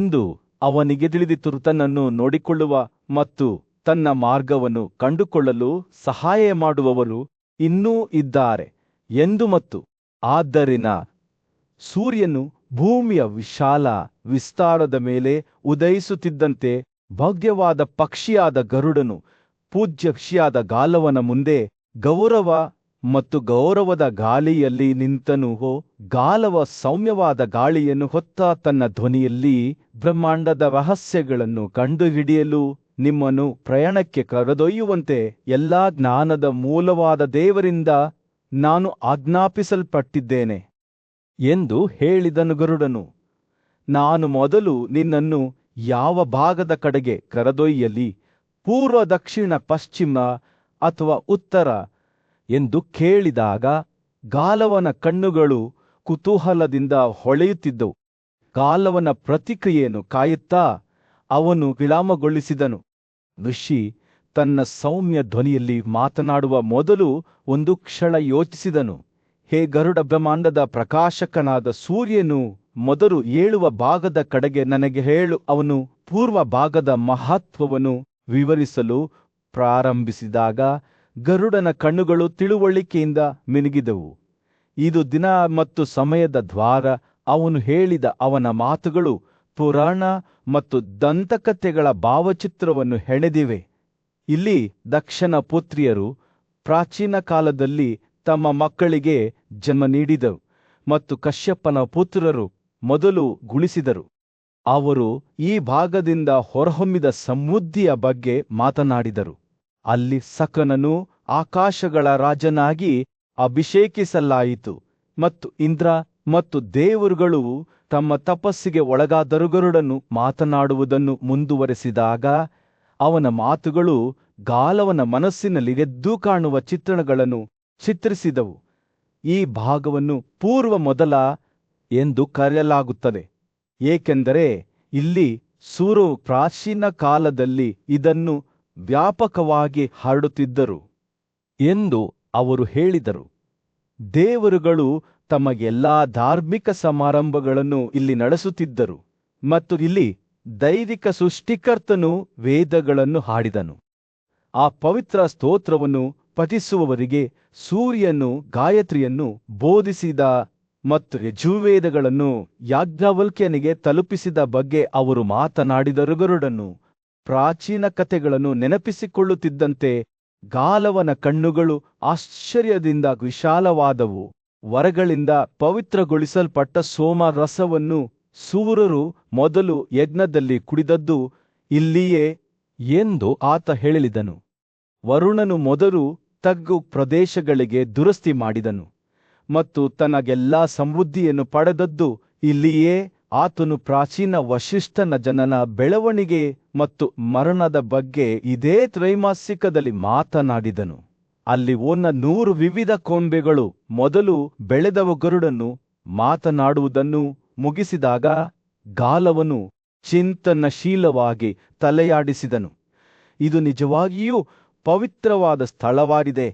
ಎಂದು ಅವನಿಗೆ ತಿಳಿದಿತ್ತು. ತನ್ನನ್ನು ನೋಡಿಕೊಳ್ಳುವ ಮತ್ತು ತನ್ನ ಮಾರ್ಗವನ್ನು ಕಂಡುಕೊಳ್ಳಲು ಸಹಾಯ ಮಾಡುವವರು ಇನ್ನೂ ಇದ್ದಾರೆ ಎಂದು. ಮತ್ತು ಆದ್ದರಿಂದ ಸೂರ್ಯನು ಭೂಮಿಯ ವಿಶಾಲ ವಿಸ್ತಾರದ ಮೇಲೆ ಉದಯಿಸುತ್ತಿದ್ದಂತೆ ಭವ್ಯವಾದ ಪಕ್ಷಿಯಾದ ಗರುಡನು ಪೂಜ್ಯ ಋಷಿಯಾದ ಗಾಲವನ ಮುಂದೆ ಗೌರವ ಮತ್ತು ಗೌರವದ ಗಾಳಿಯಲ್ಲಿ ನಿಂತನು. ಗಾಲವ ಸೌಮ್ಯವಾದ ಗಾಳಿಯನ್ನು ಹೊತ್ತ ತನ್ನ ಧ್ವನಿಯಲ್ಲಿ, ಬ್ರಹ್ಮಾಂಡದ ರಹಸ್ಯಗಳನ್ನು ಕಂಡುಹಿಡಿಯಲು ನಿಮ್ಮನ್ನು ಪ್ರಯಾಣಕ್ಕೆ ಕರೆದೊಯ್ಯುವಂತೆ ಎಲ್ಲಾ ಜ್ಞಾನದ ಮೂಲವಾದ ದೇವರಿಂದ ನಾನು ಆಜ್ಞಾಪಿಸಲ್ಪಟ್ಟಿದ್ದೇನೆ ಎಂದು ಹೇಳಿದನು. ಗರುಡನು, ನಾನು ಮೊದಲು ನಿನ್ನನ್ನು ಯಾವ ಭಾಗದ ಕಡೆಗೆ ಕರೆದೊಯ್ಯಲಿ, ಪೂರ್ವ, ದಕ್ಷಿಣ, ಪಶ್ಚಿಮ ಅಥವಾ ಉತ್ತರ ಎಂದು ಕೇಳಿದಾಗ ಗಾಲವನ ಕಣ್ಣುಗಳು ಕುತೂಹಲದಿಂದ ಹೊಳೆಯುತ್ತಿದ್ದವು. ಗಾಲವನ ಪ್ರತಿಕ್ರಿಯೆಯನ್ನು ಕಾಯುತ್ತಾ ಅವನು ವಿರಾಮಗೊಳಿಸಿದನು. ಋಷಿ ತನ್ನ ಸೌಮ್ಯ ಧ್ವನಿಯಲ್ಲಿ ಮಾತನಾಡುವ ಮೊದಲು ಒಂದು ಕ್ಷಣ ಯೋಚಿಸಿದನು. ಹೇ ಗರುಡ, ಬ್ರಹ್ಮಾಂಡದ ಪ್ರಕಾಶಕನಾದ ಸೂರ್ಯನು ಮೊದಲು ಏಳುವ ಭಾಗದ ಕಡೆಗೆ ನನಗೆ ಹೇಳು. ಅವನು ಪೂರ್ವ ಭಾಗದ ಮಹತ್ವವನ್ನು ವಿವರಿಸಲು ಪ್ರಾರಂಭಿಸಿದಾಗ ಗರುಡನ ಕಣ್ಣುಗಳು ತಿಳುವಳಿಕೆಯಿಂದ ಮಿನುಗಿದವು. ಇದು ದಿನ ಮತ್ತು ಸಮಯದ ದ್ವಾರ. ಅವನು ಹೇಳಿದ ಅವನ ಮಾತುಗಳು ಪುರಾಣ ಮತ್ತು ದಂತಕಥೆಗಳ ಭಾವಚಿತ್ರವನ್ನು ಹೆಣೆದಿವೆ. ಇಲ್ಲಿ ದಕ್ಷನ ಪುತ್ರಿಯರು ಪ್ರಾಚೀನ ಕಾಲದಲ್ಲಿ ತಮ್ಮ ಮಕ್ಕಳಿಗೆ ಜನ್ಮ ನೀಡಿದರು ಮತ್ತು ಕಶ್ಯಪನ ಪುತ್ರರು ಮೊದಲು ಗುಣಿಸಿದರು. ಅವರು ಈ ಭಾಗದಿಂದ ಹೊರಹೊಮ್ಮಿದ ಸಮೃದ್ಧಿಯ ಬಗ್ಗೆ ಮಾತನಾಡಿದರು. ಅಲ್ಲಿ ಸಕನನು ಆಕಾಶಗಳ ರಾಜನಾಗಿ ಅಭಿಷೇಕಿಸಲಾಯಿತು ಮತ್ತು ಇಂದ್ರ ಮತ್ತು ದೇವರುಗಳು ತಮ್ಮ ತಪಸ್ಸಿಗೆ ಒಳಗಾದರು. ಗರುಡನು ಮಾತನಾಡುವುದನ್ನು ಮುಂದುವರೆಸಿದಾಗ ಅವನ ಮಾತುಗಳು ಗಾಲವನ ಮನಸ್ಸಿನಲ್ಲಿ ಎದ್ದು ಕಾಣುವ ಚಿತ್ರಣಗಳನ್ನು ಚಿತ್ರಿಸಿದವು. ಈ ಭಾಗವನ್ನು ಪೂರ್ವ ಮೊದಲ ಎಂದು ಕರೆಯಲಾಗುತ್ತದೆ, ಏಕೆಂದರೆ ಇಲ್ಲಿ ಸೂರ್ಯರು ಪ್ರಾಚೀನ ಕಾಲದಲ್ಲಿ ಇದನ್ನು ವ್ಯಾಪಕವಾಗಿ ಹರಡುತ್ತಿದ್ದರು ಎಂದು ಅವರು ಹೇಳಿದರು. ದೇವರುಗಳು ತಮ್ಮ ಎಲ್ಲಾ ಧಾರ್ಮಿಕ ಸಮಾರಂಭಗಳನ್ನು ಇಲ್ಲಿ ನಡೆಸುತ್ತಿದ್ದರು ಮತ್ತು ಇಲ್ಲಿ ದೈವಿಕ ಸೃಷ್ಟಿಕರ್ತನು ವೇದಗಳನ್ನು ಹಾಡಿದನು. ಆ ಪವಿತ್ರ ಸ್ತೋತ್ರವನ್ನು ಪಠಿಸುವವರಿಗೆ ಸೂರ್ಯನು ಗಾಯತ್ರಿಯನ್ನು ಬೋಧಿಸಿದ ಮತ್ತು ಯಜುರ್ವೇದಗಳನ್ನು ಯಾಜ್ಞವಲ್ಕ್ಯನಿಗೆ ತಲುಪಿಸಿದ ಬಗ್ಗೆ ಅವರು ಮಾತನಾಡಿದರು. ಗರುಡನು ಪ್ರಾಚೀನ ಕಥೆಗಳನ್ನು ನೆನಪಿಸಿಕೊಳ್ಳುತ್ತಿದ್ದಂತೆ ಗಾಲವನ ಕಣ್ಣುಗಳು ಆಶ್ಚರ್ಯದಿಂದ ವಿಶಾಲವಾದವು. ವರಗಳಿಂದ ಪವಿತ್ರಗೊಳಿಸಲ್ಪಟ್ಟ ಸೋಮ ರಸವನ್ನು ಸೂರರು ಮೊದಲು ಯಜ್ಞದಲ್ಲಿ ಕುಡಿದದ್ದು ಇಲ್ಲಿಯೇ ಎಂದು ಆತ ಹೇಳಿದನು. ವರುಣನು ಮೊದಲು ತಗ್ಗು ಪ್ರದೇಶಗಳಿಗೆ ದುರಸ್ತಿ ಮಾಡಿದನು ಮತ್ತು ತನಗೆಲ್ಲಾ ಸಮೃದ್ಧಿಯನ್ನು ಪಡೆದದ್ದು ಇಲ್ಲಿಯೇ. ಆತನು ಪ್ರಾಚೀನ ವಶಿಷ್ಠನ ಜನನ ಬೆಳವಣಿಗೆ ಮತ್ತು ಮರಣದ ಬಗ್ಗೆ ಇದೇ ತ್ರೈಮಾಸಿಕದಲ್ಲಿ ಮಾತನಾಡಿದನು. ಅಲ್ಲಿ 100 ವಿವಿಧ ಕೊಂಬೆಗಳು ಮೊದಲು ಬೆಳೆದವು. ಗರುಡನು ಮಾತನಾಡುವುದನ್ನು ಮುಗಿಸಿದಾಗ ಗಾಲವನು ಚಿಂತನಶೀಲವಾಗಿ ತಲೆಯಾಡಿಸಿದನು. ಇದು ನಿಜವಾಗಿಯೂ ಪವಿತ್ರವಾದ ಸ್ಥಳವಾಗಿದೆ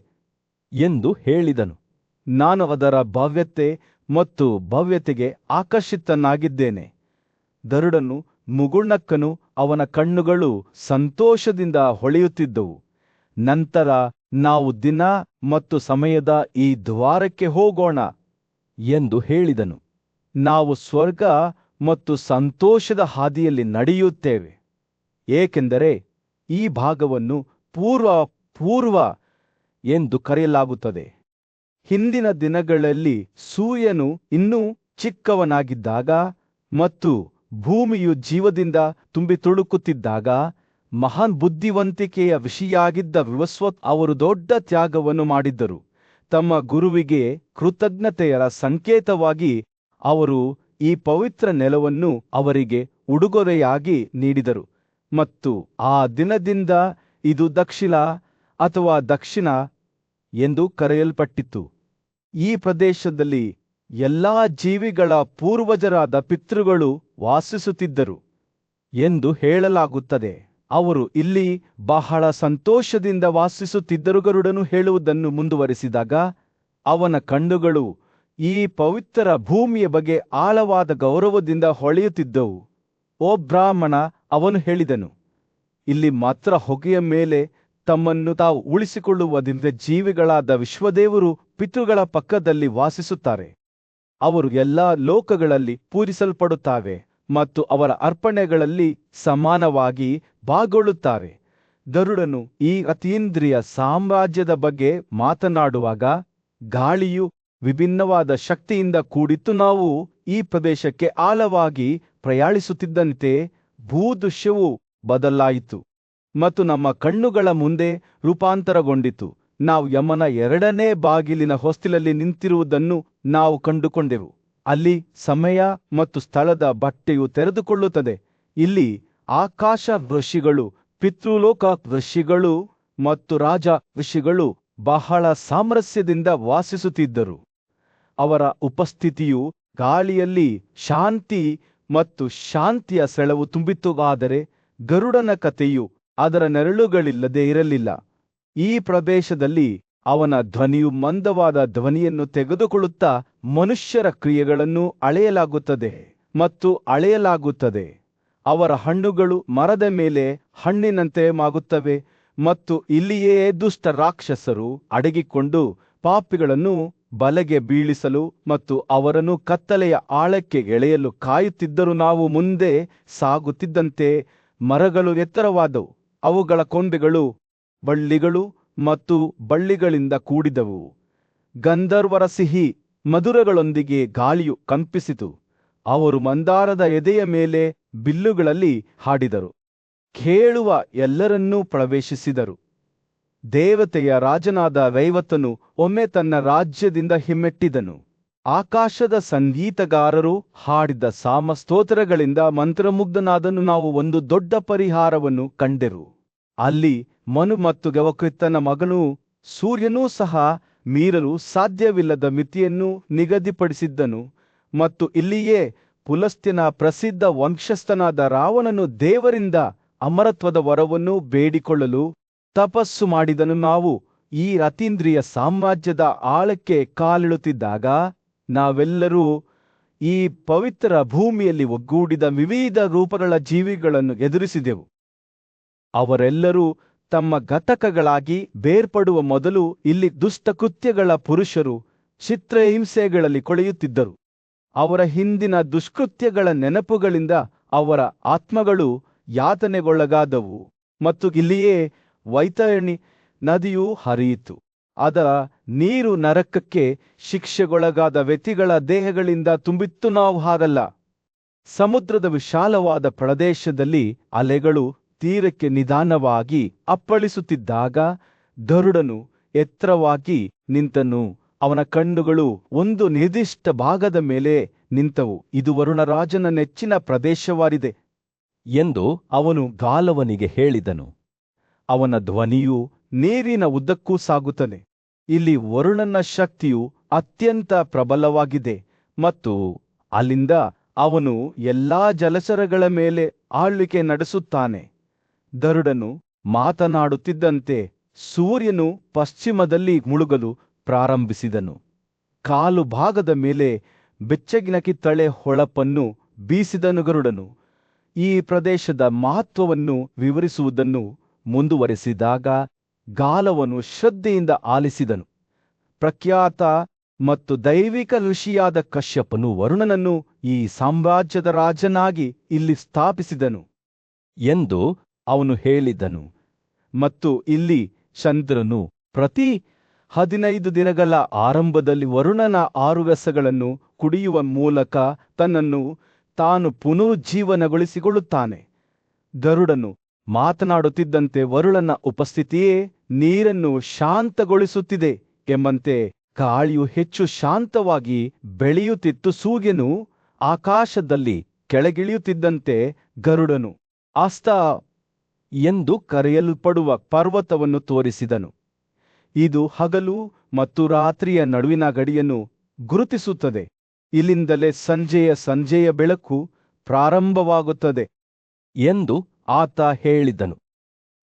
ಎಂದು ಹೇಳಿದನು. ನಾನು ಅದರ ಭವ್ಯತೆ ಮತ್ತು ಭವ್ಯತೆಗೆ ಆಕರ್ಷಿತನಾಗಿದ್ದೇನೆ. ಗರುಡನು ಮುಗುಳ್ನಕ್ಕನು. ಅವನ ಕಣ್ಣುಗಳು ಸಂತೋಷದಿಂದ ಹೊಳೆಯುತ್ತಿದ್ದವು. ನಂತರ ನಾವು ದಿನ ಮತ್ತು ಸಮಯದ ಈ ದ್ವಾರಕ್ಕೆ ಹೋಗೋಣ ಎಂದು ಹೇಳಿದನು. ನಾವು ಸ್ವರ್ಗ ಮತ್ತು ಸಂತೋಷದ ಹಾದಿಯಲ್ಲಿ ನಡೆಯುತ್ತೇವೆ, ಏಕೆಂದರೆ ಈ ಭಾಗವನ್ನು ಪೂರ್ವ ಎಂದು ಕರೆಯಲಾಗುತ್ತದೆ. ಹಿಂದಿನ ದಿನಗಳಲ್ಲಿ ಸೂರ್ಯನು ಇನ್ನೂ ಚಿಕ್ಕವನಾಗಿದ್ದಾಗ ಮತ್ತು ಭೂಮಿಯು ಜೀವದಿಂದ ತುಂಬಿ ತುಳುಕುತ್ತಿದ್ದಾಗ ಮಹಾನ್ ಬುದ್ಧಿವಂತಿಕೆಯ ವಿಷಯಾಗಿದ್ದ ವಿವಸ್ವತ್ ಅವರು ದೊಡ್ಡ ತ್ಯಾಗವನ್ನು ಮಾಡಿದ್ದರು. ತಮ್ಮ ಗುರುವಿಗೆ ಕೃತಜ್ಞತೆಯ ಸಂಕೇತವಾಗಿ ಅವರು ಈ ಪವಿತ್ರ ನೆಲವನ್ನು ಅವರಿಗೆ ಉಡುಗೊರೆಯಾಗಿ ನೀಡಿದರು ಮತ್ತು ಆ ದಿನದಿಂದ ಇದು ದಕ್ಷಿಣ ಅಥವಾ ದಕ್ಷಿಣ ಎಂದು ಕರೆಯಲ್ಪಟ್ಟಿತು. ಈ ಪ್ರದೇಶದಲ್ಲಿ ಎಲ್ಲಾ ಜೀವಿಗಳ ಪೂರ್ವಜರಾದ ಪಿತೃಗಳು ವಾಸಿಸುತ್ತಿದ್ದರು ಎಂದು ಹೇಳಲಾಗುತ್ತದೆ. ಅವರು ಇಲ್ಲಿ ಬಹಳ ಸಂತೋಷದಿಂದ ವಾಸಿಸುತ್ತಿದ್ದರು. ಗರುಡನು ಹೇಳುವುದನ್ನು ಮುಂದುವರೆಸಿದಾಗ ಅವನ ಕಣ್ಣುಗಳು ಈ ಪವಿತ್ರ ಭೂಮಿಯ ಬಗ್ಗೆ ಆಳವಾದ ಗೌರವದಿಂದ ಹೊಳೆಯುತ್ತಿದ್ದವು. ಓ ಬ್ರಾಹ್ಮಣ, ಅವನು ಹೇಳಿದನು, ಇಲ್ಲಿ ಮಾತ್ರ ಹೊಗೆಯ ಮೇಲೆ ತಮ್ಮನ್ನು ತಾವು ಉಳಿಸಿಕೊಳ್ಳುವುದರಿಂದ ಜೀವಿಗಳಾದ ವಿಶ್ವದೇವರು ಪಿತೃಗಳ ಪಕ್ಕದಲ್ಲಿ ವಾಸಿಸುತ್ತಾರೆ. ಅವರು ಎಲ್ಲಾ ಲೋಕಗಳಲ್ಲಿ ಪೂಜಿಸಲ್ಪಡುತ್ತಾರೆ ಮತ್ತು ಅವರ ಅರ್ಪಣೆಗಳಲ್ಲಿ ಸಮಾನವಾಗಿ ಭಾಗಗೊಳ್ಳುತ್ತಾರೆ. ಗರುಡನು ಈ ಅತೀಂದ್ರಿಯ ಸಾಮ್ರಾಜ್ಯದ ಬಗ್ಗೆ ಮಾತನಾಡುವಾಗ ಗಾಳಿಯು ವಿಭಿನ್ನವಾದ ಶಕ್ತಿಯಿಂದ ಕೂಡಿತ್ತು. ನಾವು ಈ ಪ್ರದೇಶಕ್ಕೆ ಆಳವಾಗಿ ಪ್ರಯಾಣಿಸುತ್ತಿದ್ದಂತೆ ಭೂದೃಶ್ಯವು ಬದಲಾಯಿತು ಮತ್ತು ನಮ್ಮ ಕಣ್ಣುಗಳ ಮುಂದೆ ರೂಪಾಂತರಗೊಂಡಿತು. ನಾವು ಯಮನ 2ನೇ ಬಾಗಿಲಿನ ಹೊಸ್ತಿಲಲ್ಲಿ ನಿಂತಿರುವುದನ್ನು ನಾವು ಕಂಡುಕೊಂಡೆವು. ಅಲ್ಲಿ ಸಮಯ ಮತ್ತು ಸ್ಥಳದ ಬಟ್ಟೆಯು ತೆರೆದುಕೊಳ್ಳುತ್ತದೆ. ಇಲ್ಲಿ ಆಕಾಶ ಋಷಿಗಳು, ಪಿತೃಲೋಕ ಋಷಿಗಳು ಮತ್ತು ರಾಜ ಋಷಿಗಳು ಬಹಳ ಸಾಮರಸ್ಯದಿಂದ ವಾಸಿಸುತ್ತಿದ್ದರು. ಅವರ ಉಪಸ್ಥಿತಿಯು ಗಾಳಿಯಲ್ಲಿ ಶಾಂತಿ ಮತ್ತು ಶಾಂತಿಯ ಸೆಳವು ತುಂಬಿತು. ಆದರೆ ಗರುಡನ ಕಥೆಯು ಅದರ ನೆರಳುಗಳಿಲ್ಲದೆ ಇರಲಿಲ್ಲ. ಈ ಪ್ರದೇಶದಲ್ಲಿ ಅವನ ಧ್ವನಿಯು ಮಂದವಾದ ಧ್ವನಿಯನ್ನು ತೆಗೆದುಕೊಳ್ಳುತ್ತಾ ಮನುಷ್ಯರ ಕ್ರಿಯೆಗಳನ್ನು ಅಳೆಯಲಾಗುತ್ತದೆ ಮತ್ತು ಅಳೆಯಲಾಗುತ್ತದೆ. ಅವರ ಹಣ್ಣುಗಳು ಮರದ ಮೇಲೆ ಹಣ್ಣಿನಂತೆ ಮಾಗುತ್ತವೆ ಮತ್ತು ಇಲ್ಲಿಯೇ ದುಷ್ಟ ರಾಕ್ಷಸರು ಅಡಗಿಕೊಂಡು ಪಾಪಿಗಳನ್ನು ಬಲೆಗೆ ಬೀಳಿಸಲು ಮತ್ತು ಅವರನ್ನು ಕತ್ತಲೆಯ ಆಳಕ್ಕೆ ಎಳೆಯಲು ಕಾಯುತ್ತಿದ್ದರು. ನಾವು ಮುಂದೆ ಸಾಗುತ್ತಿದ್ದಂತೆ ಮರಗಳು ಎತ್ತರವಾದವು. ಅವುಗಳ ಕೊಂಬೆಗಳು ಬಳ್ಳಿಗಳು ಮತ್ತು ಬಳ್ಳಿಗಳಿಂದ ಕೂಡಿದವು. ಗಂಧರ್ವರ ಸಿಹಿ ಮಧುರಗಳೊಂದಿಗೆ ಗಾಳಿಯು ಕಂಪಿಸಿತು. ಅವರು ಮಂದಾರದ ಎದೆಯ ಮೇಲೆ ಬಿಲ್ಲುಗಳಲ್ಲಿ ಹಾಡಿದರು. ಕೇಳುವ ಎಲ್ಲರನ್ನೂ ಪ್ರವೇಶಿಸಿದರು. ದೇವತೆಯ ರಾಜನಾದ ರೈವತನು ಒಮ್ಮೆ ತನ್ನ ರಾಜ್ಯದಿಂದ ಹಿಮ್ಮೆಟ್ಟಿದನು. ಆಕಾಶದ ಸಂಗೀತಗಾರರು ಹಾಡಿದ ಸಾಮಸ್ತೋತ್ರಗಳಿಂದ ಮಂತ್ರಮುಗ್ಧನಾದನು. ನಾವು ಒಂದು ದೊಡ್ಡ ಪರಿಹಾರವನ್ನು ಕಂಡೆರು. ಅಲ್ಲಿ ಮನು ಮತ್ತು ಗವಕೃತ್ತನ ಮಗನೂ ಸೂರ್ಯನೂ ಸಹ ಮೀರಲು ಸಾಧ್ಯವಿಲ್ಲದ ಮಿತಿಯನ್ನು ನಿಗದಿಪಡಿಸಿದ್ದನು. ಮತ್ತು ಇಲ್ಲಿಯೇ ಪುಲಸ್ತ್ಯನ ಪ್ರಸಿದ್ಧ ವಂಶಸ್ಥನಾದ ರಾವಣನು ದೇವರಿಂದ ಅಮರತ್ವದ ವರವನ್ನು ಬೇಡಿಕೊಳ್ಳಲು ತಪಸ್ಸು ಮಾಡಿದನು. ನಾವು ಈ ಅತೀಂದ್ರಿಯ ಸಾಮ್ರಾಜ್ಯದ ಆಳಕ್ಕೆ ಕಾಲಿಡುತ್ತಿದ್ದಾಗ ನಾವೆಲ್ಲರೂ ಈ ಪವಿತ್ರ ಭೂಮಿಯಲ್ಲಿ ಒಗ್ಗೂಡಿದ ವಿವಿಧ ರೂಪಗಳ ಜೀವಿಗಳನ್ನು ಎದುರಿಸಿದೆವು. ಅವರೆಲ್ಲರೂ ತಮ್ಮ ಘಟಕಗಳಾಗಿ ಬೇರ್ಪಡುವ ಮೊದಲು ಇಲ್ಲಿ ದುಷ್ಟಕೃತ್ಯಗಳ ಪುರುಷರು ಚಿತ್ರಹಿಂಸೆಗಳಲ್ಲಿ ಕೊಳೆಯುತ್ತಿದ್ದರು. ಅವರ ಹಿಂದಿನ ದುಷ್ಕೃತ್ಯಗಳ ನೆನಪುಗಳಿಂದ ಅವರ ಆತ್ಮಗಳು ಯಾತನೆಗೊಳಗಾದವು ಮತ್ತು ಇಲ್ಲಿಯೇ ವೈತರಣಿ ನದಿಯು ಹರಿಯಿತು. ಅದರ ನೀರು ನರಕಕ್ಕೆ ಶಿಕ್ಷೆಗೊಳಗಾದ ವ್ಯಕ್ತಿಗಳ ದೇಹಗಳಿಂದ ತುಂಬಿತ್ತು. ನಾವು ಹಾಗಲ್ಲ. ಸಮುದ್ರದ ವಿಶಾಲವಾದ ಪ್ರದೇಶದಲ್ಲಿ ಅಲೆಗಳು ತೀರಕ್ಕೆ ನಿಧಾನವಾಗಿ ಅಪ್ಪಳಿಸುತ್ತಿದ್ದಾಗ ಗರುಡನು ಎತ್ತರವಾಗಿ ನಿಂತನು. ಅವನ ಕಣ್ಣುಗಳು ಒಂದು ನಿರ್ದಿಷ್ಟ ಭಾಗದ ಮೇಲೆ ನಿಂತವು. ಇದು ವರುಣರಾಜನ ನೆಚ್ಚಿನ ಪ್ರದೇಶವಾಗಿದೆ ಎಂದು ಅವನು ಗಾಲವನಿಗೆ ಹೇಳಿದನು. ಅವನ ಧ್ವನಿಯು ನೀರಿನ ಉದ್ದಕ್ಕೂ ಸಾಗುತ್ತದೆ. ಇಲ್ಲಿ ವರುಣನ ಶಕ್ತಿಯು ಅತ್ಯಂತ ಪ್ರಬಲವಾಗಿದೆ ಮತ್ತು ಅಲ್ಲಿಂದ ಅವನು ಎಲ್ಲಾ ಜಲಚರಗಳ ಮೇಲೆ ಆಳ್ವಿಕೆ ನಡೆಸುತ್ತಾನೆ. ಗರುಡನು ಮಾತನಾಡುತ್ತಿದ್ದಂತೆ ಸೂರ್ಯನು ಪಶ್ಚಿಮದಲ್ಲಿ ಮುಳುಗಲು ಪ್ರಾರಂಭಿಸಿದನು. ಕಾಲು ಭಾಗದ ಮೇಲೆ ಬೆಚ್ಚಗಿನ ಕಿತ್ತಳೆ ಹೊಳಪನ್ನು ಬೀಸಿದನು. ಗರುಡನು ಈ ಪ್ರದೇಶದ ಮಹತ್ವವನ್ನು ವಿವರಿಸುವುದನ್ನು ಮುಂದುವರೆಸಿದಾಗ ಗಾಲವನು ಶ್ರದ್ಧೆಯಿಂದ ಆಲಿಸಿದನು. ಪ್ರಖ್ಯಾತ ಮತ್ತು ದೈವಿಕ ಋಷಿಯಾದ ಕಶ್ಯಪನು ವರುಣನನ್ನು ಈ ಸಾಮ್ರಾಜ್ಯದ ರಾಜನಾಗಿ ಇಲ್ಲಿ ಸ್ಥಾಪಿಸಿದನು ಎಂದು ಅವನು ಹೇಳಿದನು. ಮತ್ತು ಇಲ್ಲಿ ಚಂದ್ರನು ಪ್ರತಿ 15 ದಿನಗಳ ಆರಂಭದಲ್ಲಿ ವರುಣನ ಆರುರಸಗಳನ್ನು ಕುಡಿಯುವ ಮೂಲಕ ತನ್ನನ್ನು ತಾನು ಪುನರುಜ್ಜೀವನಗೊಳಿಸಿಕೊಳ್ಳುತ್ತಾನೆ. ಗರುಡನು ಮಾತನಾಡುತ್ತಿದ್ದಂತೆ ವರುಣನ ಉಪಸ್ಥಿತಿಯೇ ನೀರನ್ನು ಶಾಂತಗೊಳಿಸುತ್ತಿದೆ ಎಂಬಂತೆ ಗಾಳಿಯು ಹೆಚ್ಚು ಶಾಂತವಾಗಿ ಬೆಳೆಯುತ್ತಿತ್ತು. ಸೂರ್ಯನು ಆಕಾಶದಲ್ಲಿ ಕೆಳಗಿಳಿಯುತ್ತಿದ್ದಂತೆ ಗರುಡನು ಆಸ್ತ ಎಂದು ಕರೆಯಲ್ಪಡುವ ಪರ್ವತವನ್ನು ತೋರಿಸಿದನು. ಇದು ಹಗಲು ಮತ್ತು ರಾತ್ರಿಯ ನಡುವಿನ ಗಡಿಯನ್ನು ಗುರುತಿಸುತ್ತದೆ. ಇಲ್ಲಿಂದಲೇ ಸಂಜೆಯ ಬೆಳಕು ಪ್ರಾರಂಭವಾಗುತ್ತದೆ ಎಂದು ಆತ ಹೇಳಿದನು.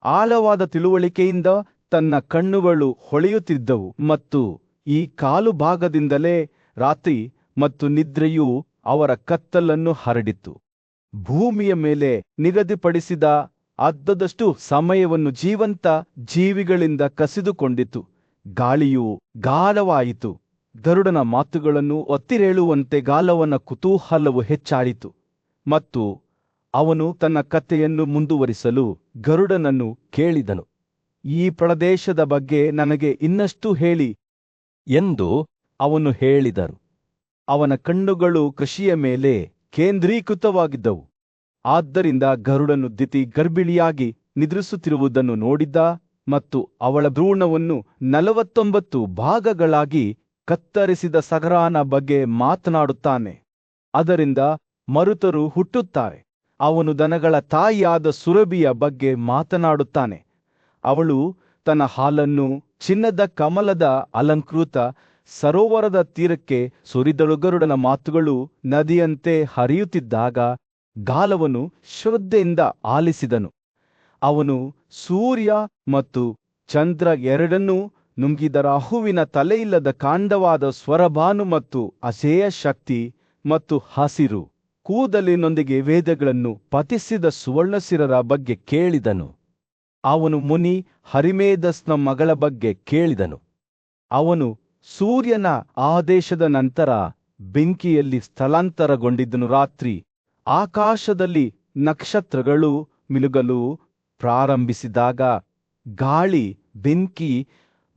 ಆಳವಾದ ತಿಳುವಳಿಕೆಯಿಂದ ತನ್ನ ಕಣ್ಣುಗಳು ಹೊಳೆಯುತ್ತಿದ್ದವು ಮತ್ತು ಈ ಕಾಲು ಭಾಗದಿಂದಲೇ ರಾತ್ರಿ ಮತ್ತು ನಿದ್ರೆಯು ಅವರ ಕತ್ತಲನ್ನು ಹರಡಿತು. ಭೂಮಿಯ ಮೇಲೆ ನಿಗದಿಪಡಿಸಿದ ಅರ್ಧದಷ್ಟು ಸಮಯವನ್ನು ಜೀವಂತ ಜೀವಿಗಳಿಂದ ಕಸಿದುಕೊಂಡಿತು. ಗಾಳಿಯು ಗಾಢವಾಯಿತು. ಗರುಡನ ಮಾತುಗಳನ್ನು ಒತ್ತಿರೇಳುವಂತೆ ಗಾಲವನ ಕುತೂಹಲವು ಹೆಚ್ಚಾಯಿತು. ಮತ್ತು ಅವನು ತನ್ನ ಕಥೆಯನ್ನು ಮುಂದುವರಿಸಲು ಗರುಡನನ್ನು ಕೇಳಿದನು. ಈ ಪ್ರದೇಶದ ಬಗ್ಗೆ ನನಗೆ ಇನ್ನಷ್ಟು ಹೇಳಿ ಎಂದು ಅವನು ಹೇಳಿದನು. ಅವನ ಕಣ್ಣುಗಳು ಕೃಷಿಯ ಮೇಲೆ ಕೇಂದ್ರೀಕೃತವಾಗಿದ್ದವು. ಆದ್ದರಿಂದ ಗರುಡನು ದಿತಿ ಗರ್ಭಿಣಿಯಾಗಿ ನಿದ್ರಿಸುತ್ತಿರುವುದನ್ನು ನೋಡಿದ್ದ ಮತ್ತು ಅವಳ ಭ್ರೂಣವನ್ನು 49 ಭಾಗಗಳಾಗಿ ಕತ್ತರಿಸಿದ ಸಗರಾನ ಬಗ್ಗೆ ಮಾತನಾಡುತ್ತಾನೆ. ಅದರಿಂದ ಮರುತರು ಹುಟ್ಟುತ್ತಾರೆ. ಅವನು ದನಗಳ ತಾಯಿಯಾದ ಸುರಭಿಯ ಬಗ್ಗೆ ಮಾತನಾಡುತ್ತಾನೆ. ಅವಳು ತನ್ನ ಹಾಲನ್ನು ಚಿನ್ನದ ಕಮಲದ ಅಲಂಕೃತ ಸರೋವರದ ತೀರಕ್ಕೆ ಸುರಿದಳು. ಗರುಡನ ಮಾತುಗಳು ನದಿಯಂತೆ ಹರಿಯುತ್ತಿದ್ದಾಗ ಗಾಲವನು ಶ್ರದ್ಧೆಯಿಂದ ಆಲಿಸಿದನು. ಅವನು ಸೂರ್ಯ ಮತ್ತು ಚಂದ್ರ ಎರಡನ್ನೂ ನುಂಗಿದ ರಾಹುವಿನ ತಲೆಯಿಲ್ಲದ ಕಾಂಡವಾದ ಸ್ವರಭಾನು ಮತ್ತು ಅಸೇಯ ಶಕ್ತಿ ಮತ್ತು ಹಸಿರು ಕೂದಲಿನೊಂದಿಗೆ ವೇದಗಳನ್ನು ಪಠಿಸಿದ ಸುವರ್ಣಶಿರರ ಬಗ್ಗೆ ಕೇಳಿದನು. ಅವನು ಮುನಿ ಹರಿಮೇಧಸ್ನ ಮಗಳ ಬಗ್ಗೆ ಕೇಳಿದನು. ಅವನು ಸೂರ್ಯನ ಆದೇಶದ ನಂತರ ಬೆಂಕಿಯಲ್ಲಿ ಸ್ಥಳಾಂತರಗೊಂಡಿದ್ದನು. ರಾತ್ರಿ ಆಕಾಶದಲ್ಲಿ ನಕ್ಷತ್ರಗಳು ಮಿನುಗಲು ಪ್ರಾರಂಭಿಸಿದಾಗ ಗಾಳಿ, ಬೆಂಕಿ,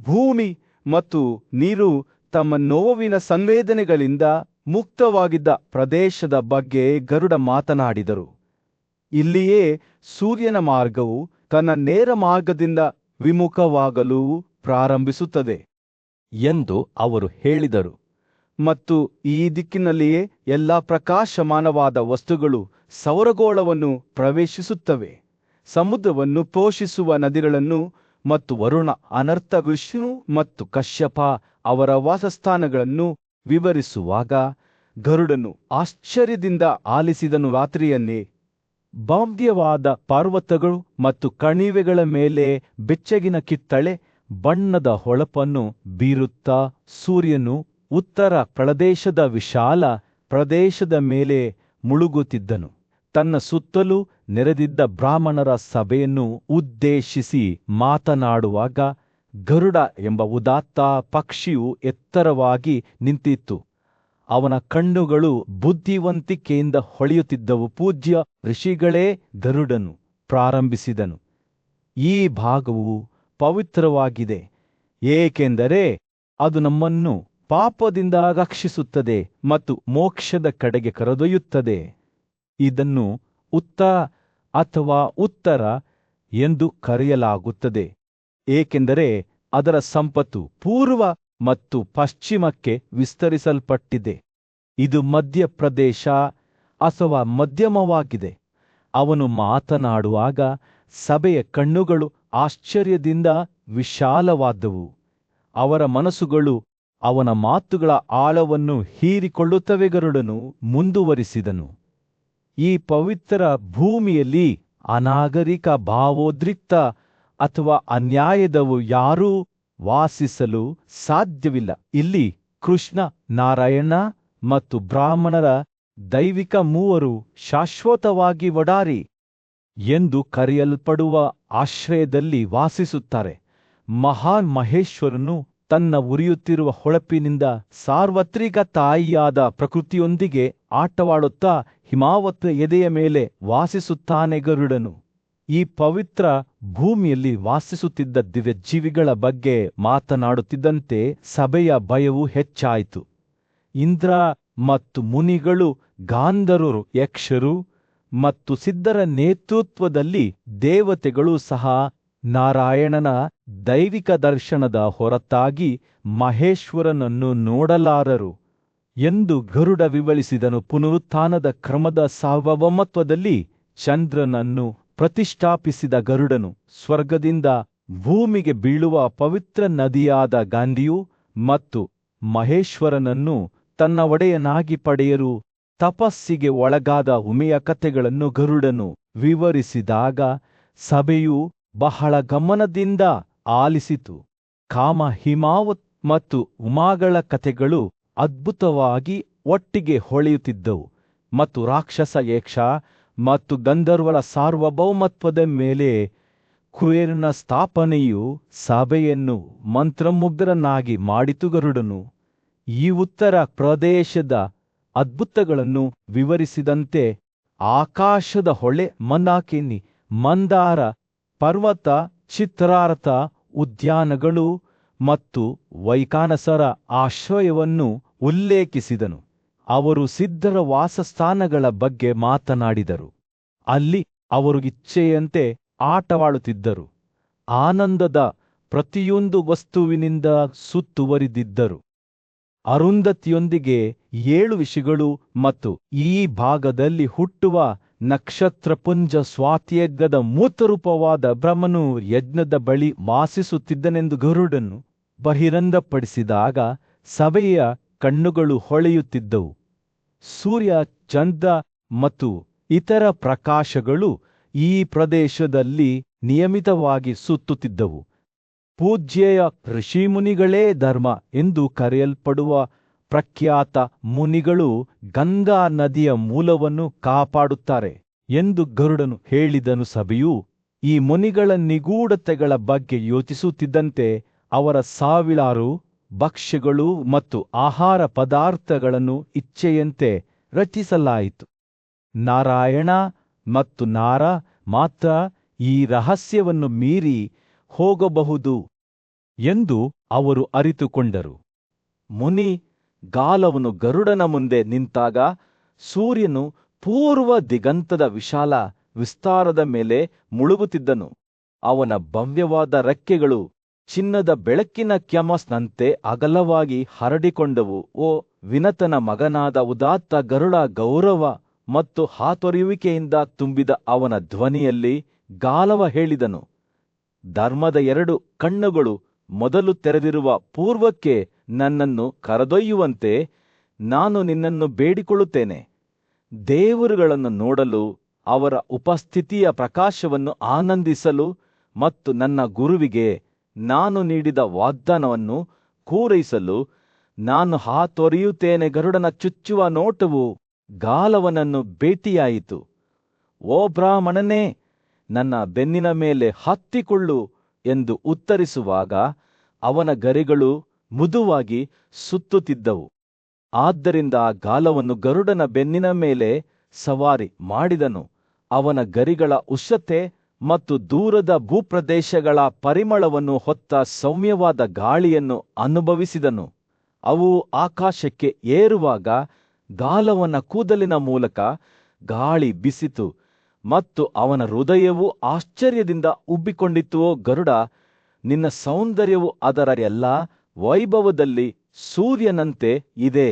ಭೂಮಿ ಮತ್ತು ನೀರು ತಮ್ಮ ನೋವಿನ ಸಂವೇದನೆಗಳಿಂದ ಮುಕ್ತವಾಗಿದ್ದ ಪ್ರದೇಶದ ಬಗ್ಗೆ ಗರುಡ ಮಾತನಾಡಿದರು. ಇಲ್ಲಿಯೇ ಸೂರ್ಯನ ಮಾರ್ಗವು ತನ್ನ ನೇರ ಮಾರ್ಗದಿಂದ ವಿಮುಖವಾಗಲು ಪ್ರಾರಂಭಿಸುತ್ತದೆ ಎಂದು ಅವರು ಹೇಳಿದರು. ಮತ್ತು ಈ ದಿಕ್ಕಿನಲ್ಲಿಯೇ ಎಲ್ಲ ಪ್ರಕಾಶಮಾನವಾದ ವಸ್ತುಗಳು ಸೌರಗೋಳವನ್ನು ಪ್ರವೇಶಿಸುತ್ತವೆ. ಸಮುದ್ರವನ್ನು ಪೋಷಿಸುವ ನದಿಗಳನ್ನು ಮತ್ತು ವರುಣ, ಅನರ್ಥ, ವಿಷ್ಣು ಮತ್ತು ಕಶ್ಯಪ ಅವರ ವಾಸಸ್ಥಾನಗಳನ್ನು ವಿವರಿಸುವಾಗ ಗರುಡನು ಆಶ್ಚರ್ಯದಿಂದ ಆಲಿಸಿದನು. ರಾತ್ರಿಯನ್ನೇ ಭವ್ಯವಾದ ಪರ್ವತಗಳು ಮತ್ತು ಕಣಿವೆಗಳ ಮೇಲೆ ಬೆಚ್ಚಗಿನ ಕಿತ್ತಳೆ ಬಣ್ಣದ ಹೊಳಪನ್ನು ಬೀರುತ್ತಾ ಸೂರ್ಯನು ಉತ್ತರ ಪ್ರದೇಶದ ವಿಶಾಲ ಪ್ರದೇಶದ ಮೇಲೆ ಮುಳುಗುತ್ತಿದ್ದನು. ತನ್ನ ಸುತ್ತಲೂ ನೆರೆದಿದ್ದ ಬ್ರಾಹ್ಮಣರ ಸಭೆಯನ್ನು ಉದ್ದೇಶಿಸಿ ಮಾತನಾಡುವಾಗ ಗರುಡ ಎಂಬ ಉದಾತ್ತ ಪಕ್ಷಿಯು ಎತ್ತರವಾಗಿ ನಿಂತಿತ್ತು. ಅವನ ಕಣ್ಣುಗಳು ಬುದ್ಧಿವಂತಿಕೆಯಿಂದ ಹೊಳೆಯುತ್ತಿದ್ದವು. ಪೂಜ್ಯ ಋಷಿಗಳೇ, ಗರುಡನು ಪ್ರಾರಂಭಿಸಿದನು. ಈ ಭಾಗವು ಪವಿತ್ರವಾಗಿದೆ, ಏಕೆಂದರೆ ಅದು ನಮ್ಮನ್ನು ಪಾಪದಿಂದ ರಕ್ಷಿಸುತ್ತದೆ ಮತ್ತು ಮೋಕ್ಷದ ಕಡೆಗೆ ಕರೆದೊಯ್ಯುತ್ತದೆ. ಇದನ್ನು ಉತ್ತ ಅಥವಾ ಉತ್ತರ ಎಂದು ಕರೆಯಲಾಗುತ್ತದೆ, ಏಕೆಂದರೆ ಅದರ ಸಂಪತ್ತು ಪೂರ್ವ ಮತ್ತು ಪಶ್ಚಿಮಕ್ಕೆ ವಿಸ್ತರಿಸಲ್ಪಟ್ಟಿದೆ. ಇದು ಮಧ್ಯಪ್ರದೇಶ ಅಥವಾ ಮಧ್ಯಮವಾಗಿದೆ. ಅವನು ಮಾತನಾಡುವಾಗ ಸಭೆಯ ಕಣ್ಣುಗಳು ಆಶ್ಚರ್ಯದಿಂದ ವಿಶಾಲವಾದವು. ಅವರ ಮನಸ್ಸುಗಳು ಅವನ ಮಾತುಗಳ ಆಳವನ್ನು ಹೀರಿಕೊಳ್ಳುತ್ತವೆ. ಗರುಡನು ಮುಂದುವರಿಸಿದನು. ಈ ಪವಿತ್ರ ಭೂಮಿಯಲ್ಲಿ ಅನಾಗರಿಕ, ಭಾವೋದ್ರಿಕ್ತ ಅಥವಾ ಅನ್ಯಾಯದವು ಯಾರೂ ವಾಸಿಸಲು ಸಾಧ್ಯವಿಲ್ಲ. ಇಲ್ಲಿ ಕೃಷ್ಣ, ನಾರಾಯಣ ಮತ್ತು ಬ್ರಾಹ್ಮಣರ ದೈವಿಕ ಮೂವರು ಶಾಶ್ವತವಾಗಿ ಒಡಾರಿ ಎಂದು ಕರೆಯಲ್ಪಡುವ ಆಶ್ರಯದಲ್ಲಿ ವಾಸಿಸುತ್ತಾರೆ. ಮಹಾನ್ ಮಹೇಶ್ವರನು ತನ್ನ ಉರಿಯುತ್ತಿರುವ ಹೊಳಪಿನಿಂದ ಸಾರ್ವತ್ರಿಕ ತಾಯಿಯಾದ ಪ್ರಕೃತಿಯೊಂದಿಗೆ ಆಟವಾಡುತ್ತಾ ಹಿಮಾವತ್ ಎದೆಯ ಮೇಲೆ ವಾಸಿಸುತ್ತಾನೆ. ಗರುಡನು ಈ ಪವಿತ್ರ ಭೂಮಿಯಲ್ಲಿ ವಾಸಿಸುತ್ತಿದ್ದ ದಿವ್ಯಜೀವಿಗಳ ಬಗ್ಗೆ ಮಾತನಾಡುತ್ತಿದ್ದಂತೆ ಸಭೆಯ ಭಯವು ಹೆಚ್ಚಾಯಿತು. ಇಂದ್ರ ಮತ್ತು ಮುನಿಗಳು, ಗಾಂಧರ್ವರು, ಯಕ್ಷರು ಮತ್ತು ಸಿದ್ಧರ ನೇತೃತ್ವದಲ್ಲಿ ದೇವತೆಗಳು ಸಹ ನಾರಾಯಣನ ದೈವಿಕ ದರ್ಶನದ ಹೊರತಾಗಿ ಮಹೇಶ್ವರನನ್ನು ನೋಡಲಾರರು ಎಂದು ಗರುಡ ವಿವರಿಸಿದನು. ಪುನರುತ್ಥಾನದ ಕ್ರಮದ ಸಾರ್ವಭೌಮತ್ವದಲ್ಲಿ ಚಂದ್ರನನ್ನು ಪ್ರತಿಷ್ಠಾಪಿಸಿದ ಗರುಡನು ಸ್ವರ್ಗದಿಂದ ಭೂಮಿಗೆ ಬೀಳುವ ಪವಿತ್ರ ನದಿಯಾದ ಗಾಂಧಿಯು ಮತ್ತು ಮಹೇಶ್ವರನನ್ನು ತನ್ನ ಒಡೆಯನಾಗಿ ಪಡೆಯಲು ತಪಸ್ಸಿಗೆ ಒಳಗಾದ ಉಮೆಯ ಕಥೆಗಳನ್ನು ಗರುಡನು ವಿವರಿಸಿದಾಗ ಸಭೆಯು ಬಹಳ ಗಮನದಿಂದ ಆಲಿಸಿತು. ಕಾಮ, ಹಿಮಾವತ್ ಮತ್ತು ಉಮಾಗಳ ಕಥೆಗಳು ಅದ್ಭುತವಾಗಿ ಒಟ್ಟಿಗೆ ಹೊಳೆಯುತ್ತಿದ್ದವು ಮತ್ತು ರಾಕ್ಷಸ, ಯಕ್ಷ ಮತ್ತು ಗಂಧರ್ವರ ಸಾರ್ವಭೌಮತ್ವದ ಮೇಲೆ ಕುಬೇರನ ಸ್ಥಾಪನೆಯು ಸಭೆಯನ್ನು ಮಂತ್ರಮುಗ್ಧರನ್ನಾಗಿ ಮಾಡಿತು. ಗರುಡನು ಈ ಉತ್ತರ ಪ್ರದೇಶದ ಅದ್ಭುತಗಳನ್ನು ವಿವರಿಸಿದಂತೆ ಆಕಾಶದ ಹೊಳೆ, ಮಂದಾಕಿನಿ, ಮಂದಾರ ಪರ್ವತ, ಚಿತ್ರಾರ್ಥ ಉದ್ಯಾನಗಳು ಮತ್ತು ವೈಕಾನಸರ ಆಶ್ರಯವನ್ನು ಉಲ್ಲೇಖಿಸಿದನು. ಅವರು ಸಿದ್ಧರ ವಾಸಸ್ಥಾನಗಳ ಬಗ್ಗೆ ಮಾತನಾಡಿದರು. ಅಲ್ಲಿ ಅವರು ಇಚ್ಛೆಯಂತೆ ಆಟವಾಡುತ್ತಿದ್ದರು, ಆನಂದದ ಪ್ರತಿಯೊಂದು ವಸ್ತುವಿನಿಂದ ಸುತ್ತುವರಿದಿದ್ದರು. ಅರುಂಧತಿಯೊಂದಿಗೆ 7 ವಿಷಯಗಳು ಮತ್ತು ಈ ಭಾಗದಲ್ಲಿ ಹುಟ್ಟುವ ನಕ್ಷತ್ರಪುಂಜ ಸ್ವಾತಿಯಜ್ಞದ ಮೂರ್ತರೂಪವಾದ ಬ್ರಹ್ಮನು ಯಜ್ಞದ ಬಳಿ ವಾಸಿಸುತ್ತಿದ್ದನೆಂದು ಗರುಡನು ಬಹಿರಂಗಪಡಿಸಿದಾಗ ಸಭೆಯ ಕಣ್ಣುಗಳು ಹೊಳೆಯುತ್ತಿದ್ದವು. ಸೂರ್ಯ, ಚಂದ್ರ ಮತ್ತು ಇತರ ಪ್ರಕಾಶಗಳು ಈ ಪ್ರದೇಶದಲ್ಲಿ ನಿಯಮಿತವಾಗಿ ಸುತ್ತುತ್ತಿದ್ದವು. ಪೂಜ್ಯೇಯ ಋಷಿಮುನಿಗಳೇ ಧರ್ಮ ಎಂದು ಕರೆಯಲ್ಪಡುವ ಪ್ರಖ್ಯಾತ ಮುನಿಗಳು ಗಂಗಾ ನದಿಯ ಮೂಲವನ್ನು ಕಾಪಾಡುತ್ತಾರೆ ಎಂದು ಗರುಡನು ಹೇಳಿದನು. ಸಭೆಯು ಈ ಮುನಿಗಳ ನಿಗೂಢತೆಗಳ ಬಗ್ಗೆ ಯೋಚಿಸುತ್ತಿದ್ದಂತೆ ಅವರ ಸಾವಿರಾರು ಭಕ್ಷ್ಯಗಳು ಮತ್ತು ಆಹಾರ ಪದಾರ್ಥಗಳನ್ನು ಇಚ್ಛೆಯಂತೆ ರಚಿಸಲಾಯಿತು. ನಾರಾಯಣ ಮತ್ತು ನಾರ ಮಾತ್ರ ಈ ರಹಸ್ಯವನ್ನು ಮೀರಿ ಹೋಗಬಹುದು ಎಂದು ಅವರು ಅರಿತುಕೊಂಡರು. ಮುನಿ ಗಾಲವನು ಗರುಡನ ಮುಂದೆ ನಿಂತಾಗ ಸೂರ್ಯನು ಪೂರ್ವ ದಿಗಂತದ ವಿಶಾಲ ವಿಸ್ತಾರದ ಮೇಲೆ ಮುಳುಗುತ್ತಿದ್ದನು. ಅವನ ಭವ್ಯವಾದ ರೆಕ್ಕೆಗಳು ಚಿನ್ನದ ಬೆಳಕಿನ ಕ್ಯಾಮಸ್ನಂತೆ ಅಗಲವಾಗಿ ಹರಡಿಕೊಂಡವು. ಓ ವಿನತನ ಮಗನಾದ ಉದಾತ್ತ ಗರುಡ, ಗೌರವ ಮತ್ತು ಹಾತೊರೆಯುವಿಕೆಯಿಂದ ತುಂಬಿದ ಅವನ ಧ್ವನಿಯಲ್ಲಿ ಗಾಲವ ಹೇಳಿದನು, ಧರ್ಮದ 2 ಕಣ್ಣುಗಳು ಮೊದಲು ತೆರೆದಿರುವ ಪೂರ್ವಕ್ಕೆ ನನ್ನನ್ನು ಕರೆದೊಯ್ಯುವಂತೆ ನಾನು ನಿನ್ನನ್ನು ಬೇಡಿಕೊಳ್ಳುತ್ತೇನೆ. ದೇವರುಗಳನ್ನು ನೋಡಲು, ಅವರ ಉಪಸ್ಥಿತಿಯ ಪ್ರಕಾಶವನ್ನು ಆನಂದಿಸಲು ಮತ್ತು ನನ್ನ ಗುರುವಿಗೆ ನಾನು ನೀಡಿದ ವಾಗ್ದಾನವನ್ನು ಪೂರೈಸಲು ನಾನು ಹಾತೊರೆಯುತ್ತೇನೆ. ಗರುಡನ ಚುಚ್ಚುವ ನೋಟವು ಗಾಲವನನ್ನು ಭೇಟಿಯಾಯಿತು. ಓ ಬ್ರಾಹ್ಮಣನೇ, ನನ್ನ ಬೆನ್ನಿನ ಮೇಲೆ ಹತ್ತಿಕೊಳ್ಳು ಎಂದು ಉತ್ತರಿಸುವಾಗ ಅವನ ಗರಿಗಳು ಮೃದುವಾಗಿ ಸುತ್ತುತ್ತಿದ್ದವು. ಆದ್ದರಿಂದ ಗಾಲವನ್ನು ಗರುಡನ ಬೆನ್ನಿನ ಮೇಲೆ ಸವಾರಿ ಮಾಡಿದನು. ಅವನ ಗರಿಗಳ ಉಷ್ಣತೆ ಮತ್ತು ದೂರದ ಭೂಪ್ರದೇಶಗಳ ಪರಿಮಳವನ್ನು ಹೊತ್ತ ಸೌಮ್ಯವಾದ ಗಾಳಿಯನ್ನು ಅನುಭವಿಸಿದನು. ಅವು ಆಕಾಶಕ್ಕೆ ಏರುವಾಗ ಗಾಲವನ ಕೂದಲಿನ ಮೂಲಕ ಗಾಳಿ ಬೀಸಿತು ಮತ್ತು ಅವನ ಹೃದಯವು ಆಶ್ಚರ್ಯದಿಂದ ಉಬ್ಬಿಕೊಂಡಿತು. ಓ ಗರುಡ, ನಿನ್ನ ಸೌಂದರ್ಯವು ಅದರ ಎಲ್ಲಾ ವೈಭವದಲ್ಲಿ ಸೂರ್ಯನಂತೆ ಇದೆ.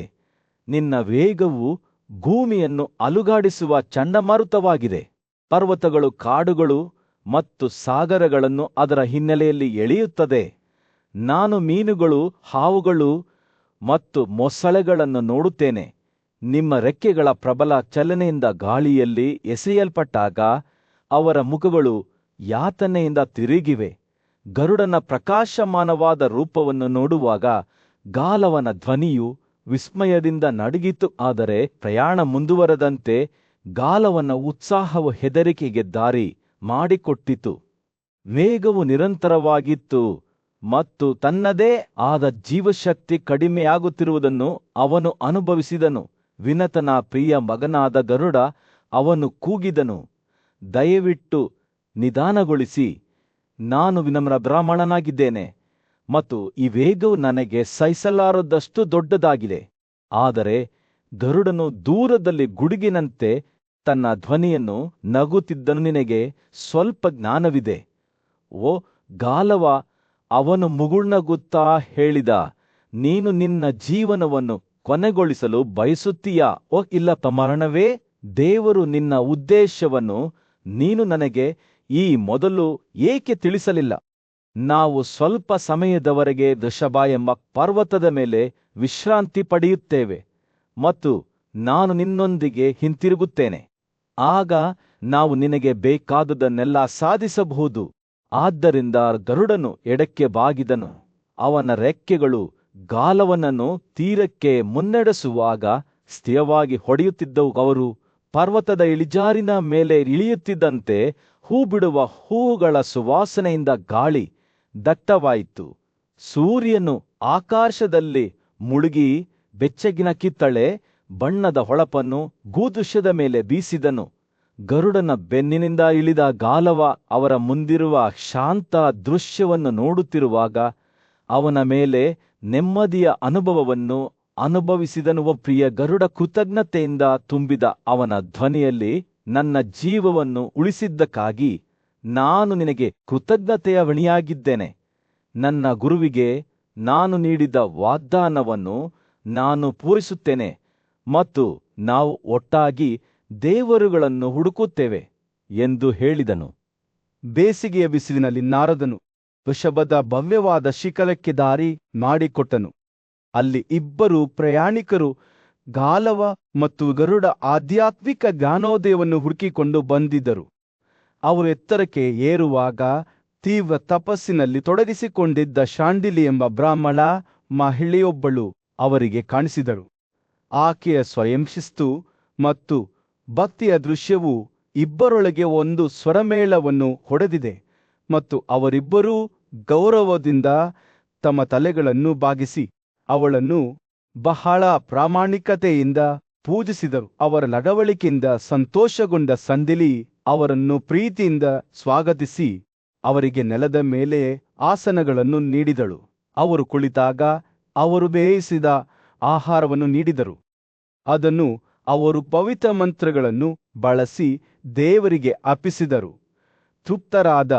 ನಿನ್ನ ವೇಗವು ಭೂಮಿಯನ್ನು ಅಲುಗಾಡಿಸುವ ಚಂಡಮಾರುತವಾಗಿದೆ. ಪರ್ವತಗಳು, ಕಾಡುಗಳು ಮತ್ತು ಸಾಗರಗಳನ್ನು ಅದರ ಹಿನ್ನೆಲೆಯಲ್ಲಿ ಎಳೆಯುತ್ತದೆ. ನಾನು ಮೀನುಗಳು, ಹಾವುಗಳು ಮತ್ತು ಮೊಸಳೆಗಳನ್ನು ನೋಡುತ್ತೇನೆ. ನಿಮ್ಮ ರೆಕ್ಕೆಗಳ ಪ್ರಬಲ ಚಲನೆಯಿಂದ ಗಾಳಿಯಲ್ಲಿ ಎಸೆಯಲ್ಪಟ್ಟಾಗ ಅವರ ಮುಖಗಳು ಯಾತನೆಯಿಂದ ತಿರುಗಿವೆ. ಗರುಡನ ಪ್ರಕಾಶಮಾನವಾದ ರೂಪವನ್ನು ನೋಡುವಾಗ ಗಾಲವನ ಧ್ವನಿಯು ವಿಸ್ಮಯದಿಂದ ನಡುಗಿತು. ಆದರೆ ಪ್ರಯಾಣ ಮುಂದುವರೆದಂತೆ ಗಾಲವನ ಉತ್ಸಾಹವು ಹೆದರಿಕೆಗೆ ದಾರಿ ಮಾಡಿಕೊಟ್ಟಿತು. ವೇಗವು ನಿರಂತರವಾಗಿತ್ತು ಮತ್ತು ತನ್ನದೇ ಆದ ಜೀವಶಕ್ತಿ ಕಡಿಮೆಯಾಗುತ್ತಿರುವುದನ್ನು ಅವನು ಅನುಭವಿಸಿದನು. ವಿನತನ ಪ್ರಿಯ ಮಗನಾದ ಗರುಡ, ಅವನು ಕೂಗಿದನು, ದಯವಿಟ್ಟು ನಿಧಾನಗೊಳಿಸಿ. ನಾನು ವಿನಮ್ರ ಬ್ರಾಹ್ಮಣನಾಗಿದ್ದೇನೆ ಮತ್ತು ಈ ವೇಗವು ನನಗೆ ಸಹಿಸಲಾರದಷ್ಟು ದೊಡ್ಡದಾಗಿದೆ. ಆದರೆ ಗರುಡನು ದೂರದಲ್ಲಿ ಗುಡುಗಿನಂತೆ ತನ್ನ ಧ್ವನಿಯನ್ನು ನಗುತ್ತಿದ್ದನು. ನಿನಗೆ ಸ್ವಲ್ಪ ಜ್ಞಾನವಿದೆ. ಓ ಗಾಲವ, ಅವನು ಮುಗುಳ್ನಗುತ್ತಾ ಹೇಳಿದ, ನೀನು ನಿನ್ನ ಜೀವನವನ್ನು ಕೊನೆಗೊಳಿಸಲು ಬಯಸುತ್ತೀಯಾ? ಓ ಇಲ್ಲಪ್ಪ ಮರಣವೇ, ದೇವರು ನಿನ್ನ ಉದ್ದೇಶವನ್ನು ನೀನು ನನಗೆ ಈ ಮೊದಲು ಏಕೆ ತಿಳಿಸಲಿಲ್ಲ? ನಾವು ಸ್ವಲ್ಪ ಸಮಯದವರೆಗೆ ವೃಷಭ ಎಂಬ ಪರ್ವತದ ಮೇಲೆ ವಿಶ್ರಾಂತಿ ಪಡೆಯುತ್ತೇವೆ ಮತ್ತು ನಾನು ನಿನ್ನೊಂದಿಗೆ ಹಿಂತಿರುಗುತ್ತೇನೆ. ಆಗ ನಾವು ನಿನಗೆ ಬೇಕಾದುದನ್ನೆಲ್ಲ ಸಾಧಿಸಬಹುದು. ಆದ್ದರಿಂದ ಗರುಡನು ಎಡಕ್ಕೆ ಬಾಗಿದನು. ಅವನ ರೆಕ್ಕೆಗಳು ಗಾಲವನನ್ನು ತೀರಕ್ಕೆ ಮುನ್ನಡೆಸುವಾಗ ಸ್ಥಿರವಾಗಿ ಹೊಡೆಯುತ್ತಿದ್ದವು. ಅವರು ಪರ್ವತದ ಇಳಿಜಾರಿನ ಮೇಲೆ ಇಳಿಯುತ್ತಿದ್ದಂತೆ ಹೂ ಬಿಡುವ ಹೂವುಗಳ ಸುವಾಸನೆಯಿಂದ ಗಾಳಿ ದಟ್ಟವಾಯಿತು. ಸೂರ್ಯನು ಆಕಾಶದಲ್ಲಿ ಮುಳುಗಿ ಬೆಚ್ಚಗಿನ ಕಿತ್ತಳೆ ಬಣ್ಣದ ಹೊಳಪನ್ನು ಭೂದೃಶ್ಯದ ಮೇಲೆ ಬೀಸಿದನು. ಗರುಡನ ಬೆನ್ನಿನಿಂದ ಇಳಿದ ಗಾಲವ ಅವರ ಮುಂದಿರುವ ಶಾಂತ ದೃಶ್ಯವನ್ನು ನೋಡುತ್ತಿರುವಾಗ ಅವನ ಮೇಲೆ ನೆಮ್ಮದಿಯ ಅನುಭವವನ್ನು ಅನುಭವಿಸಿದನು. ಪ್ರಿಯ ಗರುಡ ಕೃತಜ್ಞತೆಯಿಂದ ತುಂಬಿದ ಅವನ ಧ್ವನಿಯಲ್ಲಿ, ನನ್ನ ಜೀವವನ್ನು ಉಳಿಸಿದ್ದಕ್ಕಾಗಿ ನಾನು ನಿನಗೆ ಕೃತಜ್ಞತೆಯ ಋಣಿಯಾಗಿದ್ದೇನೆ. ನನ್ನ ಗುರುವಿಗೆ ನಾನು ನೀಡಿದ ವಾಗ್ದಾನವನ್ನು ನಾನು ಪೂರೈಸುತ್ತೇನೆ ಮತ್ತು ನಾವು ಒಟ್ಟಾಗಿ ದೇವರುಗಳನ್ನು ಹುಡುಕುತ್ತೇವೆ ಎಂದು ಹೇಳಿದನು. ಬೇಸಿಗೆಯ ಬಿಸಿಲಿನಲ್ಲಿ ನಾರದನು ವೃಷಭದ ಭವ್ಯವಾದ ಶಿಖರಕ್ಕೆ ದಾರಿ ಮಾಡಿಕೊಟ್ಟನು. ಅಲ್ಲಿ ಇಬ್ಬರು ಪ್ರಯಾಣಿಕರು ಗಾಲವ ಮತ್ತು ಗರುಡ ಆಧ್ಯಾತ್ಮಿಕ ಜ್ಞಾನೋದಯವನ್ನು ಹುಡುಕಿಕೊಂಡು ಬಂದಿದ್ದರು. ಅವರು ಎತ್ತರಕ್ಕೆ ಏರುವಾಗ ತೀವ್ರ ತಪಸ್ಸಿನಲ್ಲಿ ತೊಡಗಿಸಿಕೊಂಡಿದ್ದ ಶಾಂಡಿಲಿ ಎಂಬ ಬ್ರಾಹ್ಮಣ ಮಹಿಳೆಯೊಬ್ಬಳು ಅವರಿಗೆ ಕಾಣಿಸಿದಳು. ಆಕೆಯ ಸ್ವಯಂ ಶಿಸ್ತು ಮತ್ತು ಭಕ್ತಿಯ ದೃಶ್ಯವು ಇಬ್ಬರೊಳಗೆ ಒಂದು ಸ್ವರಮೇಳವನ್ನು ಹೊಡೆದಿದೆ ಮತ್ತು ಅವರಿಬ್ಬರೂ ಗೌರವದಿಂದ ತಮ್ಮ ತಲೆಗಳನ್ನು ಬಾಗಿಸಿ ಅವಳನ್ನು ಬಹಳ ಪ್ರಾಮಾಣಿಕತೆಯಿಂದ ಪೂಜಿಸಿದರು. ಅವರ ನಡವಳಿಕೆಯಿಂದ ಸಂತೋಷಗೊಂಡ ಸಂದಿಲಿ ಅವರನ್ನು ಪ್ರೀತಿಯಿಂದ ಸ್ವಾಗತಿಸಿ ಅವರಿಗೆ ನೆಲದ ಮೇಲೆ ಆಸನಗಳನ್ನು ನೀಡಿದಳು. ಅವರು ಕುಳಿತಾಗ ಅವರು ಬೇಯಿಸಿದ ಆಹಾರವನ್ನು ನೀಡಿದರು. ಅದನ್ನು ಅವರು ಪವಿತ್ರ ಮಂತ್ರಗಳನ್ನು ಬಳಸಿ ದೇವರಿಗೆ ಅರ್ಪಿಸಿದರು. ತೃಪ್ತರಾದ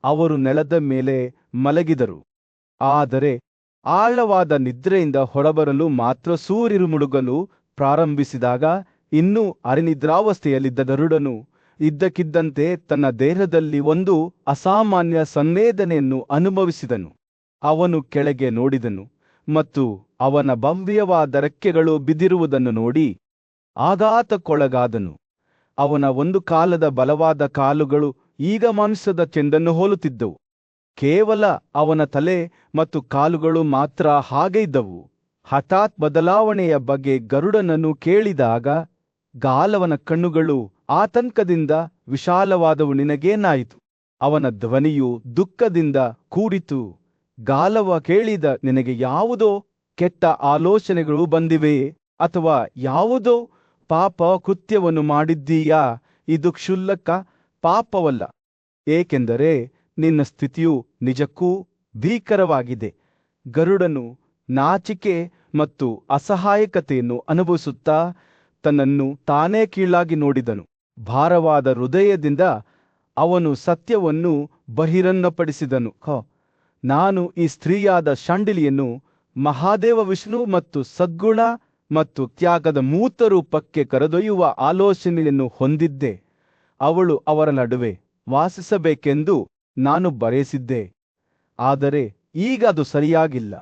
ಅವರು ನೆಲದ ಮೇಲೆ ಮಲಗಿದರು. ಆದರೆ ಆಳವಾದ ನಿದ್ರೆಯಿಂದ ಹೊರಬರಲು ಮಾತ್ರ ಸೂರ್ಯರು ಮುಳುಗಲು ಪ್ರಾರಂಭಿಸಿದಾಗ ಇನ್ನೂ ಅರೆನಿದ್ರಾವಸ್ಥೆಯಲ್ಲಿದ್ದ ಗರುಡನು ಇದ್ದಕ್ಕಿದ್ದಂತೆ ತನ್ನ ದೇಹದಲ್ಲಿ ಒಂದು ಅಸಾಮಾನ್ಯ ಸಂವೇದನೆಯನ್ನು ಅನುಭವಿಸಿದನು. ಅವನು ಕೆಳಗೆ ನೋಡಿದನು ಮತ್ತು ಅವನ ಭವ್ಯವಾದ ರೆಕ್ಕೆಗಳು ಬಿದ್ದಿರುವುದನ್ನು ನೋಡಿ ಆಘಾತಕ್ಕೊಳಗಾದನು. ಅವನ ಒಂದು ಕಾಲದ ಬಲವಾದ ಕಾಲುಗಳು ಈಗ ಮಾಂಸದ ಚೆಂಡನ್ನು ಹೋಲುತ್ತಿದ್ದವು. ಕೇವಲ ಅವನ ತಲೆ ಮತ್ತು ಕಾಲುಗಳು ಮಾತ್ರ ಹಾಗೆ ಇದ್ದವು. ಹಠಾತ್ ಬದಲಾವಣೆಯ ಬಗ್ಗೆ ಗರುಡನನ್ನು ಕೇಳಿದಾಗ ಗಾಲವನ ಕಣ್ಣುಗಳು ಆತಂಕದಿಂದ ವಿಶಾಲವಾದವು. ನಿನಗೇನಾಯಿತು? ಅವನ ಧ್ವನಿಯು ದುಃಖದಿಂದ ಕೂಡಿತು. ಗಾಲವ ಕೇಳಿದ, ನಿನಗೆ ಯಾವುದೋ ಕೆಟ್ಟ ಆಲೋಚನೆಗಳು ಬಂದಿವೆಯೇ ಅಥವಾ ಯಾವುದೋ ಪಾಪ ಕೃತ್ಯವನ್ನು ಮಾಡಿದ್ದೀಯಾ? ಇದು ಕ್ಷುಲ್ಲಕ ಪಾಪವಲ್ಲ, ಏಕೆಂದರೆ ನಿನ್ನ ಸ್ಥಿತಿಯು ನಿಜಕ್ಕೂ ಭೀಕರವಾಗಿದೆ. ಗರುಡನು ನಾಚಿಕೆ ಮತ್ತು ಅಸಹಾಯಕತೆಯನ್ನು ಅನುಭವಿಸುತ್ತಾ ತನ್ನನ್ನು ತಾನೇ ಕೀಳಾಗಿ ನೋಡಿದನು. ಭಾರವಾದ ಹೃದಯದಿಂದ ಅವನು ಸತ್ಯವನ್ನು ಬಹಿರಂಗಪಡಿಸಿದನು. ನಾನು ಈ ಸ್ತ್ರೀಯಾದ ಶಾಂಡಿಲಿಯನ್ನು ಮಹಾದೇವ ವಿಷ್ಣು ಮತ್ತು ಸದ್ಗುಣ ಮತ್ತು ತ್ಯಾಗದ ಮೂರ್ತ ರೂಪಕ್ಕೆ ಕರೆದೊಯ್ಯುವ ಆಲೋಚನೆಯನ್ನು ಹೊಂದಿದ್ದೆ. ಅವಳು ಅವರ ನಡುವೆ ವಾಸಿಸಬೇಕೆಂದು ನಾನು ಬಯಸಿದ್ದೆ, ಆದರೆ ಈಗ ಅದು ಸರಿಯಾಗಿಲ್ಲ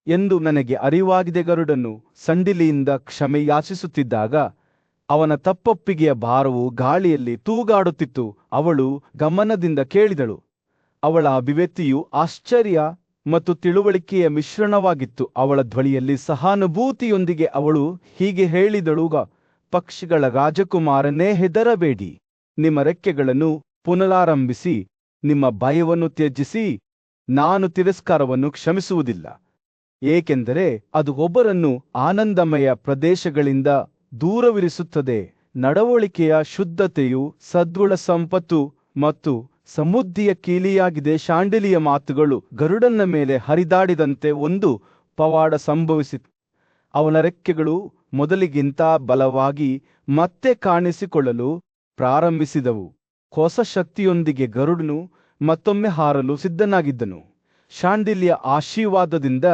ಎಂದು ನನಗೆ ಅರಿವಾಗಿದೆ. ಗರುಡನು ಸಂಡಿಲಿಯಿಂದ ಕ್ಷಮೆ ಯಾಚಿಸುತ್ತಿದ್ದಾಗ ಅವನ ತಪ್ಪೊಪ್ಪಿಗೆಯ ಭಾರವು ಗಾಳಿಯಲ್ಲಿ ತೂಗಾಡುತ್ತಿತ್ತು. ಅವಳು ಗಮನದಿಂದ ಕೇಳಿದಳು. ಅವಳ ಅಭಿವ್ಯಕ್ತಿಯು ಆಶ್ಚರ್ಯ ಮತ್ತು ತಿಳುವಳಿಕೆಯ ಮಿಶ್ರಣವಾಗಿತ್ತು. ಅವಳ ಧ್ವನಿಯಲ್ಲಿ ಸಹಾನುಭೂತಿಯೊಂದಿಗೆ ಅವಳು ಹೀಗೆ ಹೇಳಿದಳು, ಪಕ್ಷಿಗಳ ರಾಜಕುಮಾರನೇ, ಹೆದರಬೇಡಿ. ನಿಮ್ಮ ರೆಕ್ಕೆಗಳನ್ನು ಪುನರಾರಂಭಿಸಿ, ನಿಮ್ಮ ಭಯವನ್ನು ತ್ಯಜಿಸಿ. ನಾನು ತಿರಸ್ಕಾರವನ್ನು ಕ್ಷಮಿಸುವುದಿಲ್ಲ, ಏಕೆಂದರೆ ಅದು ಒಬ್ಬರನ್ನು ಆನಂದಮಯ ಪ್ರದೇಶಗಳಿಂದ ದೂರವಿರಿಸುತ್ತದೆ. ನಡವಳಿಕೆಯ ಶುದ್ಧತೆಯು ಸದ್ಗುಣ ಸಂಪತ್ತು ಮತ್ತು ಸಮೃದ್ಧಿಯ ಕೀಲಿಯಾಗಿದೆ. ಶಾಂಡಿಲಿಯ ಮಾತುಗಳು ಗರುಡನ ಮೇಲೆ ಹರಿದಾಡಿದಂತೆ ಒಂದು ಪವಾಡ ಸಂಭವಿಸಿತು. ಅವನ ರೆಕ್ಕೆಗಳು ಮೊದಲಿಗಿಂತ ಬಲವಾಗಿ ಮತ್ತೆ ಕಾಣಿಸಿಕೊಳ್ಳಲು ಪ್ರಾರಂಭಿಸಿದವು. ಹೊಸ ಶಕ್ತಿಯೊಂದಿಗೆ ಗರುಡನು ಮತ್ತೊಮ್ಮೆ ಹಾರಲು ಸಿದ್ಧನಾಗಿದ್ದನು. ಶಾಂಡಿಲಿಯ ಆಶೀರ್ವಾದದಿಂದ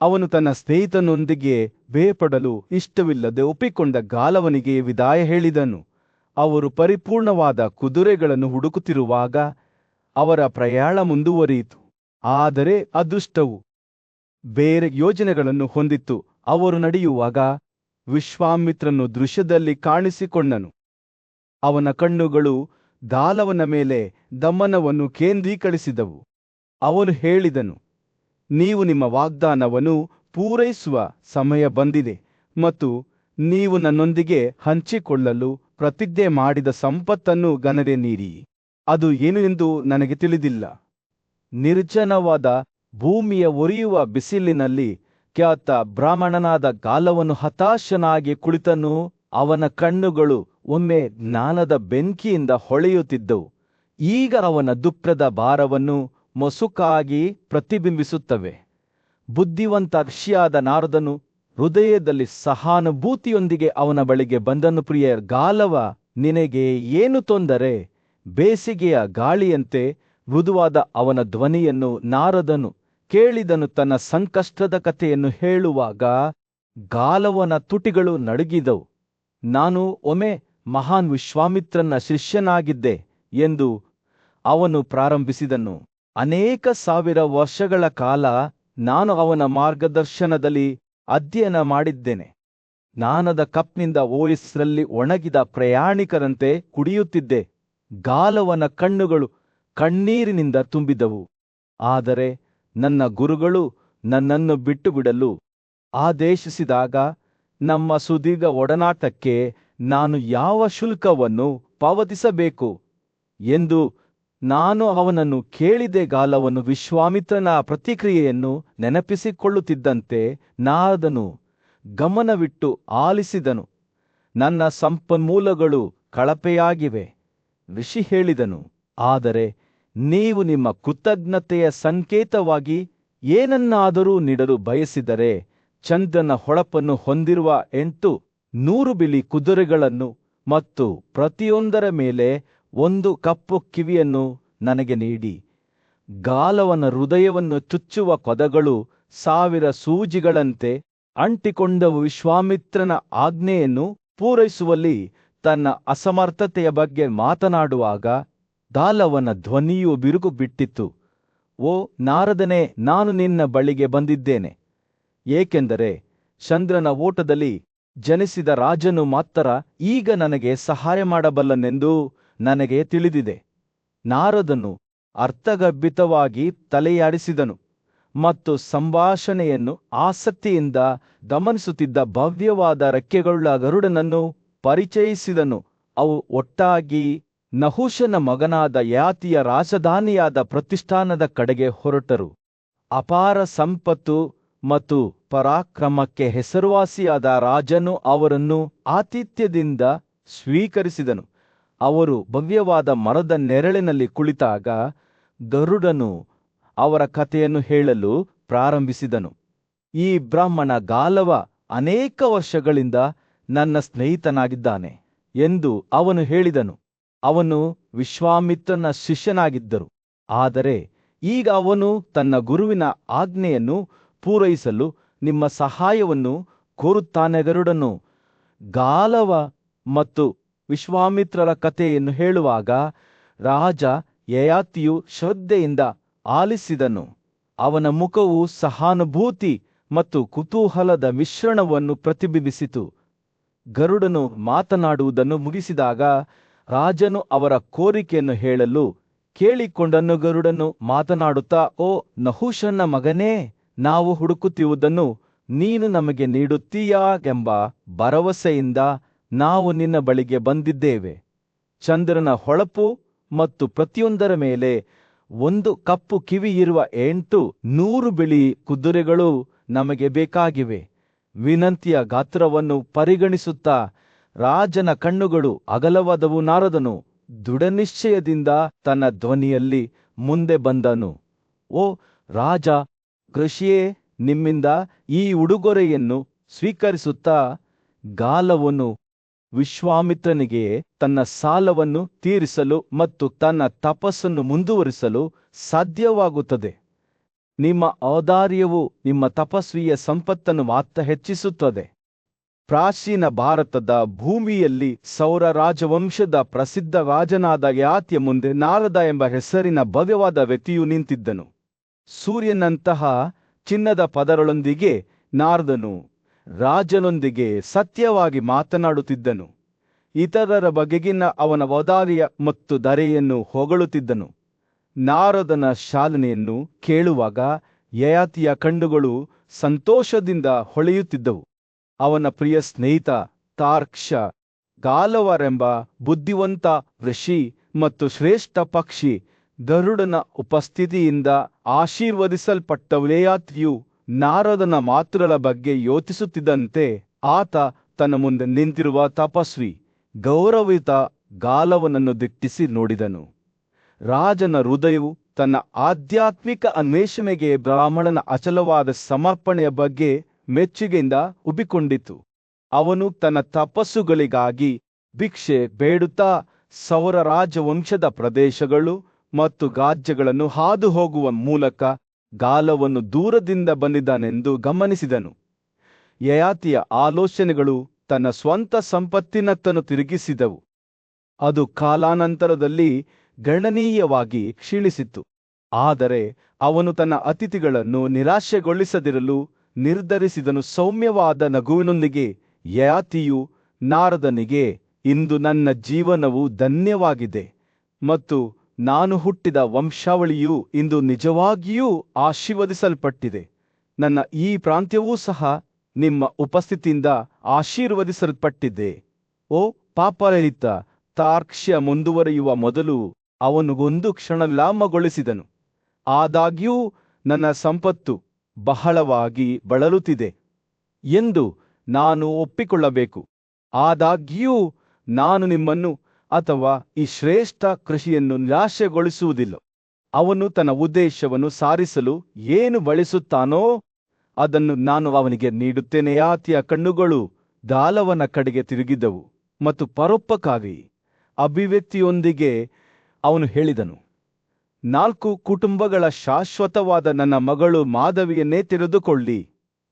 ಅವನು ತನ್ನ ಸ್ನೇಹಿತನೊಂದಿಗೆ ಬೇರ್ಪಡಲು ಇಷ್ಟವಿಲ್ಲದೆ ಒಪ್ಪಿಕೊಂಡ ಗಾಲವನಿಗೆ ವಿದಾಯ ಹೇಳಿದನು. ಅವರು ಪರಿಪೂರ್ಣವಾದ ಕುದುರೆಗಳನ್ನು ಹುಡುಕುತ್ತಿರುವಾಗ ಅವರ ಪ್ರಯಾಣ ಮುಂದುವರಿಯಿತು. ಆದರೆ ಅದೃಷ್ಟವು ಬೇರೆ ಯೋಜನೆಗಳನ್ನು ಹೊಂದಿತ್ತು. ಅವರು ನಡೆಯುವಾಗ ವಿಶ್ವಾಮಿತ್ರನು ದೃಶ್ಯದಲ್ಲಿ ಕಾಣಿಸಿಕೊಂಡನು. ಅವನ ಕಣ್ಣುಗಳು ಗಾಲವನ ಮೇಲೆ ಗಮನವನ್ನು ಕೇಂದ್ರೀಕರಿಸಿದವು. ಅವನು ಹೇಳಿದನು, ನೀವು ನಿಮ್ಮ ವಾಗ್ದಾನವನ್ನು ಪೂರೈಸುವ ಸಮಯ ಬಂದಿದೆ ಮತ್ತು ನೀವು ನನ್ನೊಂದಿಗೆ ಹಂಚಿಕೊಳ್ಳಲು ಪ್ರತಿಜ್ಞೆ ಮಾಡಿದ ಸಂಪತ್ತನ್ನು ಗನರೆ ನೀಡಿ. ಅದು ಏನು ಎಂದು ನನಗೆ ತಿಳಿದಿಲ್ಲ. ನಿರ್ಜನವಾದ ಭೂಮಿಯ ಉರಿಯುವ ಬಿಸಿಲಿನಲ್ಲಿ ಖ್ಯಾತ ಬ್ರಾಹ್ಮಣನಾದ ಗಾಲವನು ಹತಾಶನಾಗಿ ಕುಳಿತನು. ಅವನ ಕಣ್ಣುಗಳು ಒಮ್ಮೆ ಜ್ಞಾನದ ಬೆಂಕಿಯಿಂದ ಹೊಳೆಯುತ್ತಿದ್ದವು. ಈಗ ಅವನ ದುಃಖದ ಭಾರವನ್ನು ಮೊಸುಕಾಗಿ ಪ್ರತಿಬಿಂಬಿಸುತ್ತವೆ. ಬುದ್ಧಿವಂತ ಋಷಿಯಾದ ನಾರದನು ಹೃದಯದಲ್ಲಿ ಸಹಾನುಭೂತಿಯೊಂದಿಗೆ ಅವನ ಬಳಿಗೆ ಬಂದನು. ಪ್ರಿಯ ಗಾಲವ, ನಿನಗೆ ಏನು ತೊಂದರೆ? ಬೇಸಿಗೆಯ ಗಾಳಿಯಂತೆ ಮೃದುವಾದ ಅವನ ಧ್ವನಿಯನ್ನು ನಾರದನು ಕೇಳಿದನು. ತನ್ನ ಸಂಕಷ್ಟದ ಕಥೆಯನ್ನು ಹೇಳುವಾಗ ಗಾಲವನ ತುಟಿಗಳು ನಡುಗಿದವು. ನಾನು ಒಮ್ಮೆ ಮಹಾನ್ ವಿಶ್ವಾಮಿತ್ರನ ಶಿಷ್ಯನಾಗಿದ್ದೆ ಎಂದು ಅವನು ಪ್ರಾರಂಭಿಸಿದನು. ಅನೇಕ ಸಾವಿರ ವರ್ಷಗಳ ಕಾಲ ನಾನು ಅವನ ಮಾರ್ಗದರ್ಶನದಲ್ಲಿ ಅಧ್ಯಯನ ಮಾಡಿದ್ದೇನೆ. ಜ್ಞಾನದ ಕಪ್ನಿಂದ ಓಯಸ್ರಲ್ಲಿ ಒಣಗಿದ ಪ್ರಯಾಣಿಕರಂತೆ ಕುಡಿಯುತ್ತಿದ್ದೆ. ಗಾಲವನ ಕಣ್ಣುಗಳು ಕಣ್ಣೀರಿನಿಂದ ತುಂಬಿದವು. ಆದರೆ ನನ್ನ ಗುರುಗಳು ನನ್ನನ್ನು ಬಿಟ್ಟುಬಿಡಲು ಆದೇಶಿಸಿದಾಗ ನಮ್ಮ ಸುದೀರ್ಘ ಒಡನಾಟಕ್ಕೆ ನಾನು ಯಾವ ಶುಲ್ಕವನ್ನು ಪಾವತಿಸಬೇಕು ಎಂದು ನಾನು ಅವನನ್ನು ಕೇಳಿದೆ. ಗಾಲವನು ವಿಶ್ವಾಮಿತ್ರನ ಪ್ರತಿಕ್ರಿಯೆಯನ್ನು ನೆನಪಿಸಿಕೊಳ್ಳುತ್ತಿದ್ದಂತೆ ನಾರದನು ಗಮನವಿಟ್ಟು ಆಲಿಸಿದನು. ನನ್ನ ಸಂಪನ್ಮೂಲಗಳು ಕಳಪೆಯಾಗಿವೆ, ಋಷಿ ಹೇಳಿದನು. ಆದರೆ ನೀವು ನಿಮ್ಮ ಕೃತಜ್ಞತೆಯ ಸಂಕೇತವಾಗಿ ಏನನ್ನಾದರೂ ನೀಡಲು ಬಯಸಿದರೆ ಚಂದ್ರನ ಹೊಳಪನ್ನು ಹೊಂದಿರುವ 800 ಬಿಳಿ ಕುದುರೆಗಳನ್ನು ಮತ್ತು ಪ್ರತಿಯೊಂದರ ಮೇಲೆ 1 ಕಪ್ಪು ಕಿವಿಯನ್ನು ನನಗೆ ನೀಡಿ. ಗಾಲವನ ಹೃದಯವನ್ನು ಚುಚ್ಚುವ ಪದಗಳು 1000 ಸೂಜಿಗಳಂತೆ ಅಂಟಿಕೊಂಡವು. ವಿಶ್ವಾಮಿತ್ರನ ಆಜ್ಞೆಯನ್ನು ಪೂರೈಸುವಲ್ಲಿ ತನ್ನ ಅಸಮರ್ಥತೆಯ ಬಗ್ಗೆ ಮಾತನಾಡುವಾಗ ಗಾಲವನ ಧ್ವನಿಯು ಬಿರುಕು ಬಿಟ್ಟಿತು. ಓ ನಾರದನೇ, ನಾನು ನಿನ್ನ ಬಳಿಗೆ ಬಂದಿದ್ದೇನೆ, ಏಕೆಂದರೆ ಚಂದ್ರನ ಓಟದಲ್ಲಿ ಜನಿಸಿದ ರಾಜನು ಮಾತ್ರ ಈಗ ನನಗೆ ಸಹಾಯ ಮಾಡಬಲ್ಲನೆಂದು ನನಗೆ ತಿಳಿದಿದೆ. ನಾರದನು ಅರ್ಥಗರ್ಭಿತವಾಗಿ ತಲೆಯಾಡಿಸಿದನು ಮತ್ತು ಸಂಭಾಷಣೆಯನ್ನು ಆಸಕ್ತಿಯಿಂದ ಗಮನಿಸುತ್ತಿದ್ದ ಭವ್ಯವಾದ ರೆಕ್ಕೆಗಳುಳ್ಳ ಗರುಡನನ್ನು ಪರಿಚಯಿಸಿದನು. ಅವು ಒಟ್ಟಾಗಿ ನಹುಷನ ಮಗನಾದ ಯಯಾತಿಯ ರಾಜಧಾನಿಯಾದ ಪ್ರತಿಷ್ಠಾನದ ಕಡೆಗೆ ಹೊರಟರು. ಅಪಾರ ಸಂಪತ್ತು ಮತ್ತು ಪರಾಕ್ರಮಕ್ಕೆ ಹೆಸರುವಾಸಿಯಾದ ರಾಜನು ಅವರನ್ನು ಆತಿಥ್ಯದಿಂದ ಸ್ವೀಕರಿಸಿದನು. ಅವರು ಭವ್ಯವಾದ ಮರದ ನೆರಳಿನಲ್ಲಿ ಕುಳಿತಾಗ ಗರುಡನು ಅವರ ಕಥೆಯನ್ನು ಹೇಳಲು ಪ್ರಾರಂಭಿಸಿದನು. ಈ ಬ್ರಾಹ್ಮಣ ಗಾಲವ ಅನೇಕ ವರ್ಷಗಳಿಂದ ನನ್ನ ಸ್ನೇಹಿತನಾಗಿದ್ದಾನೆ ಎಂದು ಅವನು ಹೇಳಿದನು. ಅವನು ವಿಶ್ವಾಮಿತ್ರನ ಶಿಷ್ಯನಾಗಿದ್ದರು. ಆದರೆ ಈಗ ಅವನು ತನ್ನ ಗುರುವಿನ ಆಜ್ಞೆಯನ್ನು ಪೂರೈಸಲು ನಿಮ್ಮ ಸಹಾಯವನ್ನು ಕೋರುತ್ತಾನೆ. ಗರುಡನು ಗಾಲವ ಮತ್ತು ವಿಶ್ವಾಮಿತ್ರರ ಕಥೆಯನ್ನು ಹೇಳುವಾಗ ರಾಜ ಯಯಾತಿಯು ಶ್ರದ್ಧೆಯಿಂದ ಆಲಿಸಿದನು. ಅವನ ಮುಖವು ಸಹಾನುಭೂತಿ ಮತ್ತು ಕುತೂಹಲದ ಮಿಶ್ರಣವನ್ನು ಪ್ರತಿಬಿಂಬಿಸಿತು. ಗರುಡನು ಮಾತನಾಡುವುದನ್ನು ಮುಗಿಸಿದಾಗ ರಾಜನು ಅವರ ಕೋರಿಕೆಯನ್ನು ಹೇಳಲು ಕೇಳಿಕೊಂಡನು. ಗರುಡನು ಮಾತನಾಡುತ್ತಾ, ಓ ನಹುಷನ ಮಗನೇ, ನಾವು ಹುಡುಕುತ್ತಿರುವುದನ್ನು ನೀನು ನಮಗೆ ನೀಡುತ್ತೀಯಾ ಎಂಬ ಭರವಸೆಯಿಂದ ನಾವು ನಿನ್ನ ಬಳಿಗೆ ಬಂದಿದ್ದೇವೆ. ಚಂದ್ರನ ಹೊಳಪು ಮತ್ತು ಪ್ರತಿಯೊಂದರ ಮೇಲೆ 1 ಕಪ್ಪು ಕಿವಿ ಇರುವ 800 ಬಿಳಿ ಕುದುರೆಗಳು ನಮಗೆ ಬೇಕಾಗಿವೆ. ವಿನಂತಿಯ ಗಾತ್ರವನ್ನು ಪರಿಗಣಿಸುತ್ತಾ ರಾಜನ ಕಣ್ಣುಗಳು ಅಗಲವಾದವು. ನಾರದನು ದೃಢನಿಶ್ಚಯದಿಂದ ತನ್ನ ಧ್ವನಿಯಲ್ಲಿ ಮುಂದೆ ಬಂದನು. ಓ ರಾಜ, ಋಷಿಯೇ, ನಿಮ್ಮಿಂದ ಈ ಉಡುಗೊರೆಯನ್ನು ಸ್ವೀಕರಿಸುತ್ತಾ ಗಾಲವನು ವಿಶ್ವಾಮಿತ್ರನಿಗೆ ತನ್ನ ಸಾಲವನ್ನು ತೀರಿಸಲು ಮತ್ತು ತನ್ನ ತಪಸ್ಸನ್ನು ಮುಂದುವರಿಸಲು ಸಾಧ್ಯವಾಗುತ್ತದೆ. ನಿಮ್ಮ ಔದಾರ್ಯವು ನಿಮ್ಮ ತಪಸ್ವಿಯ ಸಂಪತ್ತನ್ನು ಮಾತ್ರ ಹೆಚ್ಚಿಸುತ್ತದೆ. ಪ್ರಾಚೀನ ಭಾರತದ ಭೂಮಿಯಲ್ಲಿ ಸೌರ ರಾಜವಂಶದ ಪ್ರಸಿದ್ಧ ರಾಜನಾದ ಯಯಾತಿಯ ಮುಂದೆ ನಾರದ ಎಂಬ ಹೆಸರಿನ ಭವ್ಯವಾದ ವ್ಯಕ್ತಿಯು ನಿಂತಿದ್ದನು. ಸೂರ್ಯನಂತಹ ಚಿನ್ನದ ಪದರಗಳೊಂದಿಗೆ ನಾರದನು ರಾಜನೊಂದಿಗೆ ಸತ್ಯವಾಗಿ ಮಾತನಾಡುತ್ತಿದ್ದನು. ಇತರರ ಬಗೆಗಿನ ಅವನ ಔದಾರ್ಯ ಮತ್ತು ದಯೆಯನ್ನು ಹೊಗಳುತ್ತಿದ್ದನು. ನಾರದನ ಶಾಲನೆಯನ್ನು ಕೇಳುವಾಗ ಯಯಾತಿಯ ಕಣ್ಣುಗಳು ಸಂತೋಷದಿಂದ ಹೊಳೆಯುತ್ತಿದ್ದವು. ಅವನ ಪ್ರಿಯ ಸ್ನೇಹಿತ ತಾರ್ಕ್ಷ ಗಾಲವರೆಂಬ ಬುದ್ಧಿವಂತ ಋಷಿ ಮತ್ತು ಶ್ರೇಷ್ಠ ಪಕ್ಷಿ ಗರುಡನ ಉಪಸ್ಥಿತಿಯಿಂದ ಆಶೀರ್ವದಿಸಲ್ಪಟ್ಟವಳೆಯಾತಿಯು ನಾರದನ ಮಾತುಗಳ ಬಗ್ಗೆ ಯೋಚಿಸುತ್ತಿದ್ದಂತೆ ಆತ ತನ್ನ ಮುಂದೆ ನಿಂತಿರುವ ತಪಸ್ವಿ ಗೌರವಿತ ಗಾಲವನನ್ನು ದಿಟ್ಟಿಸಿ ನೋಡಿದನು. ರಾಜನ ಹೃದಯವು ತನ್ನ ಆಧ್ಯಾತ್ಮಿಕ ಅನ್ವೇಷಣೆಗೆ ಬ್ರಾಹ್ಮಣನ ಅಚಲವಾದ ಸಮರ್ಪಣೆಯ ಬಗ್ಗೆ ಮೆಚ್ಚುಗೆಯಿಂದ ಉಬ್ಬಿಕೊಂಡಿತು. ಅವನು ತನ್ನ ತಪಸ್ಸುಗಳಿಗಾಗಿ ಭಿಕ್ಷೆ ಬೇಡುತ್ತಾ ಸೌರ ರಾಜವಂಶದ ಪ್ರದೇಶಗಳು ಮತ್ತು ರಾಜ್ಯಗಳನ್ನು ಹಾದು ಹೋಗುವ ಮೂಲಕ ಗಾಲವನ್ನು ದೂರದಿಂದ ಬಂದಿದ್ದಾನೆಂದು ಗಮನಿಸಿದನು. ಯಯಾತಿಯ ಆಲೋಚನೆಗಳು ತನ್ನ ಸ್ವಂತ ಸಂಪತ್ತಿನತ್ತನ್ನು ತಿರುಗಿಸಿದವು. ಅದು ಕಾಲಾನಂತರದಲ್ಲಿ ಗಣನೀಯವಾಗಿ ಕ್ಷೀಣಿಸಿತು. ಆದರೆ ಅವನು ತನ್ನ ಅತಿಥಿಗಳನ್ನು ನಿರಾಶೆಗೊಳಿಸದಿರಲು ನಿರ್ಧರಿಸಿದನು. ಸೌಮ್ಯವಾದ ನಗುವಿನೊಂದಿಗೆ ಯಯಾತಿಯು ನಾರದನಿಗೆ, ಇಂದು ನನ್ನ ಜೀವನವು ಧನ್ಯವಾಗಿದೆ ಮತ್ತು ನಾನು ಹುಟ್ಟಿದ ವಂಶಾವಳಿಯು ಇಂದು ನಿಜವಾಗಿಯೂ ಆಶೀರ್ವದಿಸಲ್ಪಟ್ಟಿದೆ. ನನ್ನ ಈ ಪ್ರಾಂತ್ಯವೂ ಸಹ ನಿಮ್ಮ ಉಪಸ್ಥಿತಿಯಿಂದ ಆಶೀರ್ವದಿಸಲ್ಪಟ್ಟಿದೆ. ಓ ಪಾಪರಹಿತ ತಾರ್ಕ್ಷ್ಯ ಮುಂದುವರಿಯುವ ಮೊದಲು ಅವನು ಒಂದು ಕ್ಷಣ ವಿರಾಮಗೊಳಿಸಿದನು. ಆದಾಗ್ಯೂ ನನ್ನ ಸಂಪತ್ತು ಬಹಳವಾಗಿ ಬಳಲುತ್ತಿದೆ ಎಂದು ನಾನು ಒಪ್ಪಿಕೊಳ್ಳಬೇಕು. ಆದಾಗ್ಯೂ ನಾನು ನಿಮ್ಮನ್ನು ಅಥವಾ ಈ ಶ್ರೇಷ್ಠ ಕೃಷಿಯನ್ನು ನಿರಾಶೆಗೊಳಿಸುವುದಿಲ್ಲ. ಅವನು ತನ್ನ ಉದ್ದೇಶವನ್ನು ಸಾರಿಸಲು ಏನು ಬಳಸುತ್ತಾನೋ ಅದನ್ನು ನಾನು ಅವನಿಗೆ ನೀಡುತ್ತೇನೆ. ಯಯಾತಿಯ ಕಣ್ಣುಗಳು ಗಾಲವನ ಕಡೆಗೆ ತಿರುಗಿದವು ಮತ್ತು ಪರೋಪಕಾರಿ ಅಭಿವ್ಯಕ್ತಿಯೊಂದಿಗೆ ಅವನು ಹೇಳಿದನು, 4 ಕುಟುಂಬಗಳ ಶಾಶ್ವತವಾದ ನನ್ನ ಮಗಳು ಮಾಧವಿಯನ್ನೇ ತೆಗೆದುಕೊಳ್ಳಿ.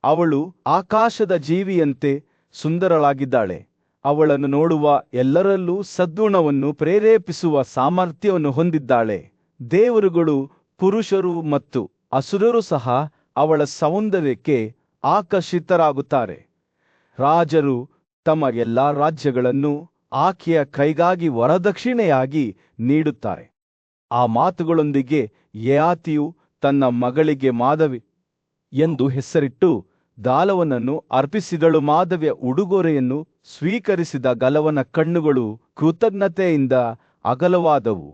ಅವಳು ಆಕಾಶದ ಜೀವಿಯಂತೆ ಸುಂದರಳಾಗಿದ್ದಾಳೆ. ಅವಳನ್ನು ನೋಡುವ ಎಲ್ಲರಲ್ಲೂ ಸದ್ಗುಣವನ್ನು ಪ್ರೇರೇಪಿಸುವ ಸಾಮರ್ಥ್ಯವನ್ನು ಹೊಂದಿದ್ದಾಳೆ. ದೇವರುಗಳು, ಪುರುಷರು ಮತ್ತು ಅಸುರರು ಸಹ ಅವಳ ಸೌಂದರ್ಯಕ್ಕೆ ಆಕರ್ಷಿತರಾಗುತ್ತಾರೆ. ರಾಜರು ತಮ್ಮ ಎಲ್ಲಾ ರಾಜ್ಯಗಳನ್ನು ಆಕೆಯ ಕೈಗಾಗಿ ವರದಕ್ಷಿಣೆಯಾಗಿ ನೀಡುತ್ತಾರೆ. ಆ ಮಾತುಗಳೊಂದಿಗೆ ಯಯಾತಿಯು ತನ್ನ ಮಗಳಿಗೆ ಮಾಧವಿ ಎಂದು ಹೆಸರಿಟ್ಟು ಗಾಲವನನ್ನು ಅರ್ಪಿಸಿದಳು. ಮಾಧವಿಯ ಉಡುಗೊರೆಯನ್ನು ಸ್ವೀಕರಿಸಿದ ಗಾಲವನ ಕಣ್ಣುಗಳು ಕೃತಜ್ಞತೆಯಿಂದ ಅಗಲವಾದವು.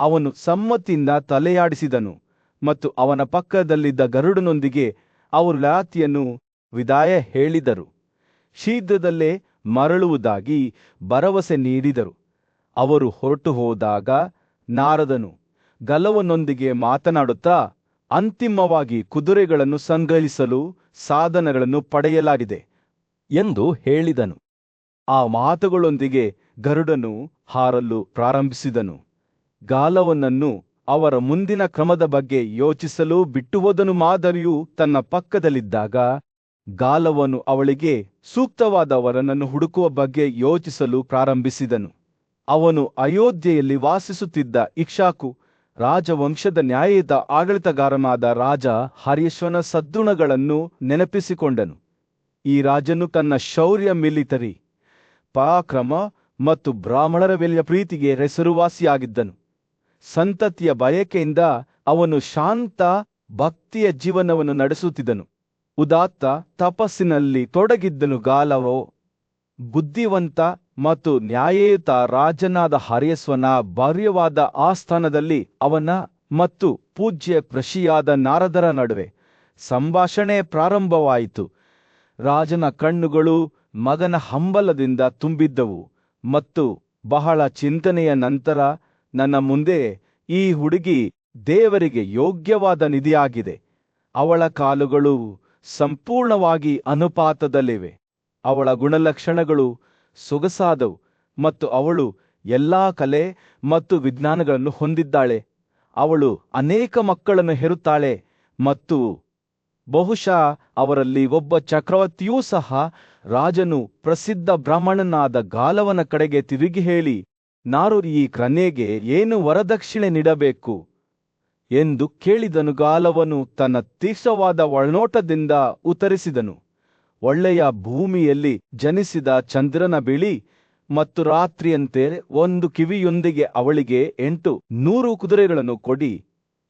ಅವನು ಸಮ್ಮತಿಯಿಂದ ತಲೆಯಾಡಿಸಿದನು ಮತ್ತು ಅವನ ಪಕ್ಕದಲ್ಲಿದ್ದ ಗರುಡನೊಂದಿಗೆ ಅವರು ಯಯಾತಿಯನ್ನು ವಿದಾಯ ಹೇಳಿದರು. ಶೀಘ್ರದಲ್ಲೇ ಮರಳುವುದಾಗಿ ಭರವಸೆ ನೀಡಿದರು. ಅವರು ಹೊರಟು ಹೋದಾಗ ನಾರದನು ಗಾಲವನೊಂದಿಗೆ ಮಾತನಾಡುತ್ತಾ, ಅಂತಿಮವಾಗಿ ಕುದುರೆಗಳನ್ನು ಸಂಗ್ರಹಿಸಲು ಸಾಧನಗಳನ್ನು ಪಡೆಯಲಾಗಿದೆ ಎಂದು ಹೇಳಿದನು. ಆ ಮಾತುಗಳೊಂದಿಗೆ ಗರುಡನು ಹಾರಲು ಪ್ರಾರಂಭಿಸಿದನು. ಗಾಲವನನ್ನು ಅವರ ಮುಂದಿನ ಕ್ರಮದ ಬಗ್ಗೆ ಯೋಚಿಸಲು ಬಿಟ್ಟುಹೋದನು. ಮಾಧವಿಯು ತನ್ನ ಪಕ್ಕದಲ್ಲಿದ್ದಾಗ ಗಾಲವನು ಅವಳಿಗೆ ಸೂಕ್ತವಾದ ವರನನ್ನು ಹುಡುಕುವ ಬಗ್ಗೆ ಯೋಚಿಸಲು ಪ್ರಾರಂಭಿಸಿದನು. ಅವನು ಅಯೋಧ್ಯೆಯಲ್ಲಿ ವಾಸಿಸುತ್ತಿದ್ದ ಇಕ್ಷ್ವಾಕು ರಾಜವಂಶದ ನ್ಯಾಯಯುತ ಆಡಳಿತಗಾರನಾದ ರಾಜ ಹರ್ಯಶ್ವನ ಸದ್ಗುಣಗಳನ್ನು ನೆನಪಿಸಿಕೊಂಡನು. ಈ ರಾಜನು ತನ್ನ ಶೌರ್ಯ, ಮಿಲಿಟರಿ ಪರಾಕ್ರಮ ಮತ್ತು ಬ್ರಾಹ್ಮಣರ ಮೇಲಿನ ಪ್ರೀತಿಗೆ ಹೆಸರುವಾಸಿಯಾಗಿದ್ದನು. ಸಂತತಿಯ ಬಯಕೆಯಿಂದ ಅವನು ಶಾಂತ ಭಕ್ತಿಯ ಜೀವನವನ್ನು ನಡೆಸುತ್ತಿದ್ದನು. ಉದಾತ್ತ ತಪಸ್ಸಿನಲ್ಲಿ ತೊಡಗಿದ್ದನು. ಗಾಲವೋ ಬುದ್ಧಿವಂತ ಮತ್ತು ನ್ಯಾಯಯುತ ರಾಜನಾದ ಹರ್ಯಶ್ವನ ಭಾರ್ಯವಾದ ಆಸ್ಥಾನದಲ್ಲಿ ಅವನ ಮತ್ತು ಪೂಜ್ಯ ಋಷಿಯಾದ ನಾರದರ ನಡುವೆ ಸಂಭಾಷಣೆ ಪ್ರಾರಂಭವಾಯಿತು. ರಾಜನ ಕಣ್ಣುಗಳು ಮಗನ ಹಂಬಲದಿಂದ ತುಂಬಿದ್ದವು ಮತ್ತು ಬಹಳ ಚಿಂತನೆಯ ನಂತರ, ನನ್ನ ಮುಂದೆ ಈ ಹುಡುಗಿ ದೇವರಿಗೆ ಯೋಗ್ಯವಾದ ನಿಧಿಯಾಗಿದೆ. ಅವಳ ಕಾಲುಗಳು ಸಂಪೂರ್ಣವಾಗಿ ಅನುಪಾತದಲ್ಲಿವೆ. ಅವಳ ಗುಣಲಕ್ಷಣಗಳು ಸೊಗಸಾದವು ಮತ್ತು ಅವಳು ಎಲ್ಲಾ ಕಲೆ ಮತ್ತು ವಿಜ್ಞಾನಗಳನ್ನು ಹೊಂದಿದ್ದಾಳೆ. ಅವಳು ಅನೇಕ ಮಕ್ಕಳನ್ನು ಹೆರುತ್ತಾಳೆ ಮತ್ತು ಬಹುಶಃ ಅವರಲ್ಲಿ ಒಬ್ಬ ಚಕ್ರವರ್ತಿಯೂ ಸಹ. ರಾಜನು ಪ್ರಸಿದ್ಧ ಬ್ರಾಹ್ಮಣನಾದ ಗಾಲವನ ಕಡೆಗೆ ತಿರುಗಿ ಹೇಳಿ, ನಾನು ಈ ಕನ್ಯೆಗೆ ಏನು ವರದಕ್ಷಿಣೆ ನೀಡಬೇಕು ಎಂದು ಕೇಳಿದನು. ಗಾಲವನು ತನ್ನ ತೀಕ್ಷ್ಣವಾದ ಒಳನೋಟದಿಂದ ಉತ್ತರಿಸಿದನು, ಒಳ್ಳೆಯ ಭೂಮಿಯಲ್ಲಿ ಜನಿಸಿದ ಚಂದ್ರನ ಬಿಳಿ ಮತ್ತು ರಾತ್ರಿಯಂತೆ ಒಂದು ಕಿವಿಯೊಂದಿಗೆ ಅವಳಿಗೆ 800 ಕುದುರೆಗಳನ್ನು ಕೊಡಿ.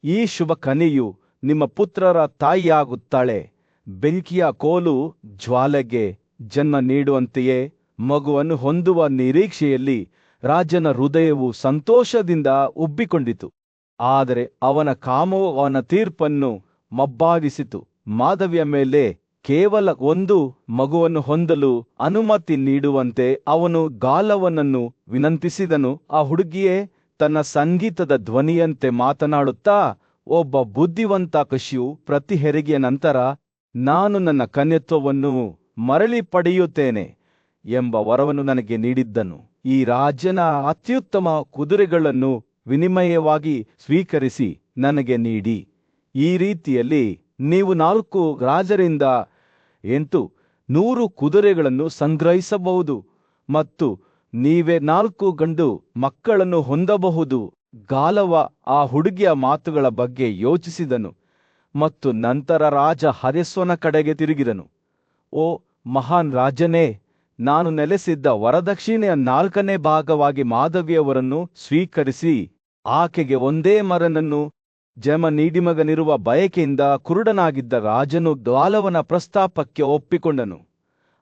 ಈ ಶುಭ ಕನ್ಯೆಯು ನಿಮ್ಮ ಪುತ್ರರ ತಾಯಿಯಾಗುತ್ತಾಳೆ. ಬೆಂಕಿಯ ಕೋಲು ಜ್ವಾಲೆಗೆ ಜನ್ಮ ನೀಡುವಂತೆಯೇ ಮಗುವನ್ನು ಹೊಂದುವ ನಿರೀಕ್ಷೆಯಲ್ಲಿ ರಾಜನ ಹೃದಯವು ಸಂತೋಷದಿಂದ ಉಬ್ಬಿಕೊಂಡಿತು. ಆದರೆ ಅವನ ಕಾಮವು ಅವನ ತೀರ್ಪನ್ನು ಮಬ್ಬಾಗಿಸಿತು. ಮಾಧವಿಯ ಮೇಲೆ ಕೇವಲ ಒಂದು ಮಗುವನ್ನು ಹೊಂದಲು ಅನುಮತಿ ನೀಡುವಂತೆ ಅವನು ಗಾಲವನನ್ನು ವಿನಂತಿಸಿದನು. ಆ ಹುಡುಗಿಯೇ ತನ್ನ ಸಂಗೀತದ ಧ್ವನಿಯಂತೆ ಮಾತನಾಡುತ್ತಾ, ಒಬ್ಬ ಬುದ್ಧಿವಂತ ಕೃಷಿಯು ಪ್ರತಿ ಹೆರಿಗೆಯ ನಂತರ ನಾನು ನನ್ನ ಕನ್ಯತ್ವವನ್ನು ಮರಳಿ ಪಡೆಯುತ್ತೇನೆ ಎಂಬ ವರವನ್ನು ನನಗೆ ನೀಡಿದ್ದನು. ಈ ರಾಜನ ಅತ್ಯುತ್ತಮ ಕುದುರೆಗಳನ್ನು ವಿನಿಮಯವಾಗಿ ಸ್ವೀಕರಿಸಿ ನನಗೆ ನೀಡಿ. ಈ ರೀತಿಯಲ್ಲಿ ನೀವು 4 ರಾಜರಿಂದ 100 ಕುದುರೆಗಳನ್ನು ಸಂಗ್ರಹಿಸಬಹುದು ಮತ್ತು ನೀವೇ 4 ಗಂಡು ಮಕ್ಕಳನ್ನು ಹೊಂದಬಹುದು. ಗಾಲವ ಆ ಹುಡುಗಿಯ ಮಾತುಗಳ ಬಗ್ಗೆ ಯೋಚಿಸಿದನು ಮತ್ತು ನಂತರ ರಾಜ ಹರ್ಯಶ್ವನ ಕಡೆಗೆ ತಿರುಗಿದನು. ಓ ಮಹಾನ್ ರಾಜನೇ, ನಾನು ನೆಲೆಸಿದ್ದ ವರದಕ್ಷಿಣೆಯ 4ನೇ ಭಾಗವಾಗಿ ಮಾಧವಿಯವರನ್ನು ಸ್ವೀಕರಿಸಿ ಆಕೆಗೆ ಒಂದೇ ಮರನನ್ನು ಜಮ ನೀಡಿಮಗನಿರುವ ಬಯಕೆಯಿಂದ ಕುರುಡನಾಗಿದ್ದ ರಾಜನು ಗಾಲವನ ಪ್ರಸ್ತಾಪಕ್ಕೆ ಒಪ್ಪಿಕೊಂಡನು.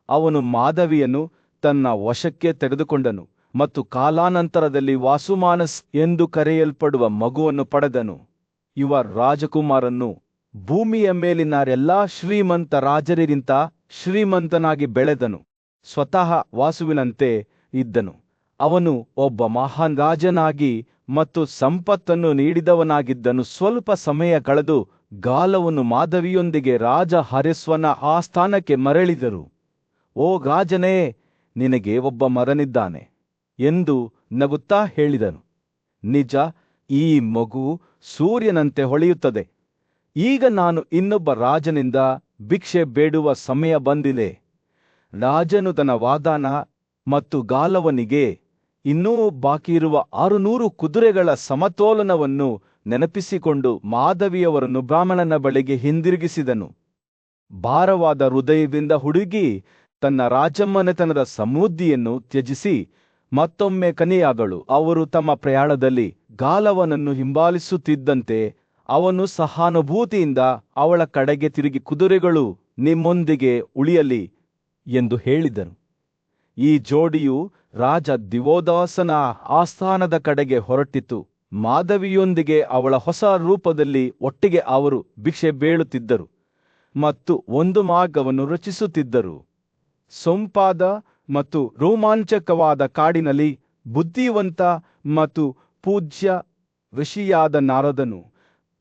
ಅವನು ಮಾಧವಿಯನ್ನು ತನ್ನ ವಶಕ್ಕೆ ತೆಗೆದುಕೊಂಡನು ಮತ್ತು ಕಾಲಾನಂತರದಲ್ಲಿ ವಾಸುಮಾನಸ್ ಎಂದು ಕರೆಯಲ್ಪಡುವ ಮಗುವನ್ನು ಪಡೆದನು. ಇವ ರಾಜಕುಮಾರನು ಭೂಮಿಯ ಮೇಲಿನ ಎಲ್ಲಾ ಶ್ರೀಮಂತ ರಾಜರಿಗಿಂತ ಶ್ರೀಮಂತನಾಗಿ ಬೆಳೆದನು. ಸ್ವತಃ ವಾಸುವಿನಂತೆ ಇದ್ದನು. ಅವನು ಒಬ್ಬ ಮಹಾನ್ ರಾಜನಾಗಿ ಮತ್ತು ಸಂಪತ್ತನ್ನು ನೀಡಿದವನಾಗಿದ್ದನು. ಸ್ವಲ್ಪ ಸಮಯ ಕಳೆದು ಗಾಲವನು ಮಾಧವಿಯೊಂದಿಗೆ ರಾಜ ಹರ್ಯಶ್ವನ ಆಸ್ಥಾನಕ್ಕೆ ಮರಳಿದರು. ಓ ರಾಜನೇ, ನಿನಗೆ ಒಬ್ಬ ಮಗನಿದ್ದಾನೆ ಎಂದು ನಗುತ್ತಾ ಹೇಳಿದನು. ನಿಜ, ಈ ಮಗು ಸೂರ್ಯನಂತೆ ಹೊಳೆಯುತ್ತದೆ. ಈಗ ನಾನು ಇನ್ನೊಬ್ಬ ರಾಜನಿಂದ ಭಿಕ್ಷೆ ಬೇಡುವ ಸಮಯ ಬಂದಿದೆ. ರಾಜನು ತನ್ನ ವಾಗ್ದಾನ ಮತ್ತು ಗಾಲವನಿಗೆ ಇನ್ನೂ ಬಾಕಿಯಿರುವ 600 ಕುದುರೆಗಳ ಸಮತೋಲನವನ್ನು ನೆನಪಿಸಿಕೊಂಡು ಮಾಧವಿಯವರನ್ನು ಬ್ರಾಹ್ಮಣನ ಬಳಿಗೆ ಹಿಂದಿರುಗಿಸಿದನು. ಭಾರವಾದ ಹೃದಯದಿಂದ ಹುಡುಗಿ ತನ್ನ ರಾಜಮನೆತನದ ಸಮೃದ್ಧಿಯನ್ನು ತ್ಯಜಿಸಿ ಮತ್ತೊಮ್ಮೆ ಕನ್ಯೆಯಾದಳು. ಅವರು ತಮ್ಮ ಪ್ರಯಾಣದಲ್ಲಿ ಗಾಲವನನ್ನು ಹಿಂಬಾಲಿಸುತ್ತಿದ್ದಂತೆ ಅವನು ಸಹಾನುಭೂತಿಯಿಂದ ಅವಳ ಕಡೆಗೆ ತಿರುಗಿ, ಕುದುರೆಗಳು ನಿಮ್ಮೊಂದಿಗೆ ಉಳಿಯಲಿ ಎಂದು ಹೇಳಿದನು. ಈ ಜೋಡಿಯು ರಾಜ ದಿವೋದಾಸನ ಆಸ್ಥಾನದ ಕಡೆಗೆ ಹೊರಟಿತು. ಮಾಧವಿಯೊಂದಿಗೆ ಅವಳ ಹೊಸ ರೂಪದಲ್ಲಿ ಒಟ್ಟಿಗೆ ಅವರು ಭಿಕ್ಷೆ ಬೇಳುತ್ತಿದ್ದರು ಮತ್ತು ಒಂದು ಮಾರ್ಗವನ್ನು ರಚಿಸುತ್ತಿದ್ದರು. ಸೊಂಪಾದ ಮತ್ತು ರೋಮಾಂಚಕವಾದ ಕಾಡಿನಲ್ಲಿ ಬುದ್ಧಿವಂತ ಮತ್ತು ಪೂಜ್ಯ ಋಷಿಯಾದ ನಾರದನು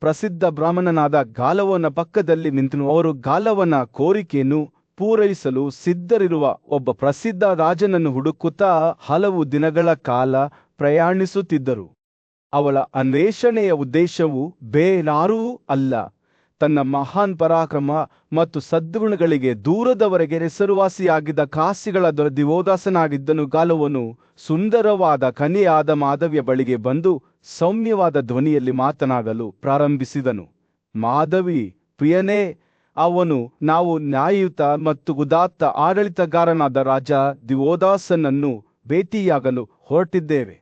ಪ್ರಸಿದ್ಧ ಬ್ರಾಹ್ಮಣನಾದ ಗಾಲವನ ಪಕ್ಕದಲ್ಲಿ ನಿಂತನು. ಅವರು ಗಾಲವನ ಕೋರಿಕೆಯನ್ನು ಪೂರೈಸಲು ಸಿದ್ಧರಿರುವ ಒಬ್ಬ ಪ್ರಸಿದ್ಧ ರಾಜನನ್ನು ಹುಡುಕುತ್ತಾ ಹಲವು ದಿನಗಳ ಕಾಲ ಪ್ರಯಾಣಿಸುತ್ತಿದ್ದರು. ಅವಳ ಅನ್ವೇಷಣೆಯ ಉದ್ದೇಶವು ಬೇರಾರೂ ಅಲ್ಲ, ತನ್ನ ಮಹಾನ್ ಪರಾಕ್ರಮ ಮತ್ತು ಸದ್ಗುಣಗಳಿಗೆ ದೂರದವರೆಗೆ ಹೆಸರುವಾಸಿಯಾಗಿದ್ದ ಕಾಶಿಗಳ ದಿವೋದಾಸನಾಗಿದ್ದನು. ಗಾಲವನು ಸುಂದರವಾದ ಕನ್ಯೆಯಾದ ಮಾಧವಿಯ ಬಳಿಗೆ ಬಂದು ಸೌಮ್ಯವಾದ ಧ್ವನಿಯಲ್ಲಿ ಮಾತನಾಡಲು ಪ್ರಾರಂಭಿಸಿದನು. ಮಾಧವಿ, ಪ್ರಿಯನೇ, ಅವನು ನಾವು ನ್ಯಾಯಯುತ ಮತ್ತು ಉದಾತ್ತ ಆಡಳಿತಗಾರನಾದ ರಾಜ ದಿವೋದಾಸನನ್ನು ಭೇಟಿಯಾಗಲು ಹೊರಟಿದ್ದೇವೆ.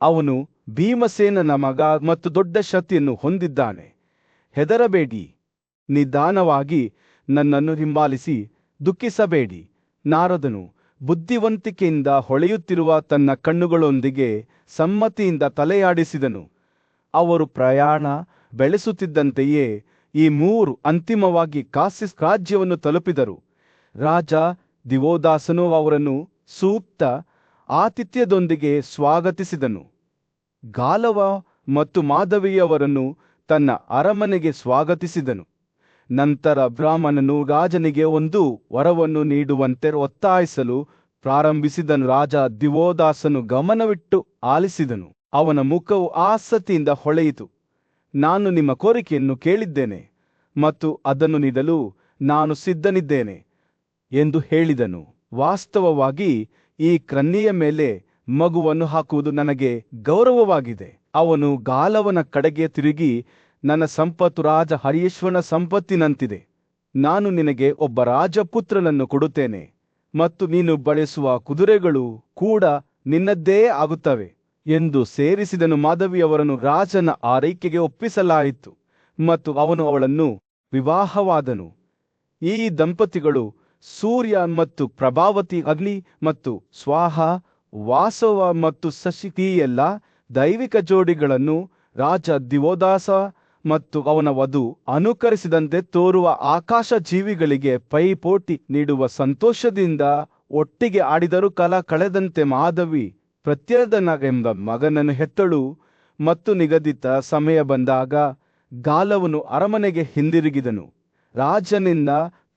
ಅವನು ಭೀಮಸೇನನ ಮಗ ಮತ್ತು ದೊಡ್ಡ ಶಕ್ತಿಯನ್ನು ಹೊಂದಿದ್ದಾನೆ. ಹೆದರಬೇಡಿ, ನಿಧಾನವಾಗಿ ನನ್ನನ್ನು ಹಿಂಬಾಲಿಸಿ, ದುಃಖಿಸಬೇಡಿ. ನಾರದನು ಬುದ್ಧಿವಂತಿಕೆಯಿಂದ ಹೊಳೆಯುತ್ತಿರುವ ತನ್ನ ಕಣ್ಣುಗಳೊಂದಿಗೆ ಸಮ್ಮತಿಯಿಂದ ತಲೆಯಾಡಿಸಿದನು. ಅವರು ಪ್ರಯಾಣ ಬೆಳೆಸುತ್ತಿದ್ದಂತೆಯೇ ಈ 3 ಅಂತಿಮವಾಗಿ ಕಾಸಿಸ್ ರಾಜ್ಯವನ್ನು ತಲುಪಿದರು. ರಾಜ ದಿವೋದಾಸನು ಅವರನ್ನು ಸೂಕ್ತ ಆತಿಥ್ಯದೊಂದಿಗೆ ಸ್ವಾಗತಿಸಿದನು. ಗಾಲವ ಮತ್ತು ಮಾಧವಿಯವರನ್ನು ತನ್ನ ಅರಮನೆಗೆ ಸ್ವಾಗತಿಸಿದನು. ನಂತರ ಬ್ರಾಹ್ಮಣನು ರಾಜನಿಗೆ ಒಂದು ವರವನ್ನು ನೀಡುವಂತೆ ಒತ್ತಾಯಿಸಲು ಪ್ರಾರಂಭಿಸಿದನು. ರಾಜ ದಿವೋದಾಸನು ಗಮನವಿಟ್ಟು ಆಲಿಸಿದನು. ಅವನ ಮುಖವು ಆಸಕ್ತಿಯಿಂದ ಹೊಳೆಯಿತು. ನಾನು ನಿಮ್ಮ ಕೋರಿಕೆಯನ್ನು ಕೇಳಿದ್ದೇನೆ ಮತ್ತು ಅದನ್ನು ನೀಡಲು ನಾನು ಸಿದ್ಧನಿದ್ದೇನೆ ಎಂದು ಹೇಳಿದನು. ವಾಸ್ತವವಾಗಿ ಈ ಕನ್ಯೆಯ ಮೇಲೆ ಮಗುವನ್ನು ಹಾಕುವುದು ನನಗೆ ಗೌರವವಾಗಿದೆ. ಅವನು ಗಾಲವನ ಕಡೆಗೆ ತಿರುಗಿ, ನನ್ನ ಸಂಪತ್ತು ರಾಜ ಹರ್ಯಶ್ವನ ಸಂಪತ್ತಿನಂತಿದೆ. ನಾನು ನಿನಗೆ ಒಬ್ಬ ರಾಜಪುತ್ರನನ್ನು ಕೊಡುತ್ತೇನೆ ಮತ್ತು ನೀನು ಬಳಸುವ ಕುದುರೆಗಳು ಕೂಡ ನಿನ್ನದ್ದೇ ಆಗುತ್ತವೆ ಎಂದು ಸೇರಿಸಿದನು. ಮಾಧವಿಯವರನ್ನು ರಾಜನ ಆರೈಕೆಗೆ ಒಪ್ಪಿಸಲಾಯಿತು ಮತ್ತು ಅವನು ಅವಳನ್ನು ವಿವಾಹವಾದನು. ಈ ದಂಪತಿಗಳು ಸೂರ್ಯ ಮತ್ತು ಪ್ರಭಾವತಿ ಅಗ್ನಿ ಮತ್ತು ಸ್ವಾಹ ವಾಸವ ಮತ್ತು ಸಶಿತಿ ಎಲ್ಲ ದೈವಿಕ ಜೋಡಿಗಳನ್ನು ರಾಜ ದಿವೋದಾಸ ಮತ್ತು ಅವನ ವಧು ಅನುಕರಿಸಿದಂತೆ ತೋರುವ ಆಕಾಶ ಜೀವಿಗಳಿಗೆ ಪೈಪೋಟಿ ನೀಡುವ ಸಂತೋಷದಿಂದ ಒಟ್ಟಿಗೆ ಆಡಿದರೂ ಕಾಲ ಕಳೆದಂತೆ ಮಾಧವಿ ಪ್ರತ್ಯರ್ಧನಗೆಂಬ ಮಗನನ್ನು ಹೆತ್ತಳು. ಮತ್ತು ನಿಗದಿತ ಸಮಯ ಬಂದಾಗ ಗಾಲವನು ಅರಮನೆಗೆ ಹಿಂದಿರುಗಿದನು. ರಾಜನಿಂದ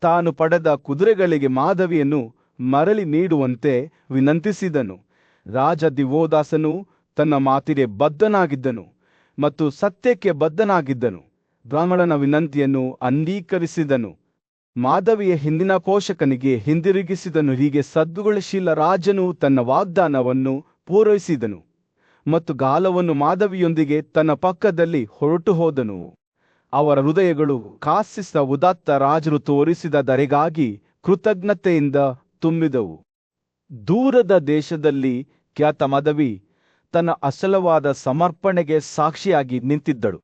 ತಾನು ಪಡೆದ ಕುದುರೆಗಳಿಗೆ ಮಾಧವಿಯನ್ನು ಮರಳಿ ನೀಡುವಂತೆ ವಿನಂತಿಸಿದನು. ರಾಜ ದಿವೋದಾಸನು ತನ್ನ ಮಾತಿಗೆ ಬದ್ಧನಾಗಿದ್ದನು ಮತ್ತು ಸತ್ಯಕ್ಕೆ ಬದ್ಧನಾಗಿದ್ದನು. ಬ್ರಾಹ್ಮಣನ ವಿನಂತಿಯನ್ನು ಅಂಗೀಕರಿಸಿದನು. ಮಾಧವಿಯ ಹಿಂದಿನ ಪೋಷಕನಿಗೆ ಹಿಂದಿರುಗಿಸಿದನು. ಹೀಗೆ ಸದ್ಗುಣಶೀಲ ರಾಜನು ತನ್ನ ವಾಗ್ದಾನವನ್ನು ಪೂರೈಸಿದನು ಮತ್ತು ಗಾಲವನ್ನು ಮಾಧವಿಯೊಂದಿಗೆ ತನ್ನ ಪಕ್ಕದಲ್ಲಿ ಹೊರಟು ಹೋದನು. ಅವರ ಹೃದಯಗಳು ಕಾಸಿಸ ಉದಾತ್ತ ರಾಜರು ತೋರಿಸಿದ ದರೆಗಾಗಿ ಕೃತಜ್ಞತೆಯಿಂದ ತುಂಬಿದವು. ದೂರದ ದೇಶದಲ್ಲಿ ಖ್ಯಾತ ಮಾಧವಿ ತನ್ನ ಅಸಲವಾದ ಸಮರ್ಪಣೆಗೆ ಸಾಕ್ಷಿಯಾಗಿ ನಿಂತಿದ್ದಳು.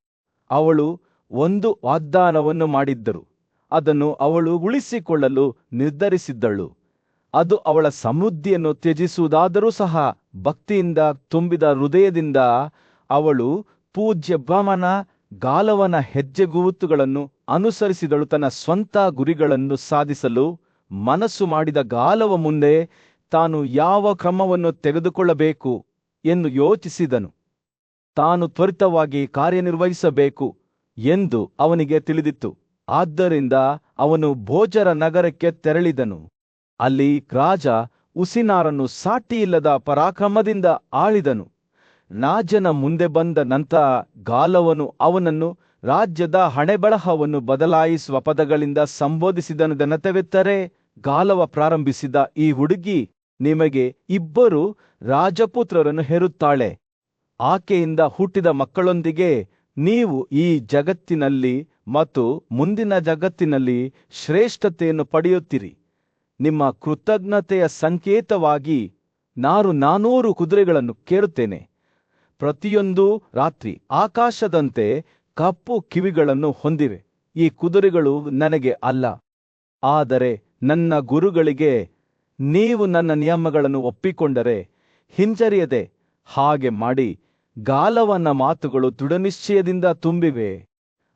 ಅವಳು ಒಂದು ವಾಗ್ದಾನವನ್ನು ಮಾಡಿದ್ದರು, ಅದನ್ನು ಅವಳು ಉಳಿಸಿಕೊಳ್ಳಲು ನಿರ್ಧರಿಸಿದ್ದಳು. ಅದು ಅವಳ ಸಮೃದ್ಧಿಯನ್ನು ತ್ಯಜಿಸುವುದಾದರೂ ಸಹ ಭಕ್ತಿಯಿಂದ ತುಂಬಿದ ಹೃದಯದಿಂದ ಅವಳು ಪೂಜ್ಯ ಬ್ರಾಹ್ಮಣ ಗಾಲವನ ಹೆಜ್ಜೆಗುರುತುಗಳನ್ನು ಅನುಸರಿಸಿದಳು. ತನ್ನ ಸ್ವಂತ ಗುರಿಗಳನ್ನು ಸಾಧಿಸಲು ಮನಸ್ಸು ಮಾಡಿದ ಗಾಲವ ಮುಂದೆ ತಾನು ಯಾವ ಕ್ರಮವನ್ನು ತೆಗೆದುಕೊಳ್ಳಬೇಕು ಎಂದು ಯೋಚಿಸಿದನು. ತಾನು ತ್ವರಿತವಾಗಿ ಕಾರ್ಯನಿರ್ವಹಿಸಬೇಕು ಎಂದು ಅವನಿಗೆ ತಿಳಿದಿತ್ತು. ಆದ್ದರಿಂದ ಅವನು ಭೋಜರ ನಗರಕ್ಕೆ ತೆರಳಿದನು. ಅಲ್ಲಿ ರಾಜ ಉಸಿನಾರನ್ನು ಸಾಟಿಯಿಲ್ಲದ ಪರಾಕ್ರಮದಿಂದ ಆಳಿದನು. ರಾಜನ ಮುಂದೆ ಬಂದ ನಂತರ ಗಾಲವನು ಅವನನ್ನು ರಾಜ್ಯದ ಹಣೆಬರಹವನ್ನು ಬದಲಾಯಿಸುವ ಪದಗಳಿಂದ ಸಂಬೋಧಿಸಿದನು. ಘನತೆವೆತ್ತರೆ ಗಾಲವ ಪ್ರಾರಂಭಿಸಿದ, ಈ ಹುಡುಗಿ ನಿಮಗೆ 2 ರಾಜಪುತ್ರರನ್ನು ಹೆರುತ್ತಾಳೆ. ಆಕೆಯಿಂದ ಹುಟ್ಟಿದ ಮಕ್ಕಳೊಂದಿಗೆ ನೀವು ಈ ಜಗತ್ತಿನಲ್ಲಿ ಮತ್ತು ಮುಂದಿನ ಜಗತ್ತಿನಲ್ಲಿ ಶ್ರೇಷ್ಠತೆಯನ್ನು ಪಡೆಯುತ್ತೀರಿ. ನಿಮ್ಮ ಕೃತಜ್ಞತೆಯ ಸಂಕೇತವಾಗಿ ನಾನು 400 ಕುದುರೆಗಳನ್ನು ಕೇಳುತ್ತೇನೆ. ಪ್ರತಿಯೊಂದು ರಾತ್ರಿ ಆಕಾಶದಂತೆ ಕಪ್ಪು ಕಿವಿಗಳನ್ನು ಹೊಂದಿವೆ. ಈ ಕುದುರೆಗಳು ನನಗೆ ಅಲ್ಲ, ಆದರೆ ನನ್ನ ಗುರುಗಳಿಗೆ. ನೀವು ನನ್ನ ನಿಯಮಗಳನ್ನು ಒಪ್ಪಿಕೊಂಡರೆ ಹಿಂಜರಿಯದೆ ಹಾಗೆ ಮಾಡಿ. ಗಾಲವನ ಮಾತುಗಳು ದೃಢನಿಶ್ಚಯದಿಂದ ತುಂಬಿವೆ.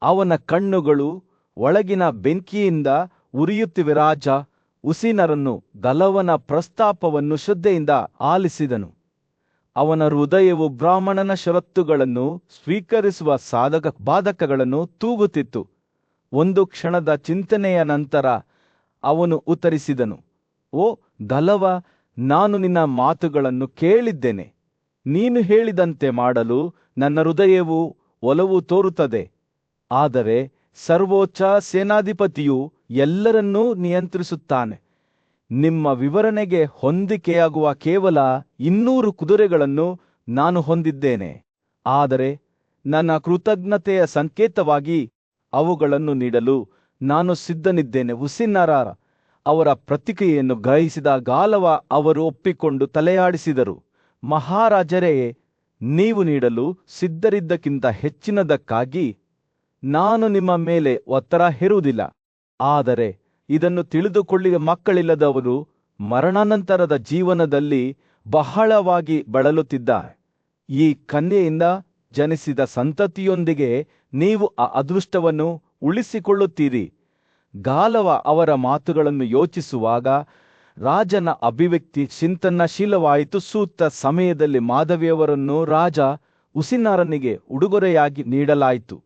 ಅವನ ಕಣ್ಣುಗಳು ಒಳಗಿನ ಬೆಂಕಿಯಿಂದ ಉರಿಯುತ್ತಿವೆ. ರಾಜ ಉಸಿನರನ್ನು ಗಲವನ ಪ್ರಸ್ತಾಪವನ್ನು ಶ್ರದ್ಧೆಯಿಂದ ಆಲಿಸಿದನು. ಅವನ ಹೃದಯವು ಬ್ರಾಹ್ಮಣನ ಷರತ್ತುಗಳನ್ನು ಸ್ವೀಕರಿಸುವ ಸಾಧಕ ಬಾಧಕಗಳನ್ನು ತೂಗುತ್ತಿತ್ತು. ಒಂದು ಕ್ಷಣದ ಚಿಂತನೆಯ ನಂತರ ಅವನು ಉತ್ತರಿಸಿದನು, ಓ ಗಲವ, ನಾನು ನಿನ್ನ ಮಾತುಗಳನ್ನು ಕೇಳಿದ್ದೇನೆ. ನೀನು ಹೇಳಿದಂತೆ ಮಾಡಲು ನನ್ನ ಹೃದಯವು ಒಲವು ತೋರುತ್ತದೆ. ಆದರೆ ಸರ್ವೋಚ್ಚ ಸೇನಾಧಿಪತಿಯು ಎಲ್ಲರನ್ನೂ ನಿಯಂತ್ರಿಸುತ್ತಾನೆ. ನಿಮ್ಮ ವಿವರಣೆಗೆ ಹೊಂದಿಕೆಯಾಗುವ ಕೇವಲ 200 ಕುದುರೆಗಳನ್ನು ನಾನು ಹೊಂದಿದ್ದೇನೆ. ಆದರೆ ನನ್ನ ಕೃತಜ್ಞತೆಯ ಸಂಕೇತವಾಗಿ ಅವುಗಳನ್ನು ನೀಡಲು ನಾನು ಸಿದ್ಧನಿದ್ದೇನೆ. ಉಸಿನರ ಅವರ ಪ್ರತಿಕ್ರಿಯೆಯನ್ನು ಗ್ರಹಿಸಿದ ಗಾಲವ ಅವರು ಒಪ್ಪಿಕೊಂಡು ತಲೆಯಾಡಿಸಿದರು. ಮಹಾರಾಜರೇ, ನೀವು ನೀಡಲು ಸಿದ್ಧರಿದ್ದಕ್ಕಿಂತ ಹೆಚ್ಚಿನದಕ್ಕಾಗಿ ನಾನು ನಿಮ್ಮ ಮೇಲೆ ಒತ್ತಡ ಹೇರುವುದಿಲ್ಲ. ಆದರೆ ಇದನ್ನು ತಿಳಿದುಕೊಳ್ಳಿ, ಮಕ್ಕಳಿಲ್ಲದವರು ಮರಣಾನಂತರದ ಜೀವನದಲ್ಲಿ ಬಹಳವಾಗಿ ಬಳಲುತ್ತಿದ್ದಾರೆ. ಈ ಕನ್ಯೆಯಿಂದ ಜನಿಸಿದ ಸಂತತಿಯೊಂದಿಗೆ ನೀವು ಆ ಅದೃಷ್ಟವನ್ನು ಉಳಿಸಿಕೊಳ್ಳುತ್ತೀರಿ. ಗಾಲವ ಅವರ ಮಾತುಗಳನ್ನು ಯೋಚಿಸುವಾಗ ರಾಜನ ಅಭಿವ್ಯಕ್ತಿ ಚಿಂತನಶೀಲವಾಯಿತು. ಸೂಕ್ತ ಸಮಯದಲ್ಲಿ ಮಾಧವಿಯವರನ್ನು ರಾಜ ಉಸಿನಾರನಿಗೆ ಉಡುಗೊರೆಯಾಗಿ ನೀಡಲಾಯಿತು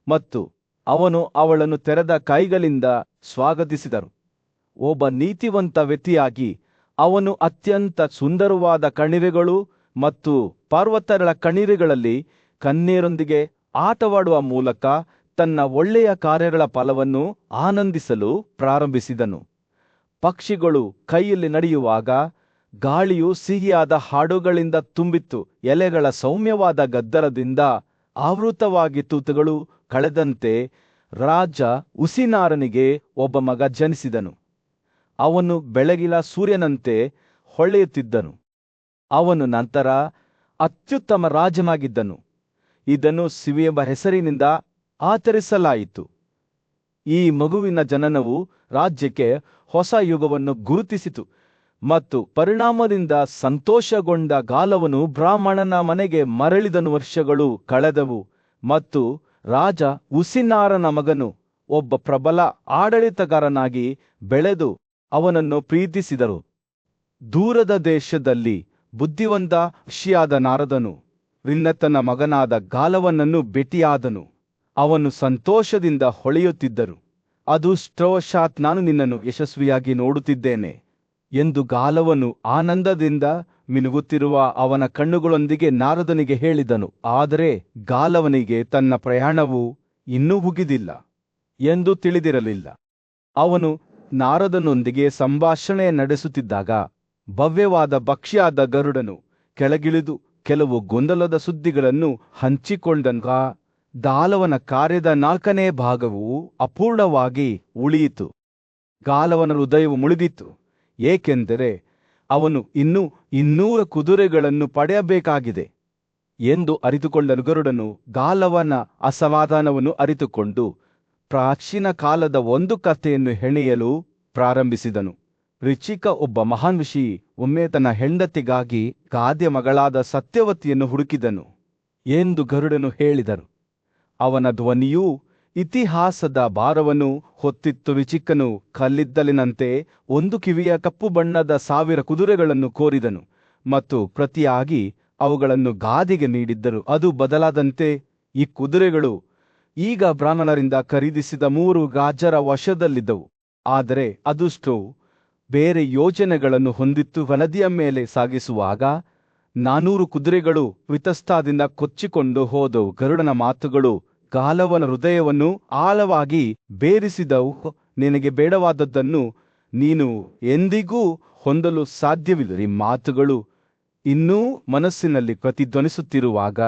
ಮತ್ತು ಅವನು ಅವಳನ್ನು ತೆರೆದ ಕೈಗಳಿಂದ ಸ್ವಾಗತಿಸಿದರು. ಒಬ್ಬ ನೀತಿವಂತ ವ್ಯಕ್ತಿಯಾಗಿ ಅವನು ಅತ್ಯಂತ ಸುಂದರವಾದ ಕಣಿವೆಗಳು ಮತ್ತು ಪರ್ವತಗಳ ಕಣಿವೆಗಳಲ್ಲಿ ಕನ್ಯೆಯರೊಂದಿಗೆ ಆಟವಾಡುವ ಮೂಲಕ ತನ್ನ ಒಳ್ಳೆಯ ಕಾರ್ಯಗಳ ಫಲವನ್ನು ಆನಂದಿಸಲು ಪ್ರಾರಂಭಿಸಿದನು. ಪಕ್ಷಿಗಳು ಕೈಯಲ್ಲಿ ನಡೆಯುವಾಗ ಗಾಳಿಯು ಸಿಹಿಯಾದ ಹಾಡುಗಳಿಂದ ತುಂಬಿತ್ತು. ಎಲೆಗಳ ಸೌಮ್ಯವಾದ ಗದ್ದಲದಿಂದ ಆವೃತವಾಗಿ ತೂತುಗಳು ಕಳೆದಂತೆ ರಾಜ ಉಸಿನಾರನಿಗೆ ಒಬ್ಬ ಮಗ ಜನಿಸಿದನು. ಅವನು ಬೆಳಗಿನ ಸೂರ್ಯನಂತೆ ಹೊಳೆಯುತ್ತಿದ್ದನು. ಅವನು ನಂತರ ಅತ್ಯುತ್ತಮ ರಾಜನಾಗಿದ್ದನು. ಇದನ್ನು ಸಿವಿ ಎಂಬ ಹೆಸರಿನಿಂದ ಆಚರಿಸಲಾಯಿತು. ಈ ಮಗುವಿನ ಜನನವು ರಾಜ್ಯಕ್ಕೆ ಹೊಸ ಯುಗವನ್ನು ಗುರುತಿಸಿತು ಮತ್ತು ಪರಿಣಾಮದಿಂದ ಸಂತೋಷಗೊಂಡ ಗಾಲವನು ಬ್ರಾಹ್ಮಣನ ಮನೆಗೆ ಮರಳಿದನು. ವರ್ಷಗಳು ಕಳೆದವು ಮತ್ತು ರಾಜ ಉಸಿನಾರನ ಮಗನು ಒಬ್ಬ ಪ್ರಬಲ ಆಡಳಿತಗಾರನಾಗಿ ಬೆಳೆದು ಅವನನ್ನು ಪ್ರೀತಿಸಿದರು. ದೂರದ ದೇಶದಲ್ಲಿ ಬುದ್ಧಿವಂತ ಋಷಿಯಾದ ನಾರದನು ರಿನ್ನತನ ಮಗನಾದ ಗಾಲವನನ್ನು ಭೇಟಿಯಾದನು. ಅವನು ಸಂತೋಷದಿಂದ ಹೊಳೆಯುತ್ತಿದ್ದರು. ಅದೃಷ್ಟವಶಾತ್ ನಾನು ನಿನ್ನನ್ನು ಯಶಸ್ವಿಯಾಗಿ ನೋಡುತ್ತಿದ್ದೇನೆ ಎಂದು ಗಾಲವನು ಆನಂದದಿಂದ ಮಿನುಗುತ್ತಿರುವ ಅವನ ಕಣ್ಣುಗಳೊಂದಿಗೆ ನಾರದನಿಗೆ ಹೇಳಿದನು. ಆದರೆ ಗಾಲವನಿಗೆ ತನ್ನ ಪ್ರಯಾಣವು ಇನ್ನೂ ಮುಗಿದಿಲ್ಲ ಎಂದು ತಿಳಿದಿರಲಿಲ್ಲ. ಅವನು ನಾರದನೊಂದಿಗೆ ಸಂಭಾಷಣೆ ನಡೆಸುತ್ತಿದ್ದಾಗ ಭವ್ಯವಾದ ಭಕ್ಷ್ಯಾದ ಗರುಡನು ಕೆಳಗಿಳಿದು ಕೆಲವು ಗೊಂದಲದ ಸುದ್ದಿಗಳನ್ನು ಹಂಚಿಕೊಂಡಂಗ ಗಾಲವನ ಕಾರ್ಯದ 4ನೇ ಭಾಗವು ಅಪೂರ್ಣವಾಗಿ ಉಳಿಯಿತು. ಗಾಲವನ ಹೃದಯವು ಮುಳುಗಿತು, ಏಕೆಂದರೆ ಅವನು ಇನ್ನೂ 200 ಕುದುರೆಗಳನ್ನು ಪಡೆಯಬೇಕಾಗಿದೆ ಎಂದು ಅರಿತುಕೊಂಡನು. ಗರುಡನು ಗಾಲವನ ಅಸಮಾಧಾನವನ್ನು ಅರಿತುಕೊಂಡು ಪ್ರಾಚೀನ ಕಾಲದ ಒಂದು ಕಥೆಯನ್ನು ಹೆಣೆಯಲು ಪ್ರಾರಂಭಿಸಿದನು. ಋಚಿಕ ಒಬ್ಬ ಮಹಾನ್ ಋಷಿ ಒಮ್ಮೆ ತನ್ನ ಹೆಂಡತಿಗಾಗಿ ಗಾದ್ಯ ಮಗಳಾದ ಸತ್ಯವತಿಯನ್ನು ಹುಡುಕಿದನು ಎಂದು ಗರುಡನು ಹೇಳಿದರು. ಅವನ ಧ್ವನಿಯೂ ಇತಿಹಾಸದ ಭಾರವನ್ನು ಹೊತ್ತಿತ್ತು. ಋಚಿಕನು ಕಲ್ಲಿದ್ದಲಿನಂತೆ ಒಂದು ಕಿವಿಯ ಕಪ್ಪು ಬಣ್ಣದ 1000 ಕುದುರೆಗಳನ್ನು ಕೋರಿದನು ಮತ್ತು ಪ್ರತಿಯಾಗಿ ಅವುಗಳನ್ನು ಗಾದಿಗೆ ನೀಡಿದ್ದರು. ಅದು ಬದಲಾದಂತೆ ಈ ಕುದುರೆಗಳು ಈಗ ಬ್ರಾಹ್ಮಣರಿಂದ ಖರೀದಿಸಿದ 3 ರಾಜರ ವಶದಲ್ಲಿದ್ದವು. ಆದರೆ ಅದೃಷ್ಟವು ಬೇರೆ ಯೋಜನೆಗಳನ್ನು ಹೊಂದಿತ್ತು. ನದಿಯ ಮೇಲೆ ಸಾಗಿಸುವಾಗ 400 ಕುದುರೆಗಳು ವಿತಸ್ತಾದಿಂದ ಕೊಚ್ಚಿಕೊಂಡು ಹೋದವು. ಗರುಡನ ಮಾತುಗಳು ಗಾಲವನ ಹೃದಯವನ್ನು ಆಳವಾಗಿ ಬೇರಿಸಿದವು. ನಿನಗೆ ಬೇಡವಾದದ್ದನ್ನು ನೀನು ಎಂದಿಗೂ ಹೊಂದಲು ಸಾಧ್ಯವಿಲ್ಲ. ಈ ಮಾತುಗಳು ಇನ್ನೂ ಮನಸ್ಸಿನಲ್ಲಿ ಪ್ರತಿಧ್ವನಿಸುತ್ತಿರುವಾಗ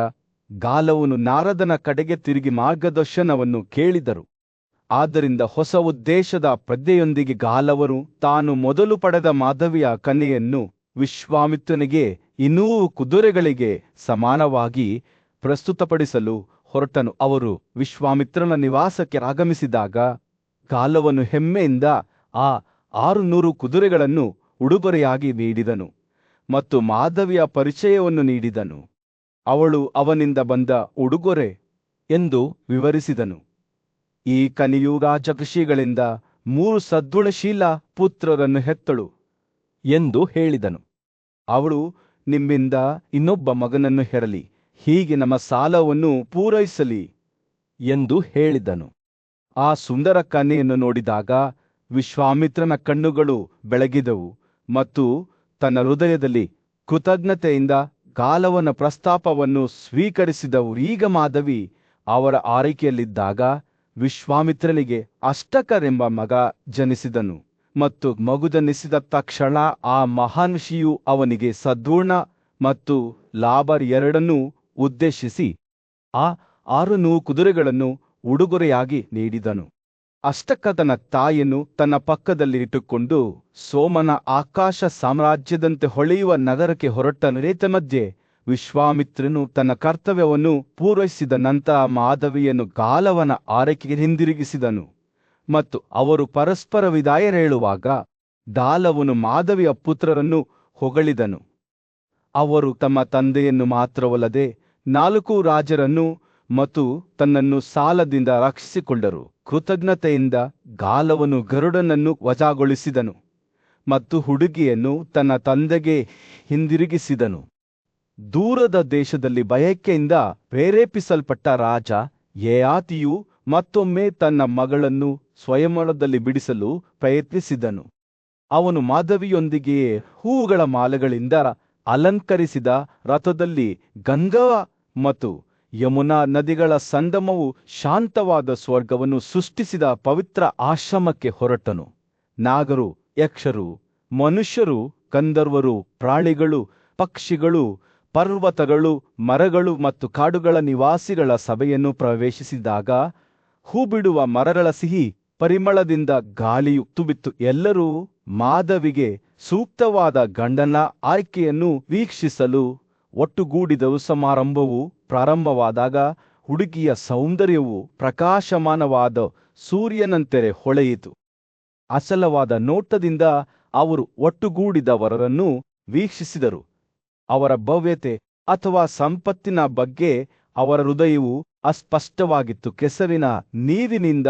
ಗಾಲವನು ನಾರದನ ಕಡೆಗೆ ತಿರುಗಿ ಮಾರ್ಗದರ್ಶನವನ್ನು ಕೇಳಿದರು. ಆದ್ದರಿಂದ ಹೊಸ ಉದ್ದೇಶದ ಪ್ರಜ್ಞೆಯೊಂದಿಗೆ ಗಾಲವರು ತಾನು ಮೊದಲು ಪಡೆದ ಮಾಧವಿಯ ಕನ್ಯೆಯನ್ನು ವಿಶ್ವಾಮಿತ್ರನಿಗೆ 200 ಕುದುರೆಗಳಿಗೆ ಸಮಾನವಾಗಿ ಪ್ರಸ್ತುತಪಡಿಸಲು ಹೊರಟನು. ಅವರು ವಿಶ್ವಾಮಿತ್ರನ ನಿವಾಸಕ್ಕೆ ಆಗಮಿಸಿದಾಗ ಗಾಲವನು ಹೆಮ್ಮೆಯಿಂದ ಆ 600 ಕುದುರೆಗಳನ್ನು ಉಡುಗೊರೆಯಾಗಿ ನೀಡಿದನು ಮತ್ತು ಮಾಧವಿಯ ಪರಿಚಯವನ್ನು ನೀಡಿದನು. ಅವಳು ಅವನಿಂದ ಬಂದ ಉಡುಗೊರೆ ಎಂದು ವಿವರಿಸಿದನು. ಈ ಕನ್ಯೆಯು ರಾಜ ಋಷಿಗಳಿಂದ 3 ಸದ್ಗುಣಶೀಲ ಪುತ್ರರನ್ನು ಹೆತ್ತಳು ಎಂದು ಹೇಳಿದನು. ಅವಳು ನಿಮ್ಮಿಂದ ಇನ್ನೊಬ್ಬ ಮಗನನ್ನು ಹೆರಲಿ, ಹೀಗೆ ನಮ್ಮ ಸಾಲವನ್ನು ಪೂರೈಸಲಿ ಎಂದು ಹೇಳಿದನು. ಆ ಸುಂದರ ಕನ್ಯೆಯನ್ನು ನೋಡಿದಾಗ ವಿಶ್ವಾಮಿತ್ರನ ಕಣ್ಣುಗಳು ಬೆಳಗಿದವು ಮತ್ತು ತನ್ನ ಹೃದಯದಲ್ಲಿ ಕೃತಜ್ಞತೆಯಿಂದ ಗಾಲವನ ಪ್ರಸ್ತಾಪವನ್ನು ಸ್ವೀಕರಿಸಿದವು. ಈಗ ಮಾಧವಿ ಅವರ ಆರೈಕೆಯಲ್ಲಿದ್ದಾಗ ವಿಶ್ವಾಮಿತ್ರನಿಗೆ ಅಷ್ಟಕರೆಂಬ ಮಗ ಜನಿಸಿದನು ಮತ್ತು ಮಗು ಜನಿಸಿದ ತಕ್ಷಣ ಆ ಮಹಾನ್ ಋಷಿಯು ಅವನಿಗೆ ಸದ್ಗುಣ ಮತ್ತು ಲಾಭ ಎರಡನ್ನೂ ಉದ್ದೇಶಿಸಿ ಆ 600 ಕುದುರೆಗಳನ್ನು ಉಡುಗೊರೆಯಾಗಿ ನೀಡಿದನು. ಅಷ್ಟಕ ತನ್ನ ತಾಯಿಯನ್ನು ತನ್ನ ಪಕ್ಕದಲ್ಲಿ ಇಟ್ಟುಕೊಂಡು ಸೋಮನ ಆಕಾಶ ಸಾಮ್ರಾಜ್ಯದಂತೆ ಹೊಳೆಯುವ ನಗರಕ್ಕೆ ಹೊರಟನು. ಏತನ್ಮಧ್ಯೆ ವಿಶ್ವಾಮಿತ್ರನು ತನ್ನ ಕರ್ತವ್ಯವನ್ನು ಪೂರೈಸಿದ ನಂತರ ಮಾಧವಿಯನ್ನು ಗಾಲವನ ಆರೈಕೆಗೆ ಹಿಂದಿರುಗಿಸಿದನು ಮತ್ತು ಅವರು ಪರಸ್ಪರ ವಿದಾಯ ಹೇಳುವಾಗ ಗಾಲವನು ಮಾಧವಿಯ ಪುತ್ರರನ್ನು ಹೊಗಳಿದನು. ಅವರು ತಮ್ಮ ತಂದೆಯನ್ನು ಮಾತ್ರವಲ್ಲದೆ 4 ರಾಜರನ್ನು ಮತ್ತು ತನ್ನನ್ನು ಸಾಲದಿಂದ ರಕ್ಷಿಸಿಕೊಂಡರು. ಕೃತಜ್ಞತೆಯಿಂದ ಗಾಲವನು ಗರುಡನನ್ನು ವಜಾಗೊಳಿಸಿದನು ಮತ್ತು ಹುಡುಗಿಯನ್ನು ತನ್ನ ತಂದೆಗೆ ಹಿಂದಿರುಗಿಸಿದನು. ದೂರದ ದೇಶದಲ್ಲಿ ಬಯಕೆಯಿಂದ ಪ್ರೇರೇಪಿಸಲ್ಪಟ್ಟ ರಾಜ ಯಯಾತಿಯು ಮತ್ತೊಮ್ಮೆ ತನ್ನ ಮಗಳನ್ನು ಸ್ವಯಂವರದಲ್ಲಿ ಬಿಡಿಸಲು ಪ್ರಯತ್ನಿಸಿದನು. ಅವನು ಮಾಧವಿಯೊಂದಿಗೆಯೇ ಹೂವುಗಳ ಮಾಲೆಗಳಿಂದ ಅಲಂಕರಿಸಿದ ರಥದಲ್ಲಿ ಗಂಗಾ ಮತ್ತು ಯಮುನಾ ನದಿಗಳ ಸಂಗಮವು ಶಾಂತವಾದ ಸ್ವರ್ಗವನ್ನು ಸೃಷ್ಟಿಸಿದ ಪವಿತ್ರ ಆಶ್ರಮಕ್ಕೆ ಹೊರಟನು. ನಾಗರು, ಯಕ್ಷರು, ಮನುಷ್ಯರು, ಗಂಧರ್ವರು, ಪ್ರಾಣಿಗಳು, ಪಕ್ಷಿಗಳು, ಪರ್ವತಗಳು, ಮರಗಳು ಮತ್ತು ಕಾಡುಗಳ ನಿವಾಸಿಗಳ ಸಭೆಯನ್ನು ಪ್ರವೇಶಿಸಿದಾಗ ಹೂ ಬಿಡುವ ಮರಗಳ ಸಿಹಿ ಪರಿಮಳದಿಂದ ಗಾಳಿಯು ತುಂಬಿತ್ತು. ಎಲ್ಲರೂ ಮಾಧವಿಗೆ ಸೂಕ್ತವಾದ ಗಂಡನ ಆಯ್ಕೆಯನ್ನು ವೀಕ್ಷಿಸಲು ಒಟ್ಟುಗೂಡಿದವು. ಸಮಾರಂಭವು ಪ್ರಾರಂಭವಾದಾಗ ಹುಡುಗಿಯ ಸೌಂದರ್ಯವು ಪ್ರಕಾಶಮಾನವಾದ ಸೂರ್ಯನಂತೆ ಹೊಳೆಯಿತು. ಅಸಲವಾದ ನೋಟದಿಂದ ಅವರು ಒಟ್ಟುಗೂಡಿದವರನ್ನು ವೀಕ್ಷಿಸಿದರು. ಅವರ ಭವ್ಯತೆ ಅಥವಾ ಸಂಪತ್ತಿನ ಬಗ್ಗೆ ಅವರ ಹೃದಯವು ಅಸ್ಪಷ್ಟವಾಗಿತ್ತು. ಕೆಸರಿನ ನೀರಿನಿಂದ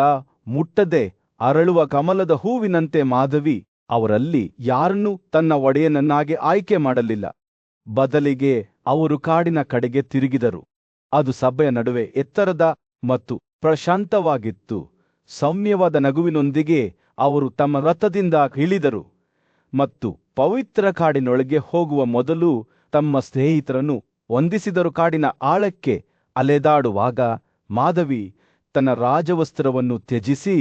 ಮುಟ್ಟದೆ ಅರಳುವ ಕಮಲದ ಹೂವಿನಂತೆ ಮಾಧವಿ ಅವರಲ್ಲಿ ಯಾರನ್ನೂ ತನ್ನ ಒಡೆಯನನ್ನಾಗಿ ಆಯ್ಕೆ ಮಾಡಲಿಲ್ಲ. ಬದಲಿಗೆ ಅವರು ಕಾಡಿನ ಕಡೆಗೆ ತಿರುಗಿದರು. ಅದು ಸಭೆಯ ನಡುವೆ ಎತ್ತರದ ಮತ್ತು ಪ್ರಶಾಂತವಾಗಿತ್ತು. ಸೌಮ್ಯವಾದ ನಗುವಿನೊಂದಿಗೆ ಅವರು ತಮ್ಮ ರಥದಿಂದ ಇಳಿದರು ಮತ್ತು ಪವಿತ್ರ ಕಾಡಿನೊಳಗೆ ಹೋಗುವ ಮೊದಲು ತಮ್ಮ ಸ್ನೇಹಿತರನ್ನು ವಂದಿಸಿದರು. ಕಾಡಿನ ಆಳಕ್ಕೆ ಅಲೆದಾಡುವಾಗ ಮಾಧವಿ ತನ್ನ ರಾಜವಸ್ತ್ರವನ್ನು ತ್ಯಜಿಸಿ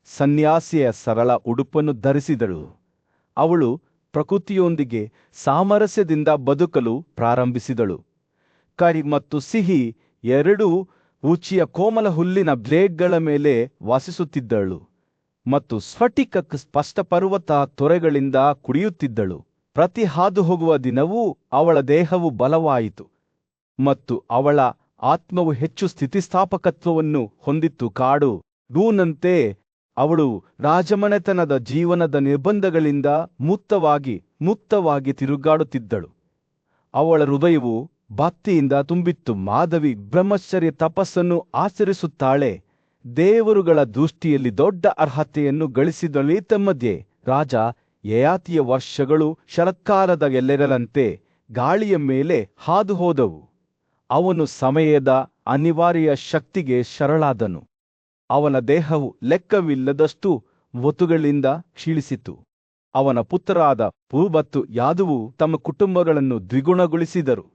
ಸನ್ಯಾಸಿಯ ಸರಳ ಉಡುಪನ್ನು ಧರಿಸಿದಳು. ಅವಳು ಪ್ರಕೃತಿಯೊಂದಿಗೆ ಸಾಮರಸ್ಯದಿಂದ ಬದುಕಲು ಪ್ರಾರಂಭಿಸಿದಳು. ಕರಿ ಮತ್ತು ಸಿಹಿ ಎರಡೂ ರುಚಿಯ ಕೋಮಲ ಹುಲ್ಲಿನ ಬ್ಲೇಡ್ಗಳ ಮೇಲೆ ವಾಸಿಸುತ್ತಿದ್ದಳು ಮತ್ತು ಸ್ಫಟಿಕ ಸ್ಪಷ್ಟ ಪರ್ವತ ತೊರೆಗಳಿಂದ ಕುಡಿಯುತ್ತಿದ್ದಳು. ಪ್ರತಿ ಹಾದು ಹೋಗುವ ದಿನವೂ ಅವಳ ದೇಹವು ಬಲವಾಯಿತು ಮತ್ತು ಅವಳ ಆತ್ಮವು ಹೆಚ್ಚು ಸ್ಥಿತಿಸ್ಥಾಪಕತ್ವವನ್ನು ಹೊಂದಿತ್ತು. ಕಾಡು ಗೂನಂತೆ ಅವಳು ರಾಜಮನೆತನದ ಜೀವನದ ನಿರ್ಬಂಧಗಳಿಂದ ಮುಕ್ತವಾಗಿ ತಿರುಗಾಡುತ್ತಿದ್ದಳು. ಅವಳ ಹೃದಯವು ಭಕ್ತಿಯಿಂದ ತುಂಬಿತ್ತು. ಮಾಧವಿ ಬ್ರಹ್ಮಚರ್ಯ ತಪಸ್ಸನ್ನು ಆಚರಿಸುತ್ತಾಳೆ. ದೇವರುಗಳ ದೃಷ್ಟಿಯಲ್ಲಿ ದೊಡ್ಡ ಅರ್ಹತೆಯನ್ನು ಗಳಿಸಿದಳೀತ ಮಧ್ಯೆ ರಾಜ ಯಯಾತಿಯ ವರ್ಷಗಳು ಶರತ್ಕಾಲದ ಎಲ್ಲೆರಲಂತೆ ಗಾಳಿಯ ಮೇಲೆ ಹಾದು ಹೋದವು. ಅವನು ಸಮಯದ ಅನಿವಾರ್ಯ ಶಕ್ತಿಗೆ ಶರಣಾದನು. ಅವನ ದೇಹವು ಲೆಕ್ಕವಿಲ್ಲದಷ್ಟು ಒತ್ತುಗಳಿಂದ ಕ್ಷೀಣಿಸಿತು. ಅವನ ಪುತ್ರರಾದ ಪೂರ್ಬತ್ತು ಯಾದುವು ತಮ್ಮ ಕುಟುಂಬಗಳನ್ನು ದ್ವಿಗುಣಗೊಳಿಸಿದರು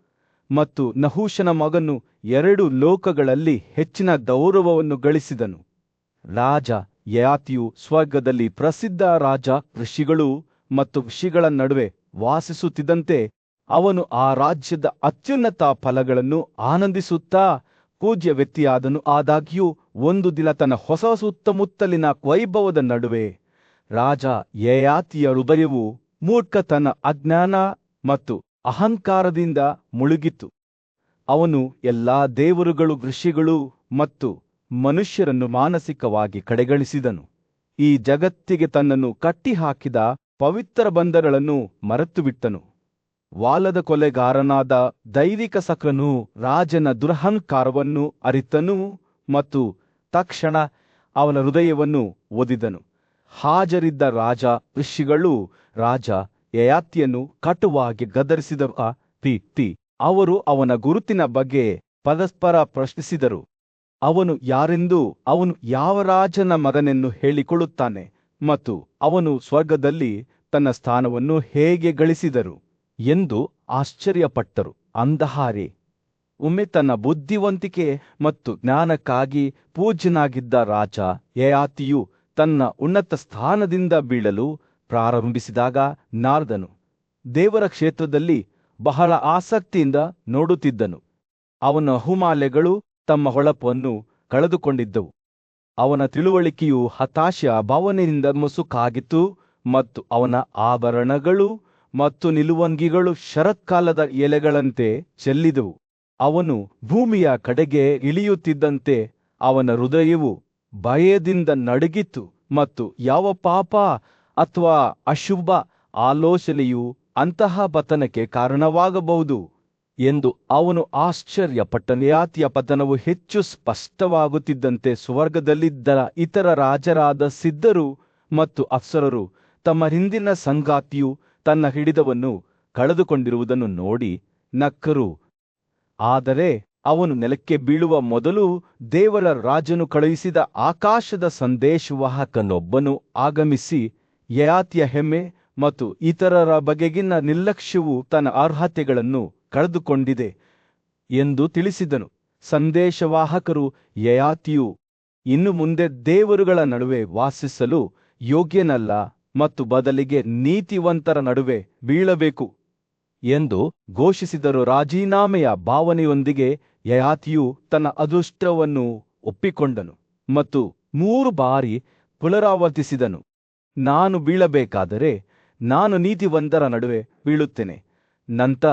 ಮತ್ತು ನಹುಷನ ಮಗನು 2 ಲೋಕಗಳಲ್ಲಿ ಹೆಚ್ಚಿನ ಗೌರವವನ್ನು ಗಳಿಸಿದನು. ರಾಜ ಯಯಾತಿಯು ಸ್ವರ್ಗದಲ್ಲಿ ಪ್ರಸಿದ್ಧ ರಾಜ ಋಷಿಗಳು ಮತ್ತು ಋಷಿಗಳ ನಡುವೆ ವಾಸಿಸುತ್ತಿದ್ದಂತೆ ಅವನು ಆ ರಾಜ್ಯದ ಅತ್ಯುನ್ನತ ಫಲಗಳನ್ನು ಆನಂದಿಸುತ್ತಾ ಪೂಜ್ಯ ವ್ಯಕ್ತಿಯಾದನು. ಆದಾಗ್ಯೂ ಒಂದು ದಿನ ತನ್ನ ಹೊಸ ಸುತ್ತಮುತ್ತಲಿನ ವೈಭವದ ನಡುವೆ ರಾಜ ಯಯಾತಿಯ ಹೃದಯವು ಮೂರ್ಖತನ, ಅಜ್ಞಾನ ಮತ್ತು ಅಹಂಕಾರದಿಂದ ಮುಳುಗಿತು. ಅವನು ಎಲ್ಲಾ ದೇವರುಗಳು, ಋಷಿಗಳು ಮತ್ತು ಮನುಷ್ಯರನ್ನು ಮಾನಸಿಕವಾಗಿ ಕಡೆಗಣಿಸಿದನು. ಈ ಜಗತ್ತಿಗೆ ತನ್ನನ್ನು ಕಟ್ಟಿಹಾಕಿದ ಪವಿತ್ರ ಬಂಧಗಳನ್ನು ಮರೆತುಬಿಟ್ಟನು. ವಾಲದ ಕೊಲೆಗಾರನಾದ ದೈವಿಕ ಸಕ್ರನು ರಾಜನ ದುರಹಂಕಾರವನ್ನು ಅರಿತನು ಮತ್ತು ತಕ್ಷಣ ಅವನ ಹೃದಯವನ್ನು ಒದಿದನು. ಹಾಜರಿದ್ದ ರಾಜ ಋಷಿಗಳು ರಾಜ ಯಯಾತಿಯನ್ನು ಕಟುವಾಗಿ ಗದರಿಸಿದರು. ಅವರು ಅವನ ಗುರುತಿನ ಬಗ್ಗೆ ಪರಸ್ಪರ ಪ್ರಶ್ನಿಸಿದರು. ಅವನು ಯಾರೆಂದು, ಅವನು ಯಾವ ರಾಜನ ಮಗನೆನ್ನು ಹೇಳಿಕೊಳ್ಳುತ್ತಾನೆ ಮತ್ತು ಅವನು ಸ್ವರ್ಗದಲ್ಲಿ ತನ್ನ ಸ್ಥಾನವನ್ನು ಹೇಗೆ ಗಳಿಸಿದರು ಎಂದು ಆಶ್ಚರ್ಯಪಟ್ಟರು. ಅಂದಹಾರೆ ಒಮ್ಮೆ ತನ್ನ ಬುದ್ಧಿವಂತಿಕೆ ಮತ್ತು ಜ್ಞಾನಕ್ಕಾಗಿ ಪೂಜ್ಯನಾಗಿದ್ದ ರಾಜ ಯಯಾತಿಯು ತನ್ನ ಉನ್ನತ ಸ್ಥಾನದಿಂದ ಬೀಳಲು ಪ್ರಾರಂಭಿಸಿದಾಗ ನಾರದನು ದೇವರ ಕ್ಷೇತ್ರದಲ್ಲಿ ಬಹಳ ಆಸಕ್ತಿಯಿಂದ ನೋಡುತ್ತಿದ್ದನು. ಅವನ ಹುಮಾಲೆಗಳು ತಮ್ಮ ಹೊಳಪನ್ನು ಕಳೆದುಕೊಂಡಿದ್ದವು. ಅವನ ತಿಳುವಳಿಕೆಯು ಹತಾಶೆಯ ಭಾವನೆಯಿಂದ ಮುಸುಕಾಗಿತ್ತು ಮತ್ತು ಅವನ ಆಭರಣಗಳು ಮತ್ತು ನಿಲುವಂಗಿಗಳು ಶರತ್ಕಾಲದ ಎಲೆಗಳಂತೆ ಚೆಲ್ಲಿದವು. ಅವನು ಭೂಮಿಯ ಕಡೆಗೆ ಇಳಿಯುತ್ತಿದ್ದಂತೆ ಅವನ ಹೃದಯವು ಭಯದಿಂದ ನಡುಗಿತು ಮತ್ತು ಯಾವ ಪಾಪ ಅಥವಾ ಅಶುಭ ಆಲೋಚನೆಯು ಅಂತಹ ಪತನಕ್ಕೆ ಕಾರಣವಾಗಬಹುದು ಎಂದು ಅವನು ಆಶ್ಚರ್ಯಪಟ್ಟನು. ಯಯಾತಿಯ ಪತನವು ಹೆಚ್ಚು ಸ್ಪಷ್ಟವಾಗುತ್ತಿದ್ದಂತೆ ಸ್ವರ್ಗದಲ್ಲಿದ್ದ ಇತರ ರಾಜರಾದ ಸಿದ್ಧರು ಮತ್ತು ಅಪ್ಸರರು ತಮ್ಮ ಹಿಂದಿನ ಸಂಗಾತಿಯು ತನ್ನ ಹಿಡಿತವನ್ನು ಕಳೆದುಕೊಂಡಿರುವುದನ್ನು ನೋಡಿ ನಕ್ಕರು. ಆದರೆ ಅವನು ನೆಲಕ್ಕೆ ಬೀಳುವ ಮೊದಲು ದೇವರ ರಾಜನು ಕಳುಹಿಸಿದ ಆಕಾಶದ ಸಂದೇಶವಾಹಕನೊಬ್ಬನು ಆಗಮಿಸಿ ಯಯಾತಿಯ ಹೆಮ್ಮೆ ಮತ್ತು ಇತರರ ಬಗೆಗಿನ ನಿರ್ಲಕ್ಷ್ಯವು ತನ್ನ ಅರ್ಹತೆಗಳನ್ನು ಕಳೆದುಕೊಂಡಿದೆ ಎಂದು ತಿಳಿಸಿದನು. ಸಂದೇಶವಾಹಕರು ಯಯಾತಿಯು ಇನ್ನು ಮುಂದೆ ದೇವರುಗಳ ನಡುವೆ ವಾಸಿಸಲು ಯೋಗ್ಯನಲ್ಲ ಮತ್ತು ಬದಲಿಗೆ ನೀತಿವಂತರ ನಡುವೆ ಬೀಳಬೇಕು ಎಂದು ಘೋಷಿಸಿದರು. ರಾಜೀನಾಮೆಯ ಭಾವನೆಯೊಂದಿಗೆ ಯಯಾತಿಯು ತನ್ನ ಅದೃಷ್ಟವನ್ನು ಒಪ್ಪಿಕೊಂಡನು ಮತ್ತು 3 ಬಾರಿ ಪುನರಾವರ್ತಿಸಿದನು, ನಾನು ಬೀಳಬೇಕಾದರೆ ನಾನು ನೀತಿವಂತರ ನಡುವೆ ಬೀಳುತ್ತೇನೆ. ನಂತರ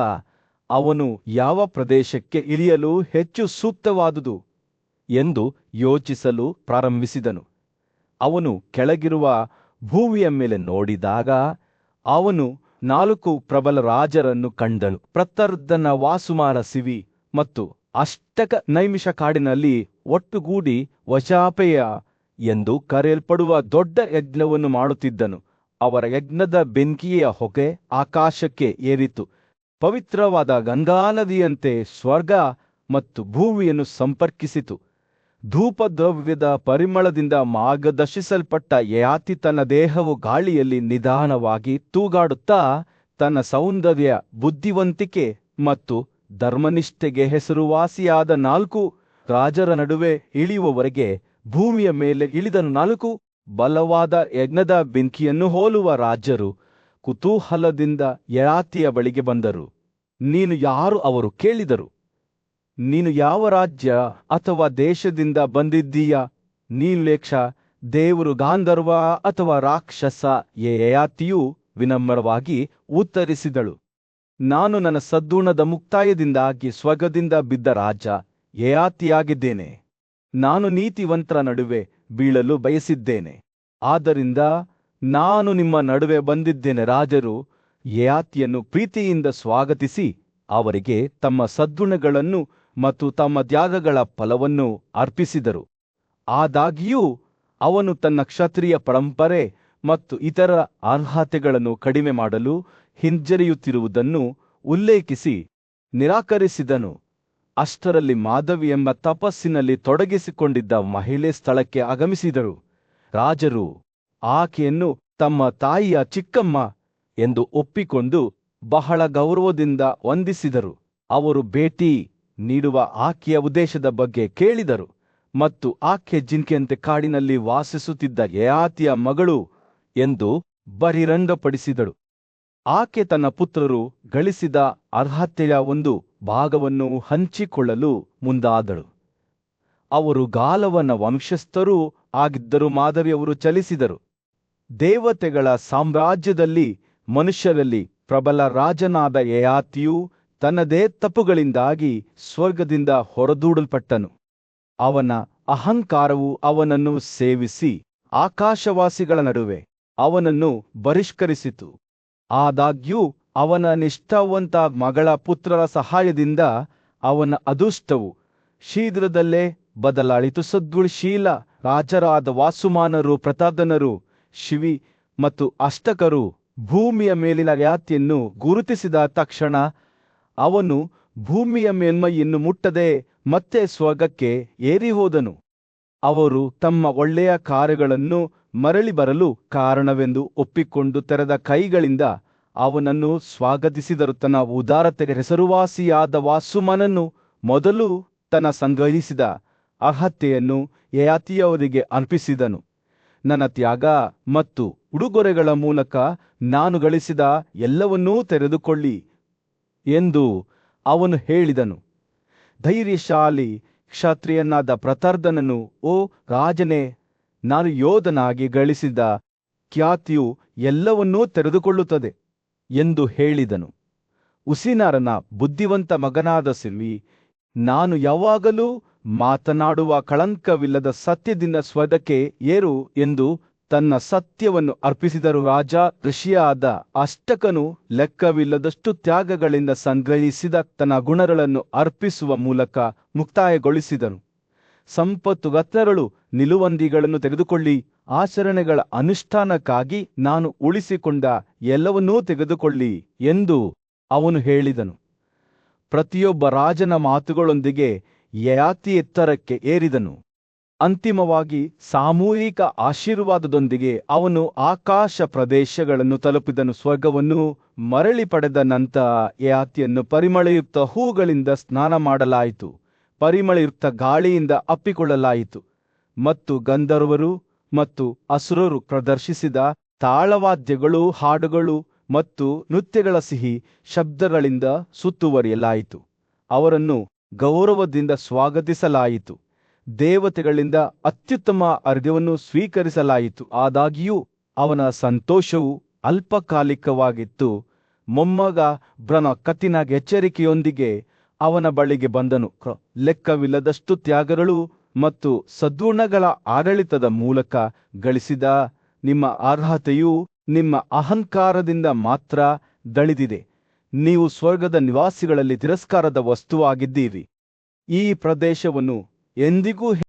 ಅವನು ಯಾವ ಪ್ರದೇಶಕ್ಕೆ ಇಳಿಯಲು ಹೆಚ್ಚು ಸೂಕ್ತವಾದುದು ಎಂದು ಯೋಚಿಸಲು ಪ್ರಾರಂಭಿಸಿದನು. ಅವನು ಕೆಳಗಿರುವ ಭೂಮಿಯ ಮೇಲೆ ನೋಡಿದಾಗ ಅವನು 4 ಪ್ರಬಲ ರಾಜರನ್ನು ಕಂಡನು. ಪ್ರತರ್ಧನ ವಾಸುಮಾರ ಸಿವಿ ಮತ್ತು ಅಷ್ಟಕ ನೈಮಿಷ ಕಾಡಿನಲ್ಲಿ ಒಟ್ಟುಗೂಡಿ ವಶಾಪೆಯ ಎಂದು ಕರೆಯಲ್ಪಡುವ ದೊಡ್ಡ ಯಜ್ಞವನ್ನು ಮಾಡುತ್ತಿದ್ದನು. ಅವರ ಯಜ್ಞದ ಬೆಂಕಿಯ ಹೊಗೆ ಆಕಾಶಕ್ಕೆ ಏರಿತು. ಪವಿತ್ರವಾದ ಗಂಗಾನದಿಯಂತೆ ಸ್ವರ್ಗ ಮತ್ತು ಭೂಮಿಯನ್ನು ಸಂಪರ್ಕಿಸಿತು. ಧೂಪದ್ರವ್ಯದ ಪರಿಮಳದಿಂದ ಮಾರ್ಗದರ್ಶಿಸಲ್ಪಟ್ಟ ಯಯಾತಿ ತನ್ನ ದೇಹವು ಗಾಳಿಯಲ್ಲಿ ನಿಧಾನವಾಗಿ ತೂಗಾಡುತ್ತಾ ತನ್ನ ಸೌಂದರ್ಯ, ಬುದ್ಧಿವಂತಿಕೆ ಮತ್ತು ಧರ್ಮನಿಷ್ಠೆಗೆ ಹೆಸರುವಾಸಿಯಾದ 4 ರಾಜರ ನಡುವೆ ಇಳಿಯುವವರೆಗೆ ಭೂಮಿಯ ಮೇಲೆ ಇಳಿದನು. 4 ಬಲವಾದ ಯಜ್ಞದ ಬೆಂಕಿಯನ್ನು ಹೋಲುವ ರಾಜರು ಕುತೂಹಲದಿಂದ ಯಯಾತಿಯ ಬಳಿಗೆ ಬಂದರು. ನೀನು ಯಾರು? ಅವರು ಕೇಳಿದರು. ನೀನು ಯಾವ ರಾಜ್ಯ ಅಥವಾ ದೇಶದಿಂದ ಬಂದಿದ್ದೀಯಾ? ನೀಲೇಕ್ಷ, ದೇವರು, ಗಾಂಧರ್ವ ಅಥವಾ ರಾಕ್ಷಸ? ಯಯಾತಿಯು ವಿನಮ್ರವಾಗಿ ಉತ್ತರಿಸಿದಳು, ನಾನು ನನ್ನ ಸದ್ಗುಣದ ಮುಕ್ತಾಯದಿಂದಾಗಿ ಸ್ವರ್ಗದಿಂದ ಬಿದ್ದ ರಾಜ ಯಯಾತಿಯಾಗಿದ್ದೇನೆ. ನಾನು ನೀತಿವಂತರ ನಡುವೆ ಬೀಳಲು ಬಯಸಿದ್ದೇನೆ, ಆದ್ದರಿಂದ ನಾನು ನಿಮ್ಮ ನಡುವೆ ಬಂದಿದ್ದೇನೆ. ರಾಜರು ಯಯಾತಿಯನ್ನು ಪ್ರೀತಿಯಿಂದ ಸ್ವಾಗತಿಸಿ ಅವರಿಗೆ ತಮ್ಮ ಸದ್ಗುಣಗಳನ್ನು ಮತ್ತು ತಮ್ಮ ತ್ಯಾಗಗಳ ಫಲವನ್ನು ಅರ್ಪಿಸಿದರು. ಆದಾಗ್ಯೂ ಅವನು ತನ್ನ ಕ್ಷತ್ರಿಯ ಪರಂಪರೆ ಮತ್ತು ಇತರ ಅರ್ಹತೆಗಳನ್ನು ಕಡಿಮೆ ಮಾಡಲು ಹಿಂಜರಿಯುತ್ತಿರುವುದನ್ನು ಉಲ್ಲೇಖಿಸಿ ನಿರಾಕರಿಸಿದನು. ಅಷ್ಟರಲ್ಲಿ ಮಾಧವಿ ಎಂಬ ತಪಸ್ಸಿನಲ್ಲಿ ತೊಡಗಿಸಿಕೊಂಡಿದ್ದ ಮಹಿಳೆ ಸ್ಥಳಕ್ಕೆ ಆಗಮಿಸಿದರು. ರಾಜರು ಆಕೆಯನ್ನು ತಮ್ಮ ತಾಯಿಯ ಚಿಕ್ಕಮ್ಮ ಎಂದು ಒಪ್ಪಿಕೊಂಡು ಬಹಳ ಗೌರವದಿಂದ ವಂದಿಸಿದರು. ಅವರು ಭೇಟಿ ನೀಡುವ ಆಕೆಯ ಉದ್ದೇಶದ ಬಗ್ಗೆ ಕೇಳಿದರು ಮತ್ತು ಆಕೆ ಜಿಂಕೆಯಂತೆ ಕಾಡಿನಲ್ಲಿ ವಾಸಿಸುತ್ತಿದ್ದ ಯಯಾತಿಯ ಮಗಳು ಎಂದು ಬಹಿರಂಗಪಡಿಸಿದಳು. ಆಕೆ ತನ್ನ ಪುತ್ರರು ಗಳಿಸಿದ ಅರ್ಹತೆಯ ಒಂದು ಭಾಗವನ್ನು ಹಂಚಿಕೊಳ್ಳಲು ಮುಂದಾದಳು. ಅವರು ಗಾಲವನ ವಂಶಸ್ಥರೂ ಆಗಿದ್ದರೂ ಮಾಧವಿಯವರು ಚಲಿಸಿದರು. ದೇವತೆಗಳ ಸಾಮ್ರಾಜ್ಯದಲ್ಲಿ ಮನುಷ್ಯರಲ್ಲಿ ಪ್ರಬಲ ರಾಜನಾದ ಯಯಾತಿಯು ತನ್ನದೇ ತಪ್ಪುಗಳಿಂದಾಗಿ ಸ್ವರ್ಗದಿಂದ ಹೊರದೂಡಲ್ಪಟ್ಟನು. ಅವನ ಅಹಂಕಾರವು ಅವನನ್ನು ಸೇವಿಸಿ ಆಕಾಶವಾಸಿಗಳ ನಡುವೆ ಅವನನ್ನು ಬಹಿಷ್ಕರಿಸಿತು. ಆದಾಗ್ಯೂ ಅವನ ನಿಷ್ಠಾವಂತ ಮಗಳ ಪುತ್ರರ ಸಹಾಯದಿಂದ ಅವನ ಅದೃಷ್ಟವು ಶೀಘ್ರದಲ್ಲೇ ಬದಲಾಯಿತು. ಸದ್ಗುಣಶೀಲ ರಾಜರಾದ ವಾಸುಮಾನರು, ಪ್ರತಾರ್ಧನರು, ಶಿವಿ ಮತ್ತು ಅಷ್ಟಕರು ಭೂಮಿಯ ಮೇಲಿನ ಯಯಾತಿಯನ್ನು ಗುರುತಿಸಿದ ತಕ್ಷಣ ಅವನು ಭೂಮಿಯ ಮೇಲ್ಮೈಯನ್ನು ಮುಟ್ಟದೆ ಮತ್ತೆ ಸ್ವರ್ಗಕ್ಕೆ ಏರಿ ಹೋದನು. ಅವರು ತಮ್ಮ ಒಳ್ಳೆಯ ಕಾರ್ಯಗಳನ್ನು ಮರಳಿ ಬರಲು ಕಾರಣವೆಂದು ಒಪ್ಪಿಕೊಂಡು ತೆರೆದ ಕೈಗಳಿಂದ ಅವನನ್ನು ಸ್ವಾಗತಿಸಿದರು. ತನ್ನ ಉದಾರತೆಗೆ ಹೆಸರುವಾಸಿಯಾದ ವಾಸುಮಾನನು ಮೊದಲು ತನ್ನ ಸಂಗ್ರಹಿಸಿದ ಅರ್ಹತೆಯನ್ನು ಯಯಾತಿಯವರಿಗೆ ಅರ್ಪಿಸಿದನು. ನನ್ನ ತ್ಯಾಗ ಮತ್ತು ಉಡುಗೊರೆಗಳ ಮೂಲಕ ನಾನು ಗಳಿಸಿದ ಎಲ್ಲವನ್ನೂ ತೆರೆದುಕೊಳ್ಳಿ ಎಂದು ಅವನು ಹೇಳಿದನು. ಧೈರ್ಯಶಾಲಿ ಕ್ಷತ್ರಿಯನಾದ ಪ್ರತಾರ್ಧನನು, ಓ ರಾಜನೇ, ನಾನು ಯೋಧನಾಗಿ ಗಳಿಸಿದ ಖ್ಯಾತಿಯು ಎಲ್ಲವನ್ನೂ ತೆರೆದುಕೊಳ್ಳುತ್ತದೆ ಎಂದು ಹೇಳಿದನು. ಉಸಿನಾರನ ಬುದ್ಧಿವಂತ ಮಗನಾದ ಸಿಲ್ವಿ, ನಾನು ಯಾವಾಗಲೂ ಮಾತನಾಡುವ ಕಳಂಕವಿಲ್ಲದ ಸತ್ಯದಿಂದ ಸ್ವರ್ಗಕ್ಕೆ ಏರು ಎಂದು ತನ್ನ ಸತ್ಯವನ್ನು ಅರ್ಪಿಸಿದರು. ರಾಜ ಋಷಿಯಾದ ಅಷ್ಟಕನು ಲೆಕ್ಕವಿಲ್ಲದಷ್ಟು ತ್ಯಾಗಗಳಿಂದ ಸಂಗ್ರಹಿಸಿದ ತನ್ನ ಗುಣಗಳನ್ನು ಅರ್ಪಿಸುವ ಮೂಲಕ ಮುಕ್ತಾಯಗೊಳಿಸಿದನು. ಸಂಪತ್ತು ರತ್ನಗಳು ನಿಲುವಂದಿಗಳನ್ನು ತೆಗೆದುಕೊಳ್ಳಿ, ಆಚರಣೆಗಳ ಅನುಷ್ಠಾನಕ್ಕಾಗಿ ನಾನು ಉಳಿಸಿಕೊಂಡ ಎಲ್ಲವನ್ನೂ ತೆಗೆದುಕೊಳ್ಳಿ ಎಂದು ಅವನು ಹೇಳಿದನು. ಪ್ರತಿಯೊಬ್ಬ ರಾಜನ ಮಾತುಗಳೊಂದಿಗೆ ಯಯಾತಿ ಎತ್ತರಕ್ಕೆ ಏರಿದನು. ಅಂತಿಮವಾಗಿ ಸಾಮೂಹಿಕ ಆಶೀರ್ವಾದದೊಂದಿಗೆ ಅವನು ಆಕಾಶ ಪ್ರದೇಶಗಳನ್ನು ತಲುಪಿದನು. ಸ್ವರ್ಗವನ್ನು ಮರಳಿ ಪಡೆದ ನಂತರ ಯಯಾತಿಯನ್ನು ಪರಿಮಳಯುಕ್ತ ಹೂಗಳಿಂದ ಸ್ನಾನ ಮಾಡಲಾಯಿತು, ಪರಿಮಳಯುಕ್ತ ಗಾಳಿಯಿಂದ ಅಪ್ಪಿಕೊಳ್ಳಲಾಯಿತು ಮತ್ತು ಗಂಧರ್ವರು ಮತ್ತು ಅಸುರರು ಪ್ರದರ್ಶಿಸಿದ ತಾಳವಾದ್ಯಗಳು, ಹಾಡುಗಳು ಮತ್ತು ನೃತ್ಯಗಳ ಸಿಹಿ ಶಬ್ದಗಳಿಂದ ಸುತ್ತುವರಿಯಲಾಯಿತು. ಅವರನ್ನು ಗೌರವದಿಂದ ಸ್ವಾಗತಿಸಲಾಯಿತು. ದೇವತೆಗಳಿಂದ ಅತ್ಯುತ್ತಮ ಅರ್ಘ್ಯವನ್ನು ಸ್ವೀಕರಿಸಲಾಯಿತು. ಆದಾಗ್ಯೂ ಅವನ ಸಂತೋಷವು ಅಲ್ಪಕಾಲಿಕವಾಗಿತ್ತು. ಮೊಮ್ಮಗ ಬ್ರನ ಕತ್ತಿನ ಎಚ್ಚರಿಕೆಯೊಂದಿಗೆ ಅವನ ಬಳಿಗೆ ಬಂದನು. ಲೆಕ್ಕವಿಲ್ಲದಷ್ಟು ತ್ಯಾಗಗಳು ಮತ್ತು ಸದ್ಗುಣಗಳ ಆಡಳಿತದ ಮೂಲಕ ಗಳಿಸಿದ ನಿಮ್ಮ ಅರ್ಹತೆಯು ನಿಮ್ಮ ಅಹಂಕಾರದಿಂದ ಮಾತ್ರ ದಳಿದಿದೆ. ನೀವು ಸ್ವರ್ಗದ ನಿವಾಸಿಗಳಲ್ಲಿ ತಿರಸ್ಕಾರದ ವಸ್ತುವಾಗಿದ್ದೀರಿ. ಈ ಪ್ರದೇಶವನ್ನು ಎಂದಿಗೂ